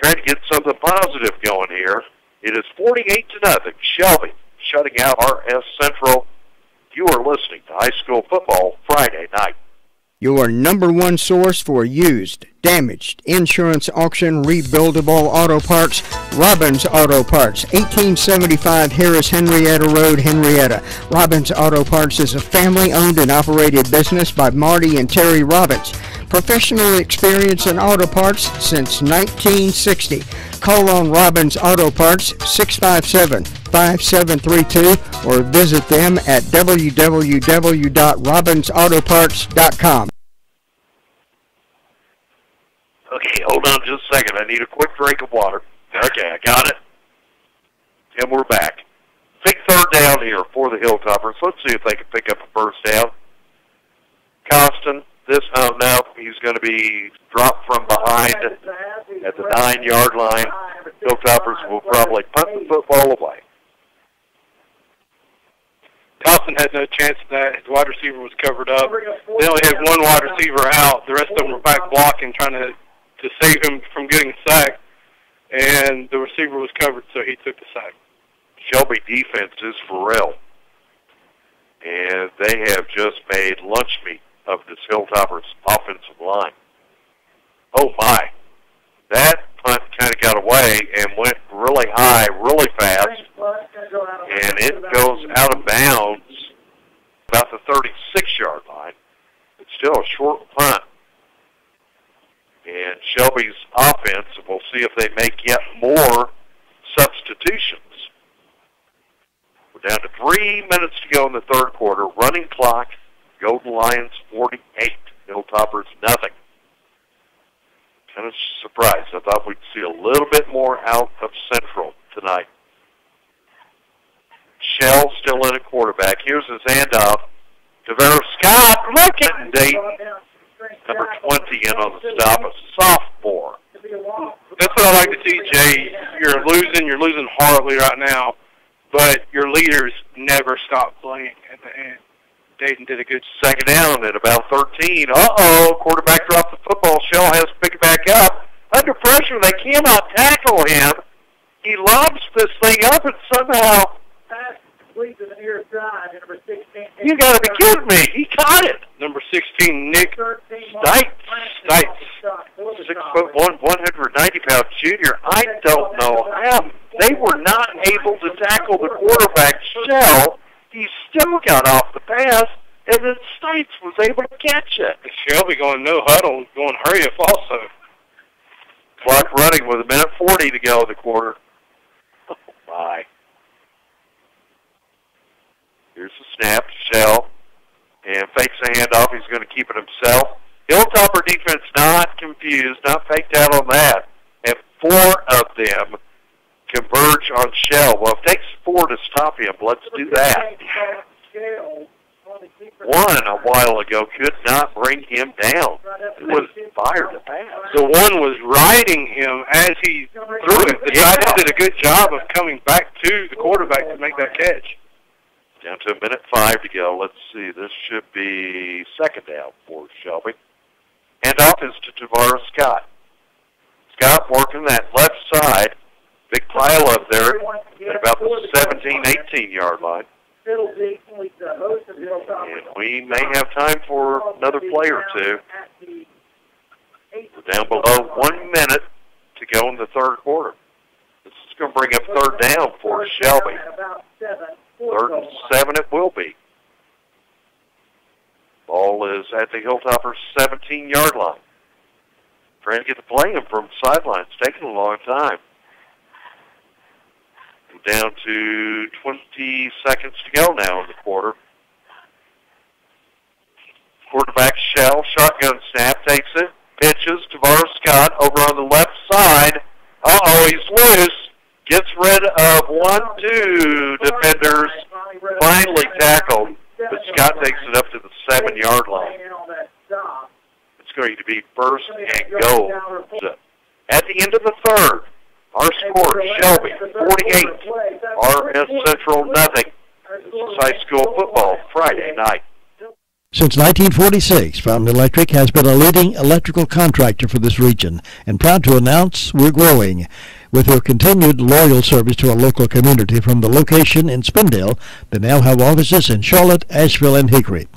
Trying to get something positive going here. It is 48-0. Shelby shutting out RS Central. You are listening to High School Football Friday night. Your number one source for used, damaged, insurance auction, rebuildable auto parts, Robbins Auto Parts, 1875 Harris Henrietta Road, Henrietta. Robbins Auto Parts is a family-owned and operated business by Marty and Terry Robbins. Professional experience in auto parts since 1960. Call on Robbins Auto Parts, 657-5732, or visit them at www.robbinsautoparts.com. Okay, hold on just a second. I need a quick drink of water. Okay, I got it. And we're back. Big third down here for the Hilltoppers. Let's see if they can pick up a first down. Costin, now he's going to be dropped from behind at the 9-yard line. Hilltoppers will probably punt the football away. Costin had no chance of that. His wide receiver was covered up. They only had one wide receiver out. The rest of them were back blocking, trying to save him from getting sacked. And the receiver was covered, so he took the sack. Shelby defense is for real. And they have just made lunch meat of this Hilltoppers offensive line. Oh, my. That punt kind of got away and went really high, really fast. And it goes out of bounds about the 36-yard line. It's still a short punt. And Shelby's offense, we'll see if they make yet more substitutions. We're down to 3 minutes to go in the third quarter. Running clock, Golden Lions 48, Hilltoppers nothing. Kind of surprised. I thought we'd see a little bit more out of Central tonight. Shell still in at quarterback. Here's his handoff. Devera Scott, look at Dayton. Number 20 in on the stop, a sophomore. That's what I like to see, Jay. You're losing horribly right now, but your leaders never stop playing at the end. Dayton did a good second down at about 13. Quarterback dropped the football. Shell has to pick it back up. Under pressure, they cannot tackle him. He lobs this thing up and somehow... You got to be kidding me. He caught it. Number 16, Nick Stites. 6'1", 190-pound junior. I don't know how. They were not able to tackle the quarterback, Shell. He still got off the pass, and then Stites was able to catch it. Shelby going no huddle, going hurry up also. Clock running with 1:40 to go in the quarter. Oh, my. Here's the snap, Shell, and fakes a handoff. He's going to keep it himself. Hilltopper defense not confused, not faked out on that. And 4 of them converge on Shell. Well, if it takes 4 to stop him, let's do that. One a while ago could not bring him down. It was fired to pass. The one was riding him as he threw it. The guy did a good job of coming back to the quarterback to make that catch. Down to 1:05 to go. Let's see. This should be second down for Shelby. Handoff is to Tavares Scott. Scott working that left side. Big pile up there at about the 17, 18-yard line. And we may have time for another play or two. We're down below 1 minute to go in the third quarter. This is going to bring up third down for Shelby. 3rd and 7 it will be. Ball is at the Hilltoppers' 17-yard line. Trying to get the play in from sideline. It's taking a long time. We're down to 20 seconds to go now in the quarter. Quarterback Shell, shotgun snap, takes it, pitches to Tavares Scott over on the left side. He's loose. Gets rid of 2 defenders, finally tackled, but Scott takes it up to the 7-yard line. It's going to be first and goal. At the end of the third, our score, Shelby, 48, RS Central, nothing. This is high school football Friday night. Since 1946, Fountain Electric has been a leading electrical contractor for this region and proud to announce we're growing. With their continued loyal service to our local community from the location in Spindale, they now have offices in Charlotte, Asheville, and Hickory.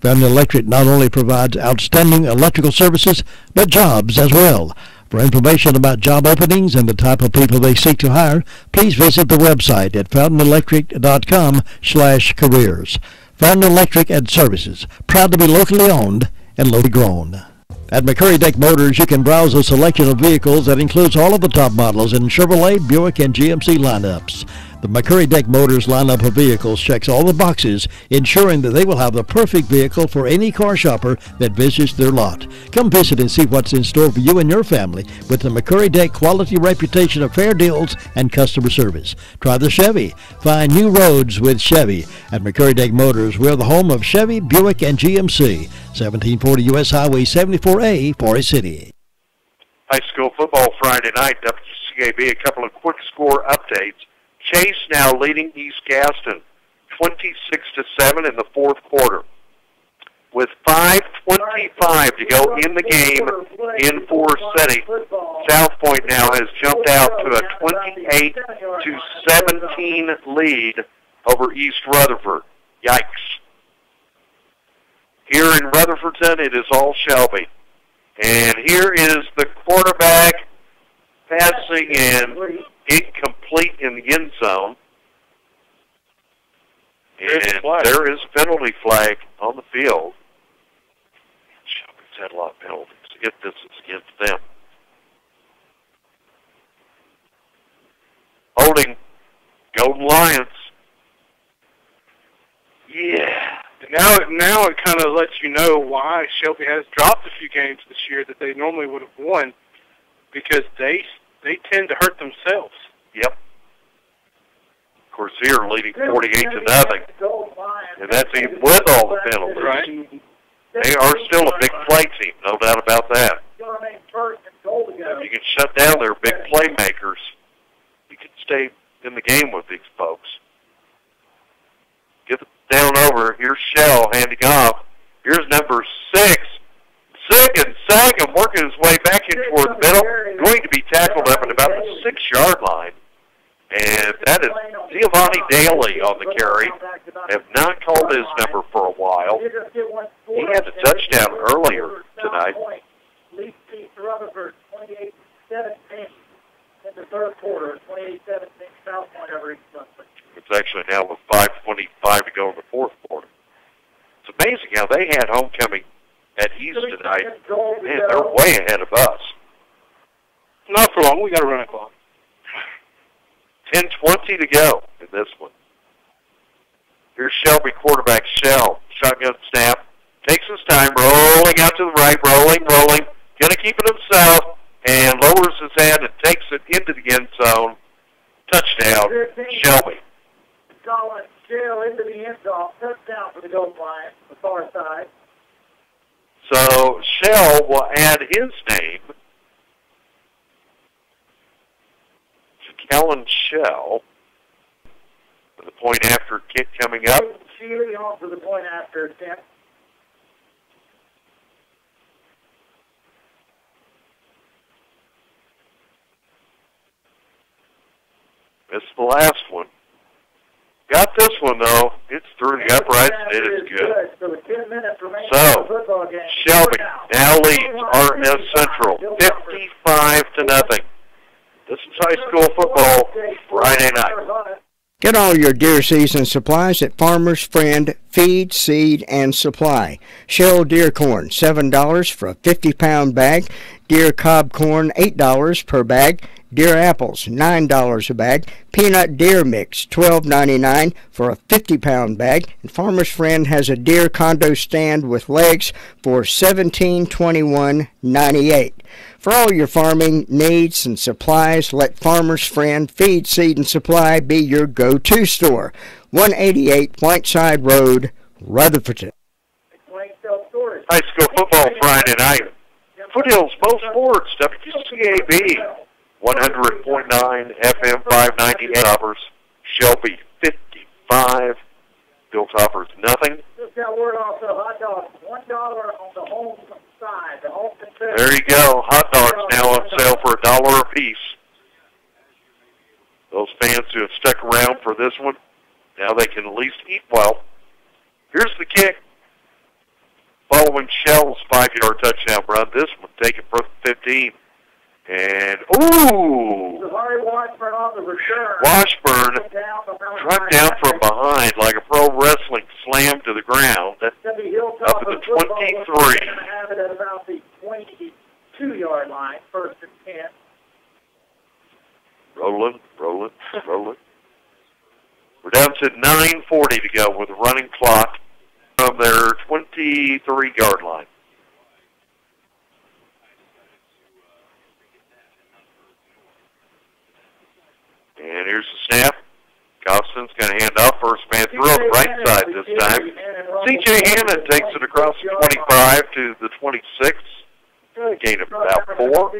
Fountain Electric not only provides outstanding electrical services, but jobs as well. For information about job openings and the type of people they seek to hire, please visit the website at fountainelectric.com/careers. Fountain Electric and Services, proud to be locally owned and locally grown. At McCurry Deck Motors, you can browse a selection of vehicles that includes all of the top models in Chevrolet, Buick, and GMC lineups. The McCurry Deck Motors lineup of vehicles checks all the boxes, ensuring that they will have the perfect vehicle for any car shopper that visits their lot. Come visit and see what's in store for you and your family with the McCurry Deck quality reputation of fair deals and customer service. Try the Chevy. Find new roads with Chevy. At McCurry Deck Motors, we're the home of Chevy, Buick, and GMC. 1740 U.S. Highway 74A, Forest City. High school football Friday night, WCAB, a couple of quick score updates. Chase now leading East Gaston 26-7 in the fourth quarter. With 5:25 to go in the game in Forest City, South Point now has jumped out to a 28-17 lead over East Rutherford. Yikes. Here in Rutherfordton, it is all Shelby. And here is the quarterback passing and incomplete in the end zone. And there is a penalty flag on the field. Shelby's had a lot of penalties. If this is against them. Holding Golden Lions. Yeah. Now it kind of lets you know why Shelby has dropped a few games this year that they normally would have won, because they tend to hurt themselves. Yep. Corsair leading 48-0, and that's even with all the penalties. Right. They are still a big play team, no doubt about that. If you can shut down their big playmakers, you can stay in the game with these folks. Get down over. Here's Shell handing off. Here's number 6. Second, working his way back in toward the middle. Going to be tackled up at about the 6-yard line. And that is Giovanni Daly on the carry. Have not called his number for a while. He had a touchdown earlier tonight. Leaf beat Rutherford 28-17 in the third quarter, 28-17 South Point over East Brunswick. It's actually now with 5:25 to go in the fourth quarter. It's amazing how they had homecoming at East tonight. Man, they're way ahead of us. Not for long. We got a running clock. 10:20 to go in this one. Here's Shelby, quarterback Shell. Shotgun snap. Takes his time, rolling out to the right, rolling. Going to keep it himself, and lowers his head and takes it into the end zone. Touchdown, Shelby. Colin Shell into the end zone. Touchdown for the goal line, the far side. So Shell will add his name to Kellen Shell. For the point after kick coming up. Sheely on for the point after attempt. Missed the last one. Got this one, though. It's through the uprights, and it is good. So, Shelby now leads RS Central 55-0. This is high school football Friday night. Get all your deer season supplies at Farmer's Friend Feed, Seed, and Supply. Shell deer corn, $7 for a 50-pound bag. Deer cob corn, $8 per bag. Deer apples, $9 a bag. Peanut deer mix, $12.99 for a 50-pound bag. And Farmer's Friend has a deer condo stand with legs for $17.21.98. For all your farming needs and supplies, let Farmer's Friend Feed, Seed, and Supply be your go-to store. 188 Whiteside Road, Rutherford. High school football Friday night. Foothills, both sports, WCAB. 100.9 FM 590 Hilltoppers. Shelby 55. Hilltoppers nothing. Just got word also, hot dogs, $1 on the home side. The home there you go. Hot dogs now on sale for $1 a piece. Those fans who have stuck around for this one, now they can at least eat well. Here's the kick. Following Shell's 5-yard touchdown run, this one taken for 15. And, ooh! Washburn on the return. Washburn struck down from behind like a pro wrestling slam to the ground. Up at the 23. Have it at about the 22-yard line, first and 10. Rolling. We're down to 9:40 to go with a running clock from their 23-yard line. And here's the snap. Costin's going to hand off. First man through on the right side this time. C.J. Hannon takes it across the 25 to the 26. Gain of about 4.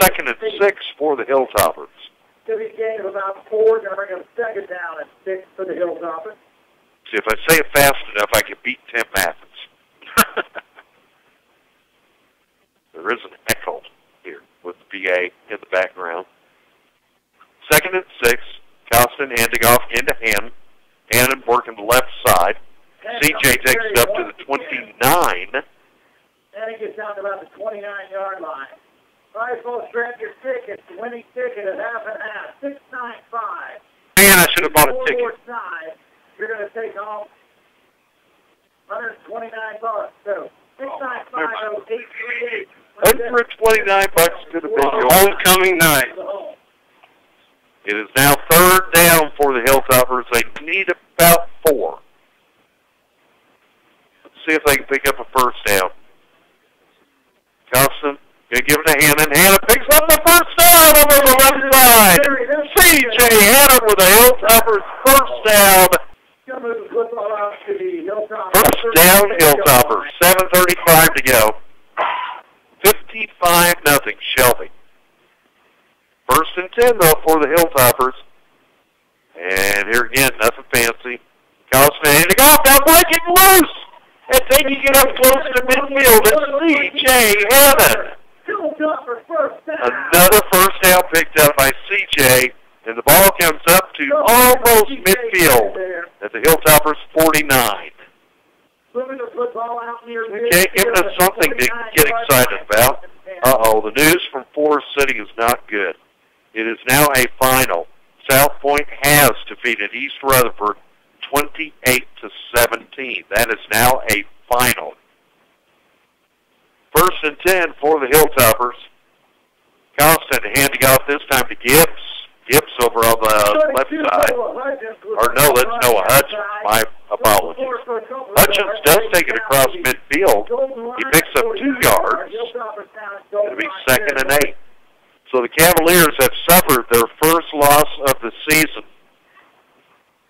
Second and 6 for the Hilltoppers. Gain of about 4. Going to bring up second down and 6 for the Hilltoppers. See, if I say it fast enough, I can beat Tim Athens. There is an echo here with the PA in the background. Second and 6. Costin handing off into Hannon. Hannon working the left side. C.J. takes it up to the 29. And he gets down to about the 29-yard line. Rifle, grab your tickets. The winning ticket at half and half. $6.95. Man, I should have bought a ticket. You're going to take home $129. So $6.95. $129 to the big homecoming night. It is now third down for the Hilltoppers. They need about 4. Let's see if they can pick up a first down. Costin, going to give it to Hannon. Hannon picks up the first down over the left side. C.J. Hannon with the Hilltoppers first down. First down, Hilltoppers. 10, though, for the Hilltoppers. And here again, nothing fancy. Carlson handing off, now breaking loose! And taking it up close to midfield is C.J. Hannon. Another first down picked up by C.J., and the ball comes up to almost midfield at the Hilltoppers 49. Okay, giving us something to get excited about. The news from Forest City is not good. It is now a final. South Point has defeated East Rutherford 28-17. That is now a final. 1st and 10 for the Hilltoppers. Constant handing off this time to Gibbs. Gibbs over on the left side. Or no, that's Noah Hutchins. My apologies. Hutchins does take it across midfield. He picks up 2 yards. It'll be 2nd and 8. So the Cavaliers have suffered their first loss of the season.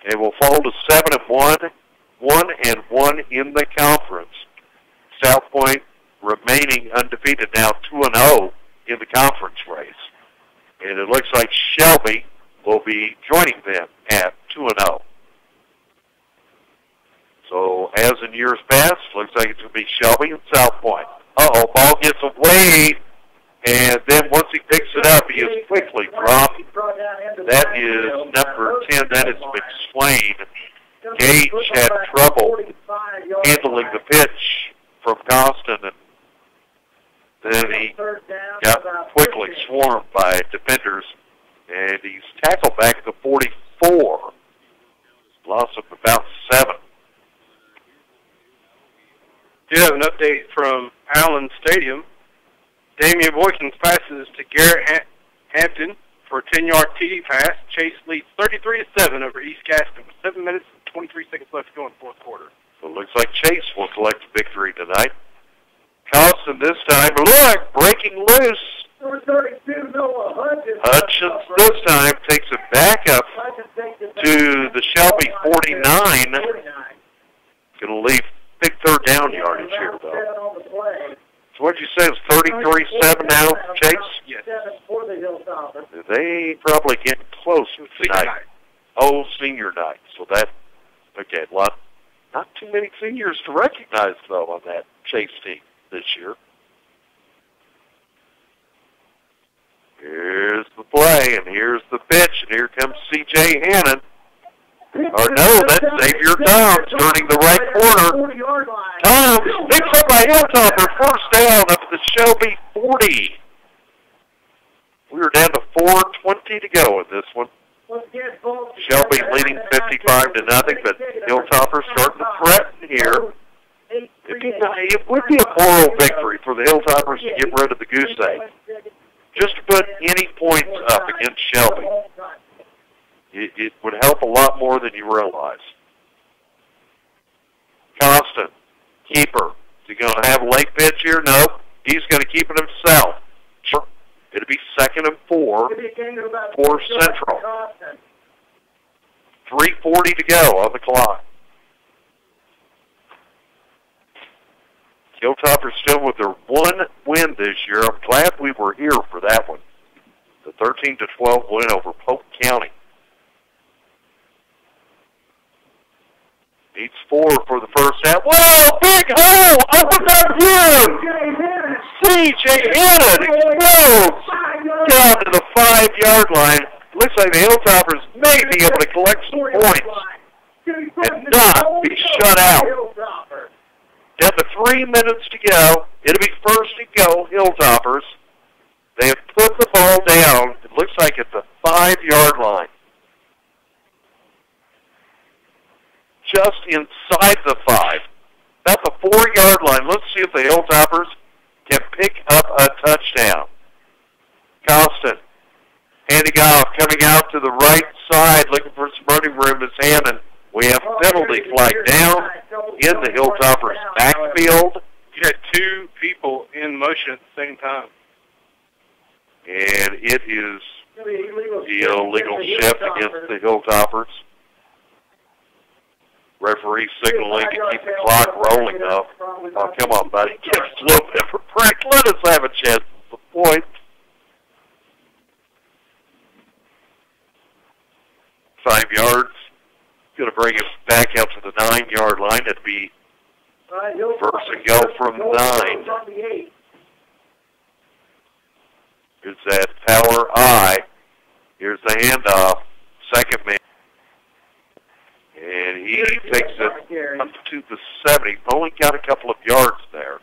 They will fall to 7-1, 1-1 in the conference. South Point remaining undefeated now, 2-0 in the conference race. And it looks like Shelby will be joining them at 2-0. So as in years past, looks like it's going to be Shelby and South Point. Ball gets away, and then once he picks it up, he is quickly dropped. That is number 10, that is McSwain. Gage had trouble handling the pitch from Constant, and then he got quickly swarmed by defenders, and he's tackled back to 44. Loss of about 7. Do have an update from Allen Stadium. Damian Boykins passes to Garrett Hampton for a 10-yard TD pass. Chase leads 33-7 over East Gaston with 7 minutes and 23 seconds left to go in the 4th quarter. So it looks like Chase will collect the victory tonight. Constant this time, look, breaking loose. Number 32, Noah Hutchins. Hutchins this time takes it back up to the Shelby 49. Going to leave big 3rd down yardage here, though. So what did you say, it's 33-7 now, Chase? Yes. They probably get close tonight. Senior night. So that, okay, not too many seniors to recognize, though, on that Chase team this year. Here's the play, and here's the pitch, and here comes C.J. Hannon. Or no, that's Xavier Toms turning the right corner. Toms picks up by Hilltopper, 1st down up at the Shelby 40. We are down to 4:20 to go in this one. Shelby leading 55-0, but Hilltopper starting to threaten here. It would be a moral victory for the Hilltoppers to get rid of the goose egg. Just to put any points up against Shelby. It would help a lot more than you realize. Constant, keeper. Is he going to have a late pitch here? No. He's going to keep it himself. Sure. It'll be 2nd and 4 for Central. 3:40 to go on the clock. Hilltoppers still with their 1 win this year. I'm glad we were here for that one. The 13-12 win over Polk County. Needs 4 for the first half. Whoa, big hole! Up and down here! C.J. Hannon explodes down to the 5-yard line. Looks like the Hilltoppers may be able to collect some points and not be shut out. Down to 3 minutes to go. It'll be 1st and go, Hilltoppers. They have put the ball down. It looks like at the 5-yard line. Just inside the 5. About the 4-yard line. Let's see if the Hilltoppers can pick up a touchdown. Constant. Handing off, coming out to the right side, looking for some running room is Hammond. We have penalty flag down in the Hilltoppers backfield. You had 2 people in motion at the same time. And it is the illegal shift against the Hilltoppers. Referee signaling to keep the clock rolling up. Oh, come on, buddy. Give us a little bit of a break. Let us have a chance at the point. yards. Going to bring it back out to the 9-yard line. It'd be first and goal from 9. Here's that power I. Here's the handoff. Second man. And he takes it up to the 70. Only got a couple of yards there.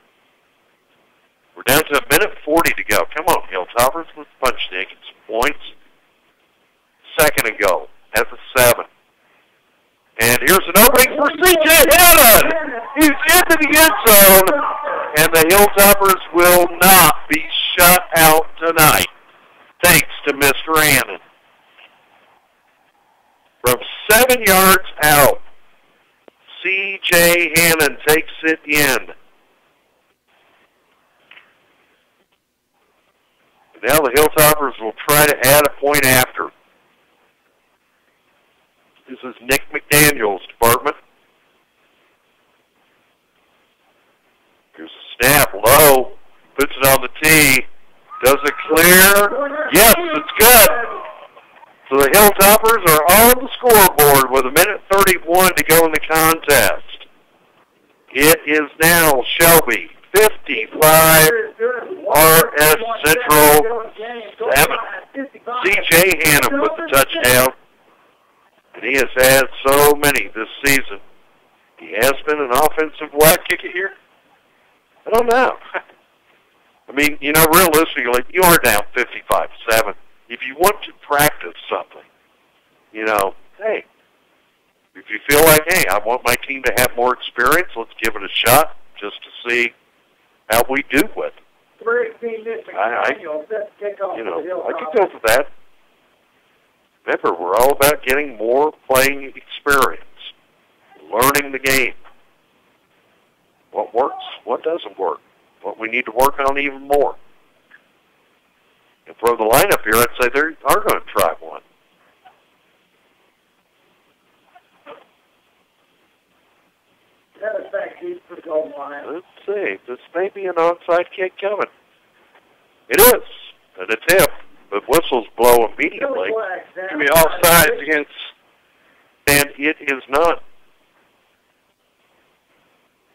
We're down to 1:40 to go. Come on, Hilltoppers. Let's punch in and get some points. Second and goal at the 7. And here's an opening for C.J. Hannon. He's into the end zone. And the Hilltoppers will not be shut out tonight, thanks to Mr. Hannon. From 7 yards out, C.J. Hannon takes it in. Now the Hilltoppers will try to add a point after. This is Nick McDaniel's department. Here's a snap low, puts it on the tee. Does it clear? Yes, it's good. So the Hilltoppers are on the scoreboard with 1:31 to go in the contest. It is now Shelby 55, RS Central 7. C.J. Hannon with the touchdown. And he has had so many this season. He has been an offensive whack kicker here. I don't know. I mean, you know, realistically, you are down 55-7. If you want to practice something, you know, hey, if you feel like, hey, I want my team to have more experience, let's give it a shot just to see how we do with it. I could go for that. Remember, we're all about getting more playing experience, learning the game. What works, what doesn't work, what we need to work on even more. And throw the lineup here, I'd say they are going to try one. Let's see. This may be an onside kick coming. It is an attempt, but whistles blow immediately. Give me all sides against. And it is not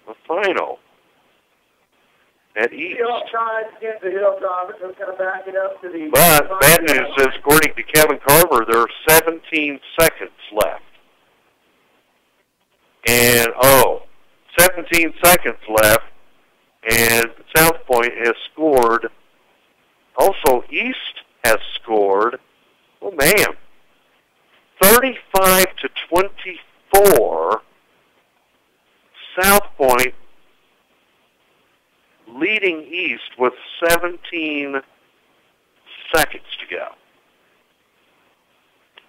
the final at East. But bad news is, according to Kevin Carver, there are 17 seconds left. And, 17 seconds left, and South Point has scored. Also, East has scored, 35-24. South Point leading East with 17 seconds to go.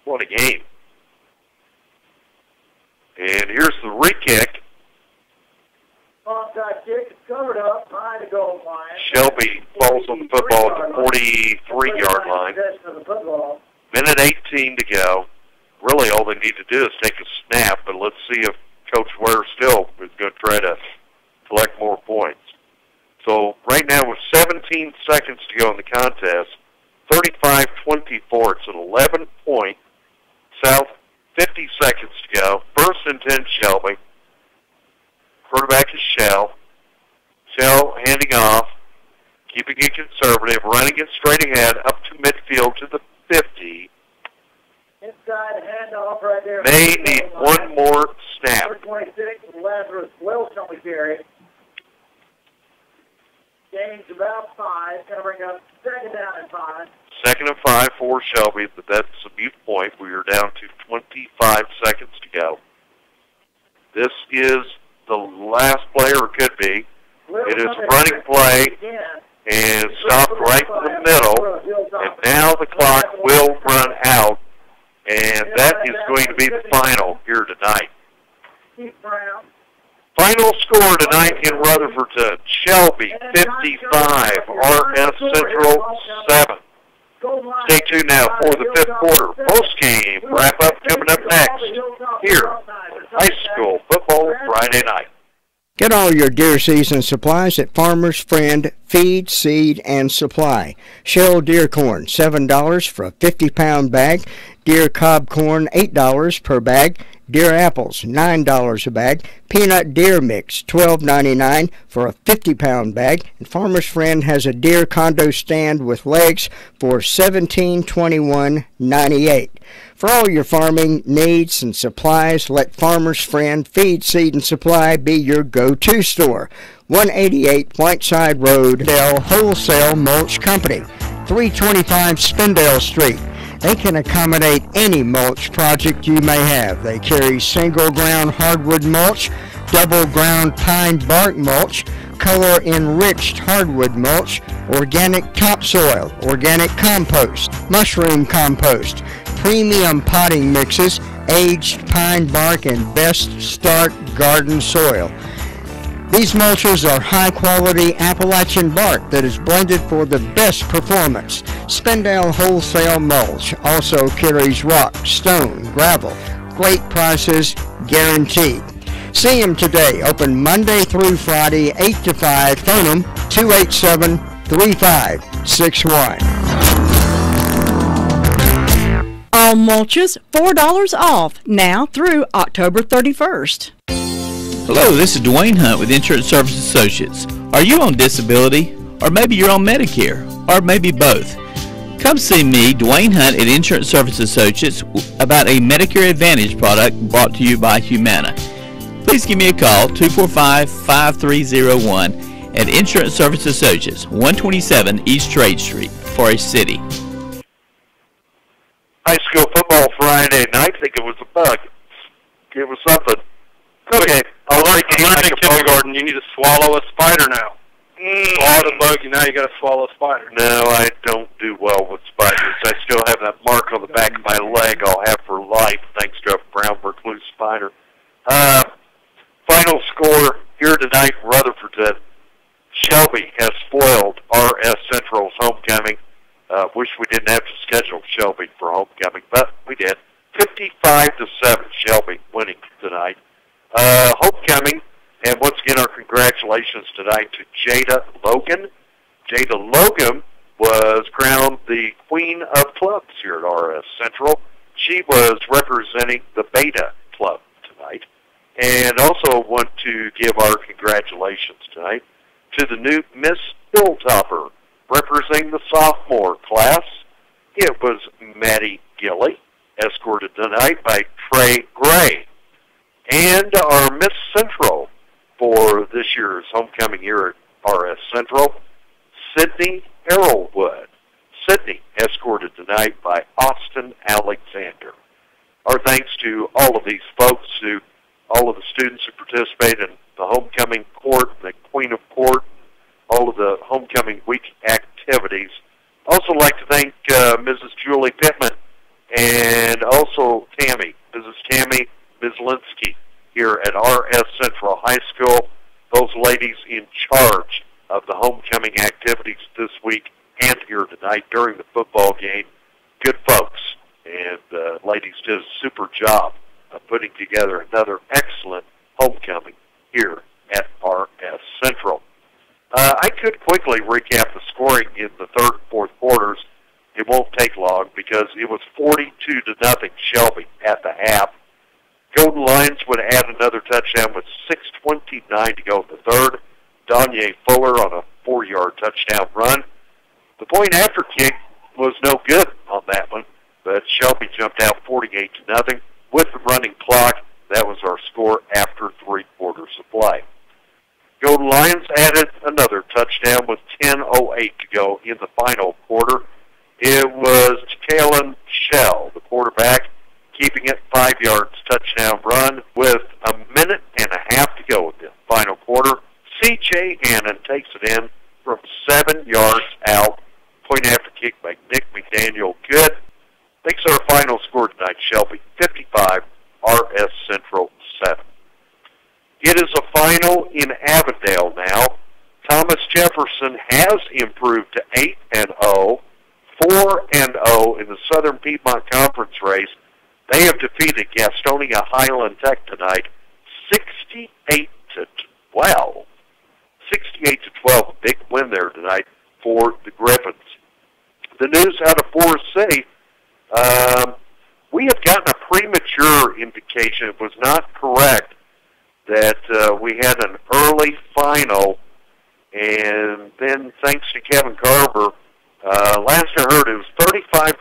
What a game. And here's the re-kick. Onside kick is covered up behind the goal line. Shelby falls on the football at the 43-yard line. 1:18 to go. Really, all they need to do is take a snap, but let's see if Coach Ware still is going to try to collect more points. So right now with 17 seconds to go in the contest, 35-24. It's an 11-point South, 50 seconds to go. First and 10, Shelby. Quarterback is Shell. Shell handing off, keeping it conservative, running it straight ahead up to midfield to the 50. Inside handoff right there. They need one more snap. Number 26, Lazarus Welch on the carry. Gains about 5. Going to bring up second down and 5. Second and 5 for Shelby, but that's a mute point. We are down to 25 seconds to go. This is the last play, or could be. It is a running play and stopped right in the middle. And now the clock will run out. And that is going to be the final here tonight. Final score tonight in Rutherford: Shelby 55, RS Central 7. Stay tuned now for the fifth quarter post-game wrap-up coming up next here, High School Football Friday night. Get all your deer season supplies at Farmer's Friend Feed, Seed, and Supply. Shell deer corn, $7 for a 50-pound bag. Deer cob corn, $8 per bag. Deer apples, $9 a bag. Peanut deer mix, $12.99 for a 50-pound bag. And Farmer's Friend has a deer condo stand with legs for $17.21.98. For all your farming needs and supplies, let Farmer's Friend Feed, Seed, and Supply be your go-to store. 188 Whiteside Road, Dell Wholesale Mulch Company, 325 Spindale Street. They can accommodate any mulch project you may have. They carry single ground hardwood mulch, double ground pine bark mulch, color enriched hardwood mulch, organic topsoil, organic compost, mushroom compost, premium potting mixes, aged pine bark, and best start garden soil. These mulches are high-quality Appalachian bark that is blended for the best performance. Spindale Wholesale Mulch also carries rock, stone, gravel. Great prices guaranteed. See them today. Open Monday through Friday, 8 to 5. Phone them, 287-3561. All mulches, $4 off, now through October 31st. Hello, this is Dwayne Hunt with Insurance Service Associates. Are you on disability? Or maybe you're on Medicare? Or maybe both? Come see me, Dwayne Hunt at Insurance Service Associates, about a Medicare Advantage product brought to you by Humana. Please give me a call, 245-5301 at Insurance Service Associates, 127 East Trade Street, Forest City. High school football Friday night. I think it was a bug. It was something. Okay. I learned in kindergarten you need to swallow a spider now. Swallow the bug, now you got to swallow a spider. No, I don't do well with spiders. I still have that mark on the back of my leg I'll have for life thanks to a brown recluse spider. Final score here tonight, Rutherford. Shelby has spoiled R.S. Central's homecoming. Wish we didn't have to schedule Shelby for homecoming, but we did. 55-7, Shelby winning tonight. Homecoming, and once again our congratulations tonight to Jada Logan. Jada Logan was crowned the Queen of Clubs here at RS Central. She was representing the Beta Club tonight. And also want to give our congratulations tonight to the new Miss Hilltopper representing the sophomore class. It was Maddie Gilley, escorted tonight by Trey Gray. And our Miss Central for this year's homecoming here at RS Central, Sydney Errolwood. Sydney escorted tonight by Austin Alexander. Our thanks to all of these folks, all of the students who participated in the homecoming court, the Queen of Court, all of the homecoming week activities. Also like to thank Mrs. Julie Pittman and also Tammy, Mrs. Tammy Mislinsky here at R.S. Central High School. Those ladies in charge of the homecoming activities this week and here tonight during the football game. Good folks. And ladies did a super job of putting together another excellent homecoming here at R.S. Central. I could quickly recap the scoring in the third and fourth quarters. It won't take long because it was 42-0 Shelby at the half. Golden Lions would add another touchdown with 6:29 to go in the third. Danye Fuller on a 4-yard touchdown run. The point after kick was no good on that one, but Shelby jumped out 48-0 with the running clock. That was our score after 3 quarters of play. Golden Lions added another touchdown with 10:08 to go in the final quarter. It was Kalen Shell, the quarterback, keeping it 5 yards touchdown run with a minute and a half to go in the final quarter. C.J. Hannon takes it in from 7 yards out. Point after kick by Nick McDaniel. Good. Makes our final score tonight, Shelby, 55, R.S. Central 7. It is a final in Avondale now. Thomas Jefferson has improved to 8-0, 4-0 in the Southern Piedmont Conference race. They have defeated Gastonia Highland Tech tonight, 68-12. well. 68-12, a big win there tonight for the Griffins. The news out of Forest City, we have gotten a premature indication, it was not correct, that we had an early final, and then thanks to Kevin Carver, last I heard it was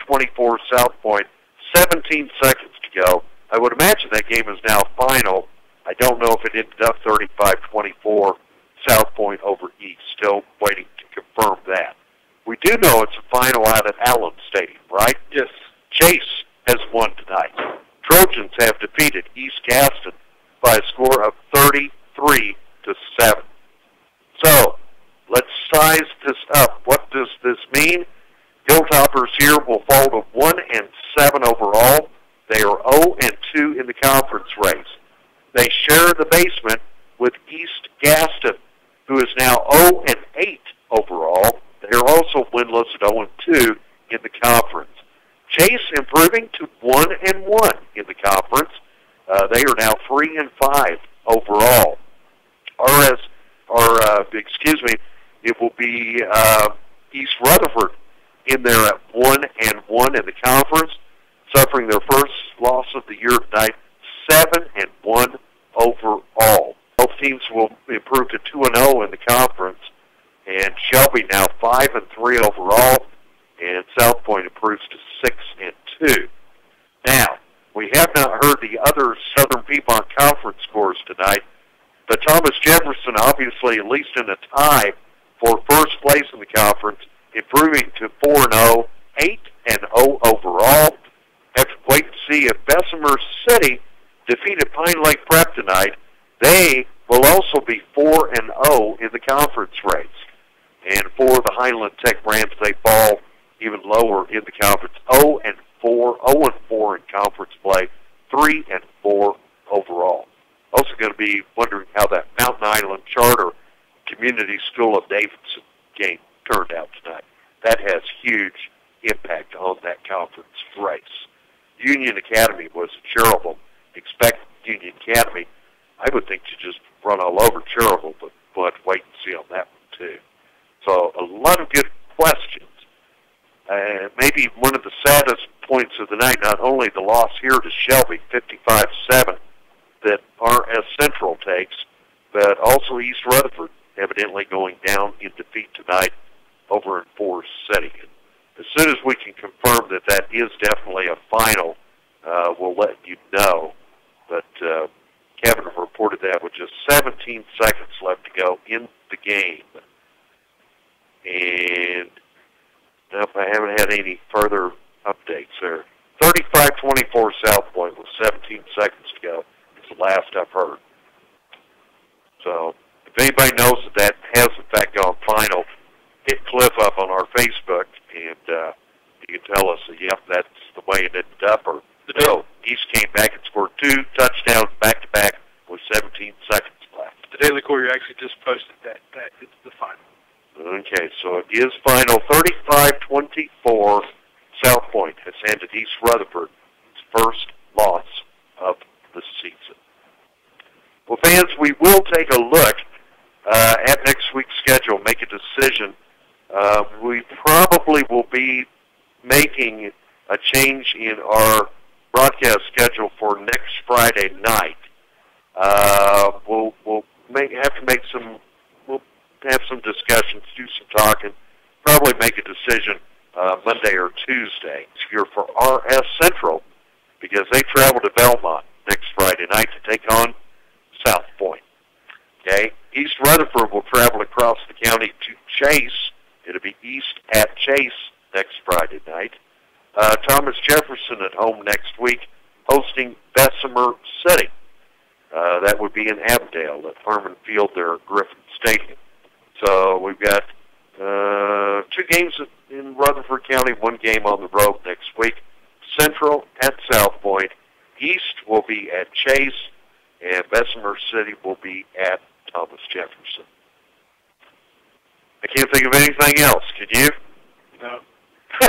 35-24 South Point, 17 seconds to go. I would imagine that game is now final. I don't know if it ended up 35-24 South Point over East. Still waiting to confirm that. We do know it's a final out at Allen Stadium, right? Yes. Chase has won tonight. Trojans have defeated East Gaston by a score of 33-7. So, let's size this up. What does this mean? Hilltoppers here will fall to 1-7 overall. They are 0-2 in the conference race. They share the basement with East Gaston, who is now 0-8 overall. They are also winless at 0-2 in the conference. Chase improving to 1-1 in the conference. They are now 3-5 overall. It will be East Rutherford in there at 1-1 in the conference, suffering their first loss of the year tonight, 7-1 overall. Both teams will improve to 2-0 in the conference, and Shelby now 5-3 overall, and South Point improves to 6-2. Now, we have not heard the other Southern Piedmont Conference scores tonight, but Thomas Jefferson obviously at least in a tie for first place in the conference, improving to 4-0, 8-0 overall. Have to wait and see if Bessemer City defeated Pine Lake Prep tonight. They will also be 4-0 in the conference race. And for the Highland Tech Rams, they fall even lower in the conference, 0-4 in conference play, 3-4 overall. Also going to be wondering how that Mountain Island Charter Community School of Davidson game turned out tonight. That has huge impact on that conference race. Union Academy was Cherville. Expect Union Academy, I would think, to just run all over Cherville, but we'll have to wait and see on that one too. So a lot of good questions. Maybe one of the saddest points of the night, not only the loss here to Shelby, 55-7, that RS Central takes, but also East Rutherford evidently going down in defeat tonight over in Forest City. As soon as we can confirm that that is definitely a final, we'll let you know. But Kevin reported that with just 17 seconds left to go in the game. And nope, I haven't had any further updates there. 35-24 South Point with 17 seconds to go. It's the last I've heard. So if anybody knows that has in fact gone final, hit Cliff up on our Facebook, and you can tell us, yep, that's the way it ended up, or no, East came back and scored 2 touchdowns back-to-back with 17 seconds left. The Daily Courier actually just posted that it's the final. Okay, so it is final. 35-24, South Point has handed East Rutherford its first loss of the season. Well, fans, we will take a look at next week's schedule, make a decision. We probably will be making a change in our broadcast schedule for next Friday night. We'll have some discussions, do some talking, probably make a decision Monday or Tuesday here for RS Central, because they travel to Belmont next Friday night to take on South Point. Okay, East Rutherford will travel across the county to Chase. It'll be East at Chase next Friday night. Thomas Jefferson at home next week, hosting Bessemer City. That would be in Avondale at Harmon Field there at Griffin Stadium. So we've got 2 games in Rutherford County, 1 game on the road next week. Central at South Point. East will be at Chase, and Bessemer City will be at Thomas Jefferson. I can't think of anything else. Could you? No. I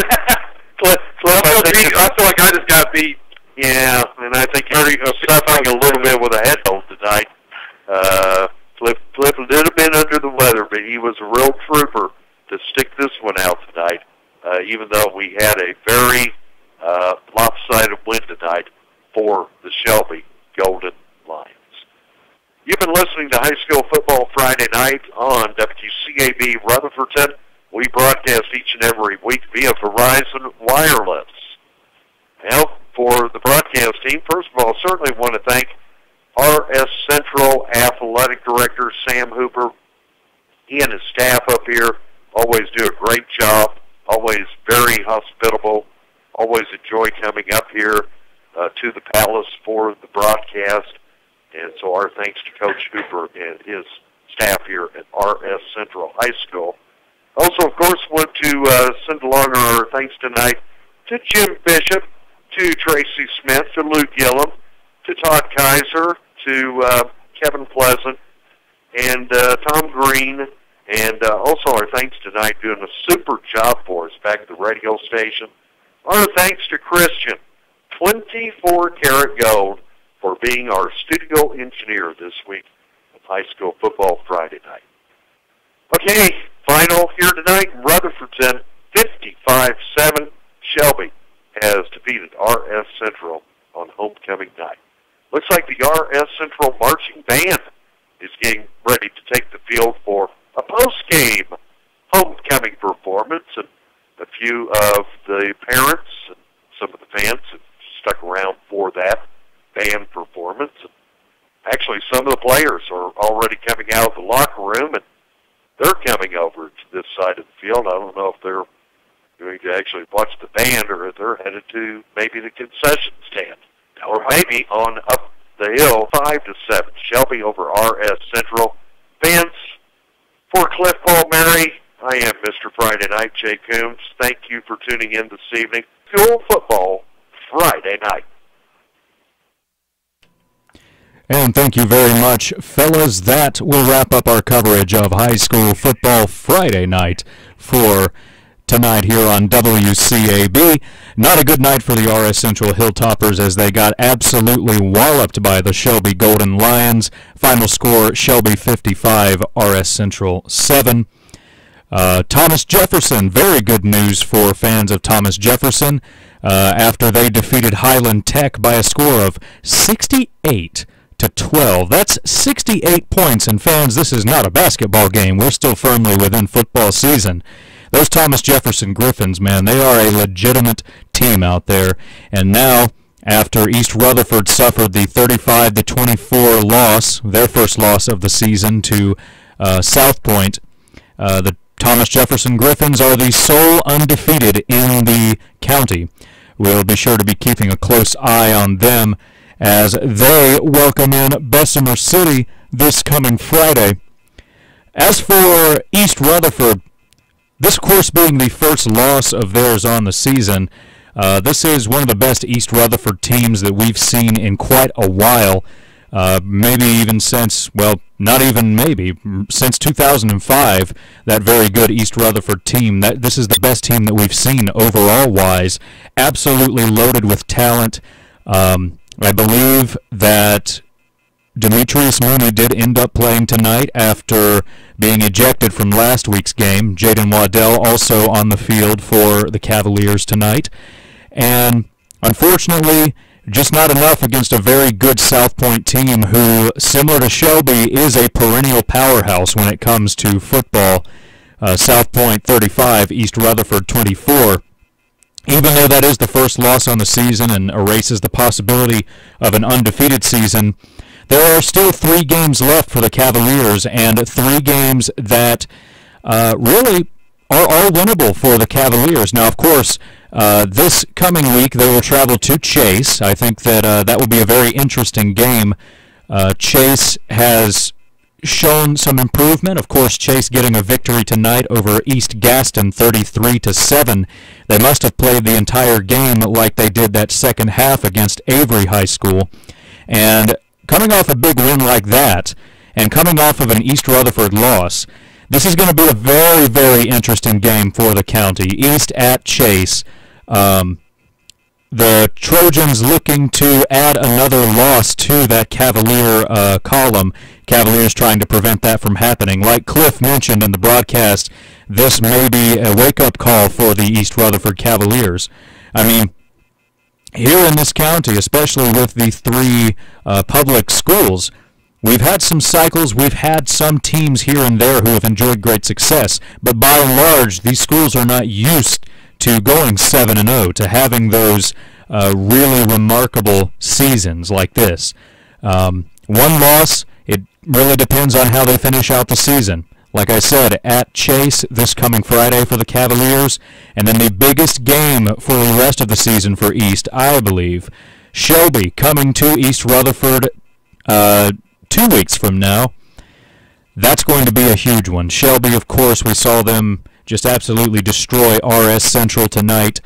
feel like I just got beat. Yeah, and I think you're suffering a little bit with a head cold tonight. Cliff we had a very lopsided win tonight for the Shelby Golden Lions. You've been listening to High School Football Friday Night on WCAB Rutherfordton. We broadcast each and every week via Verizon Wireless. Now, for the broadcast team, first of all, certainly want to thank RS Central Athletic Director Sam Hooper. He and his staff up here always do a great job, always very hospitable, always enjoy coming up here to the Palace for the broadcast. And so our thanks to Coach Hooper and his staff here at RS Central High School. Also, of course, want to send along our thanks tonight to Jim Bishop, to Tracy Smith, to Luke Gillum, to Todd Kaiser, to Kevin Pleasant, and Tom Green, and also our thanks tonight, doing a super job for us back at the radio station. Our thanks to Christian, 24 karat gold, for being our studio engineer this week of High School Football Friday Night. Okay, final here tonight in Rutherfordton, 55-7. Shelby has defeated RS Central on homecoming night. Looks like the RS Central marching band is getting ready to take the field for a post-game homecoming performance, and a few of the parents and some of the fans have stuck around for that band performance. Actually, some of the players are already coming out of the locker room, and they're coming over to this side of the field. I don't know if they're going to actually watch the band or if they're headed to maybe the concession stand, or maybe on up the hill, 5-7. Shelby over RS Central. Fans, for Cliff Palmieri, I am Mr. Friday Night, Jay Coombs. Thank you for tuning in this evening. School Football Friday Night. And thank you very much, fellas. That will wrap up our coverage of High School Football Friday Night for tonight here on WCAB. Not a good night for the RS Central Hilltoppers as they got absolutely walloped by the Shelby Golden Lions. Final score, Shelby 55, RS Central 7. Thomas Jefferson, very good news for fans of Thomas Jefferson after they defeated Highland Tech by a score of 68-12. That's 68 points, and fans, this is not a basketball game. We're still firmly within football season. Those Thomas Jefferson Griffins, man, they are a legitimate team out there. And now, after East Rutherford suffered the 35-24 loss, their first loss of the season to South Point, the Thomas Jefferson Griffins are the sole undefeated in the county. We'll be sure to be keeping a close eye on them as they welcome in Bessemer City this coming Friday. As for East Rutherford, this, of course, being the first loss of theirs on the season, this is one of the best East Rutherford teams that we've seen in quite a while, maybe even since, well, not even maybe, since 2005, that very good East Rutherford team. This is the best team that we've seen overall-wise, absolutely loaded with talent. I believe that Demetrius Mooney did end up playing tonight after being ejected from last week's game. Jaden Waddell also on the field for the Cavaliers tonight. And unfortunately, just not enough against a very good South Point team who, similar to Shelby, is a perennial powerhouse when it comes to football. South Point 35, East Rutherford 24. Even though that is the first loss on the season and erases the possibility of an undefeated season, there are still 3 games left for the Cavaliers, and 3 games that really are all winnable for the Cavaliers. Now, of course, this coming week they will travel to Chase. I think that that will be a very interesting game. Chase has shown some improvement. Of course, Chase getting a victory tonight over East Gaston 33-7. They must have played the entire game like they did that second half against Avery High School. And coming off a big win like that, and coming off of an East Rutherford loss, this is going to be a very, very interesting game for the county. East at Chase. the Trojans looking to add another loss to that Cavalier column. Cavaliers trying to prevent that from happening. Like Cliff mentioned in the broadcast, this may be a wake-up call for the East Rutherford Cavaliers. I mean, here in this county, especially with the three public schools, we've had some cycles, we've had some teams here and there who have enjoyed great success, but by and large, these schools are not used to going 7-0, to having those really remarkable seasons like this. One loss, it really depends on how they finish out the season. Like I said, at Chase this coming Friday for the Cavaliers, and then the biggest game for the rest of the season for East, I believe, Shelby coming to East Rutherford 2 weeks from now. That's going to be a huge one. Shelby, of course, we saw them just absolutely destroy RS Central tonight.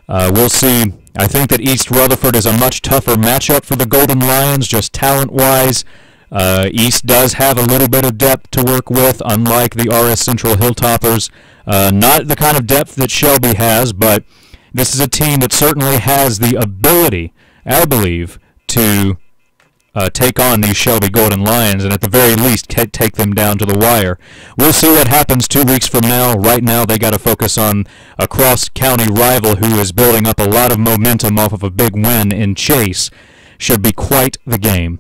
We'll see. I think that East Rutherford is a much tougher matchup for the Golden Lions, just talent-wise. East does have a little bit of depth to work with, unlike the RS Central Hilltoppers. Not the kind of depth that Shelby has, but this is a team that certainly has the ability, I believe, to take on these Shelby Golden Lions, and at the very least take them down to the wire. We'll see what happens 2 weeks from now. Right now they got to focus on a cross-county rival who is building up a lot of momentum off of a big win in Chase. Should be quite the game.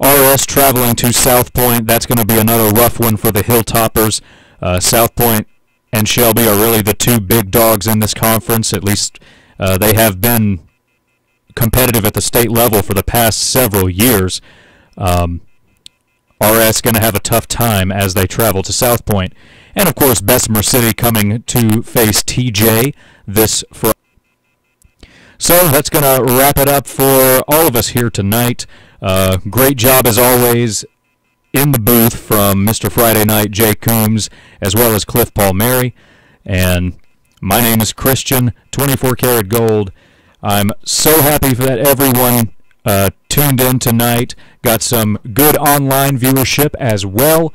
RS traveling to South Point. That's going to be another rough one for the Hilltoppers. South Point and Shelby are really the two big dogs in this conference. At least they have been competitive at the state level for the past several years. RS going to have a tough time as they travel to South Point. And, of course, Bessemer City coming to face TJ this Friday. So that's going to wrap it up for all of us here tonight. Great job, as always, in the booth from Mr. Friday Night, Jay Coombs, as well as Cliff Palmieri. And my name is Christian, 24 Karat Gold. I'm so happy that everyone tuned in tonight, got some good online viewership as well,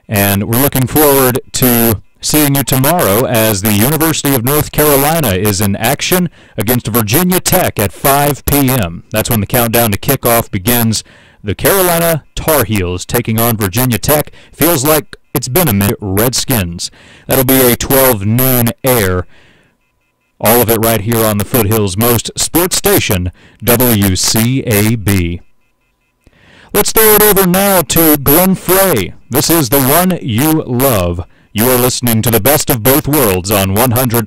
and we're looking forward to seeing you tomorrow as the University of North Carolina is in action against Virginia Tech at 5 p.m. That's when the countdown to kickoff begins. The Carolina Tar Heels taking on Virginia Tech. Feels like it's been a minute. Redskins. That'll be a 12 noon air. All of it right here on the Foothills' most sports station, WCAB. Let's throw it over now to Glenn Frey. This is The One You Love. You are listening to the best of both worlds on 100.